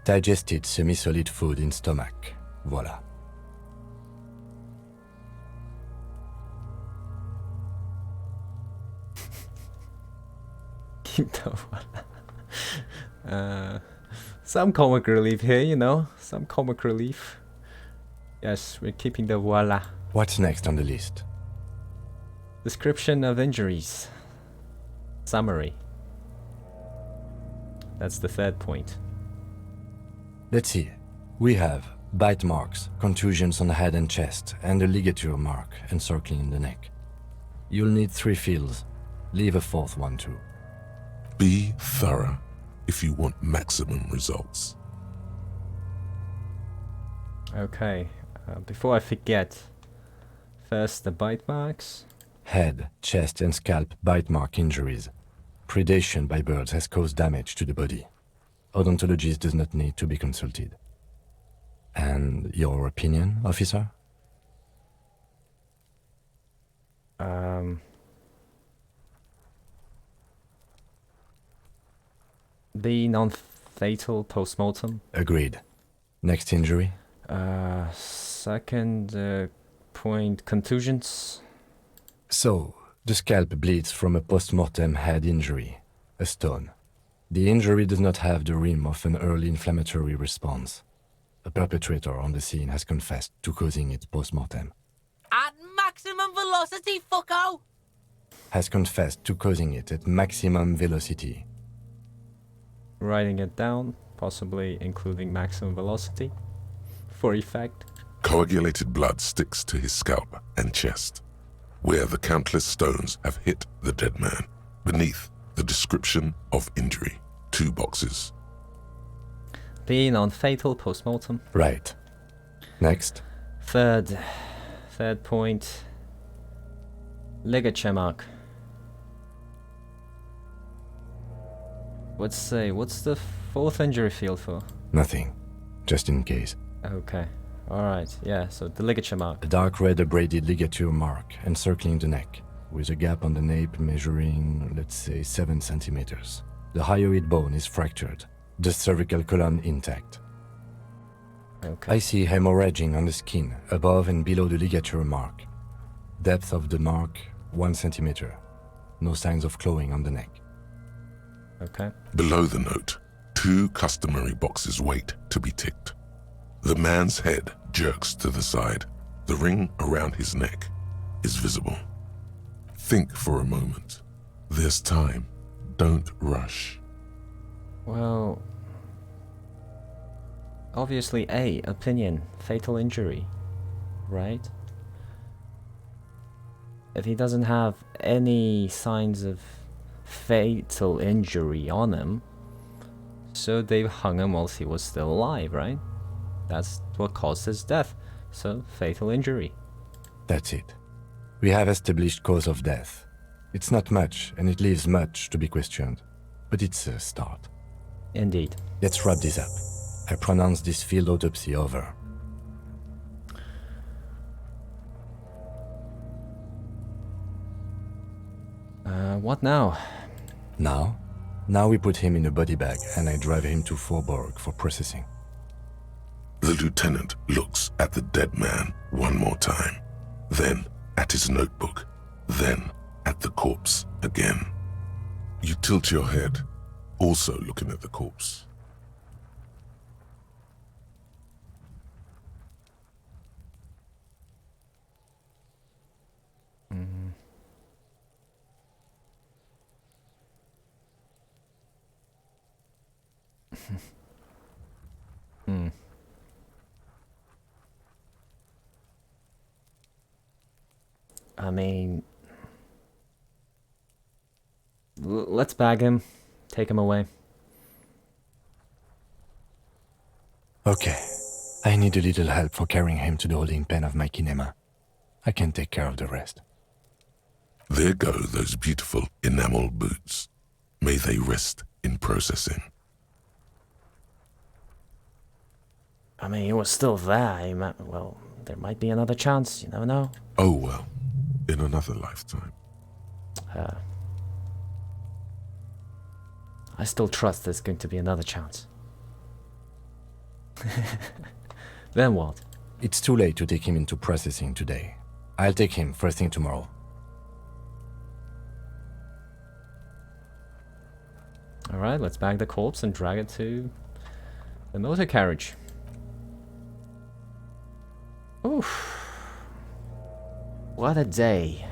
Speaker 4: Digested semi-solid food in stomach. Voila.
Speaker 1: Keep the some comic relief here, you know. Some comic relief. Yes, we're keeping the voila.
Speaker 4: What's next on the list?
Speaker 1: Description of injuries. Summary. That's the third point.
Speaker 4: Let's see. We have bite marks, contusions on the head and chest, and a ligature mark encircling the neck. You'll need 3 fields. Leave a 4th one too.
Speaker 3: Be thorough if you want maximum results.
Speaker 1: Okay, before I forget, first the bite marks.
Speaker 4: Head, chest, and scalp bite mark injuries. Predation by birds has caused damage to the body. Odontologist does not need to be consulted. And your opinion, officer?
Speaker 1: The non-fatal post-mortem.
Speaker 4: Agreed. Next injury?
Speaker 1: Second point, contusions.
Speaker 4: So, the scalp bleeds from a post-mortem head injury, a stone. The injury does not have the rim of an early inflammatory response. The perpetrator on the scene has confessed to causing it post-mortem.
Speaker 7: At maximum velocity, fucko!
Speaker 4: Has confessed to causing it at maximum velocity.
Speaker 1: Writing it down, possibly including maximum velocity for effect.
Speaker 3: Coagulated blood sticks to his scalp and chest, where the countless stones have hit the dead man. Beneath the description of injury, 2 boxes.
Speaker 1: The non-fatal post-mortem.
Speaker 4: Right. Next.
Speaker 1: Third point, ligature mark. What's the 4th injury field for?
Speaker 4: Nothing. Just in case.
Speaker 1: Okay. Alright, yeah, so the ligature mark.
Speaker 4: A dark red abraded ligature mark encircling the neck, with a gap on the nape measuring, let's say, 7 centimeters. The hyoid bone is fractured, the cervical column intact.
Speaker 1: Okay.
Speaker 4: I see hemorrhaging on the skin, above and below the ligature mark. Depth of the mark, 1 centimeter. No signs of clawing on the neck.
Speaker 1: Okay.
Speaker 3: Below the note, 2 customary boxes wait to be ticked. The man's head jerks to the side. The ring around his neck is visible. Think for a moment. There's time. Don't rush.
Speaker 1: Well, obviously A, opinion, fatal injury, right? If he doesn't have any signs of fatal injury on him, so they hung him whilst he was still alive, right? That's what caused his death. So, fatal injury.
Speaker 4: That's it. We have established cause of death. It's not much, and it leaves much to be questioned. But it's a start.
Speaker 1: Indeed.
Speaker 4: Let's wrap this up. I pronounce this field autopsy over.
Speaker 1: What now?
Speaker 4: Now we put him in a body bag and I drive him to Forborg for processing.
Speaker 3: The lieutenant looks at the dead man one more time, then at his notebook, then at the corpse again. You tilt your head, also looking at the corpse.
Speaker 1: Hmm. I mean, let's bag him, take him away.
Speaker 4: Okay. I need a little help for carrying him to the holding pen of my kinema. I can take care of the rest.
Speaker 3: There go those beautiful enamel boots. May they rest in processing.
Speaker 1: I mean, he was still there. Well, there might be another chance. You never know.
Speaker 3: Oh well, in another lifetime.
Speaker 1: I still trust there's going to be another chance. Then what?
Speaker 4: It's too late to take him into processing today. I'll take him first thing tomorrow.
Speaker 1: Alright, let's bag the corpse and drag it to the motor carriage. Oof. What a day.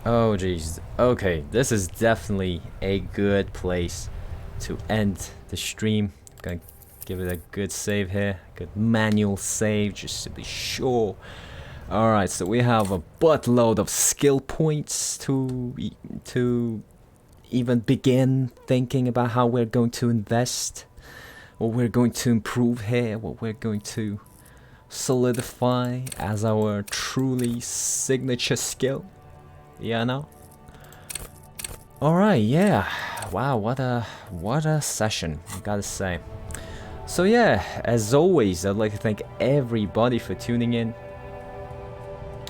Speaker 1: Oh jeez. Okay, this is definitely a good place to end the stream. I'm gonna give it a good save here. Good manual save just to be sure. Alright, so we have a buttload of skill points to even begin thinking about how we're going to invest, what we're going to improve here, what we're going to solidify as our truly signature skill. Yeah, no. Alright, yeah. Wow, what a session, I gotta say. So yeah, as always, I'd like to thank everybody for tuning in.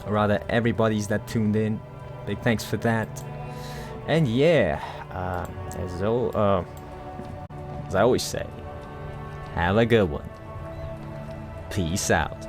Speaker 1: Or rather, everybody's that tuned in. Big thanks for that. And yeah, as I always say, have a good one. Peace out.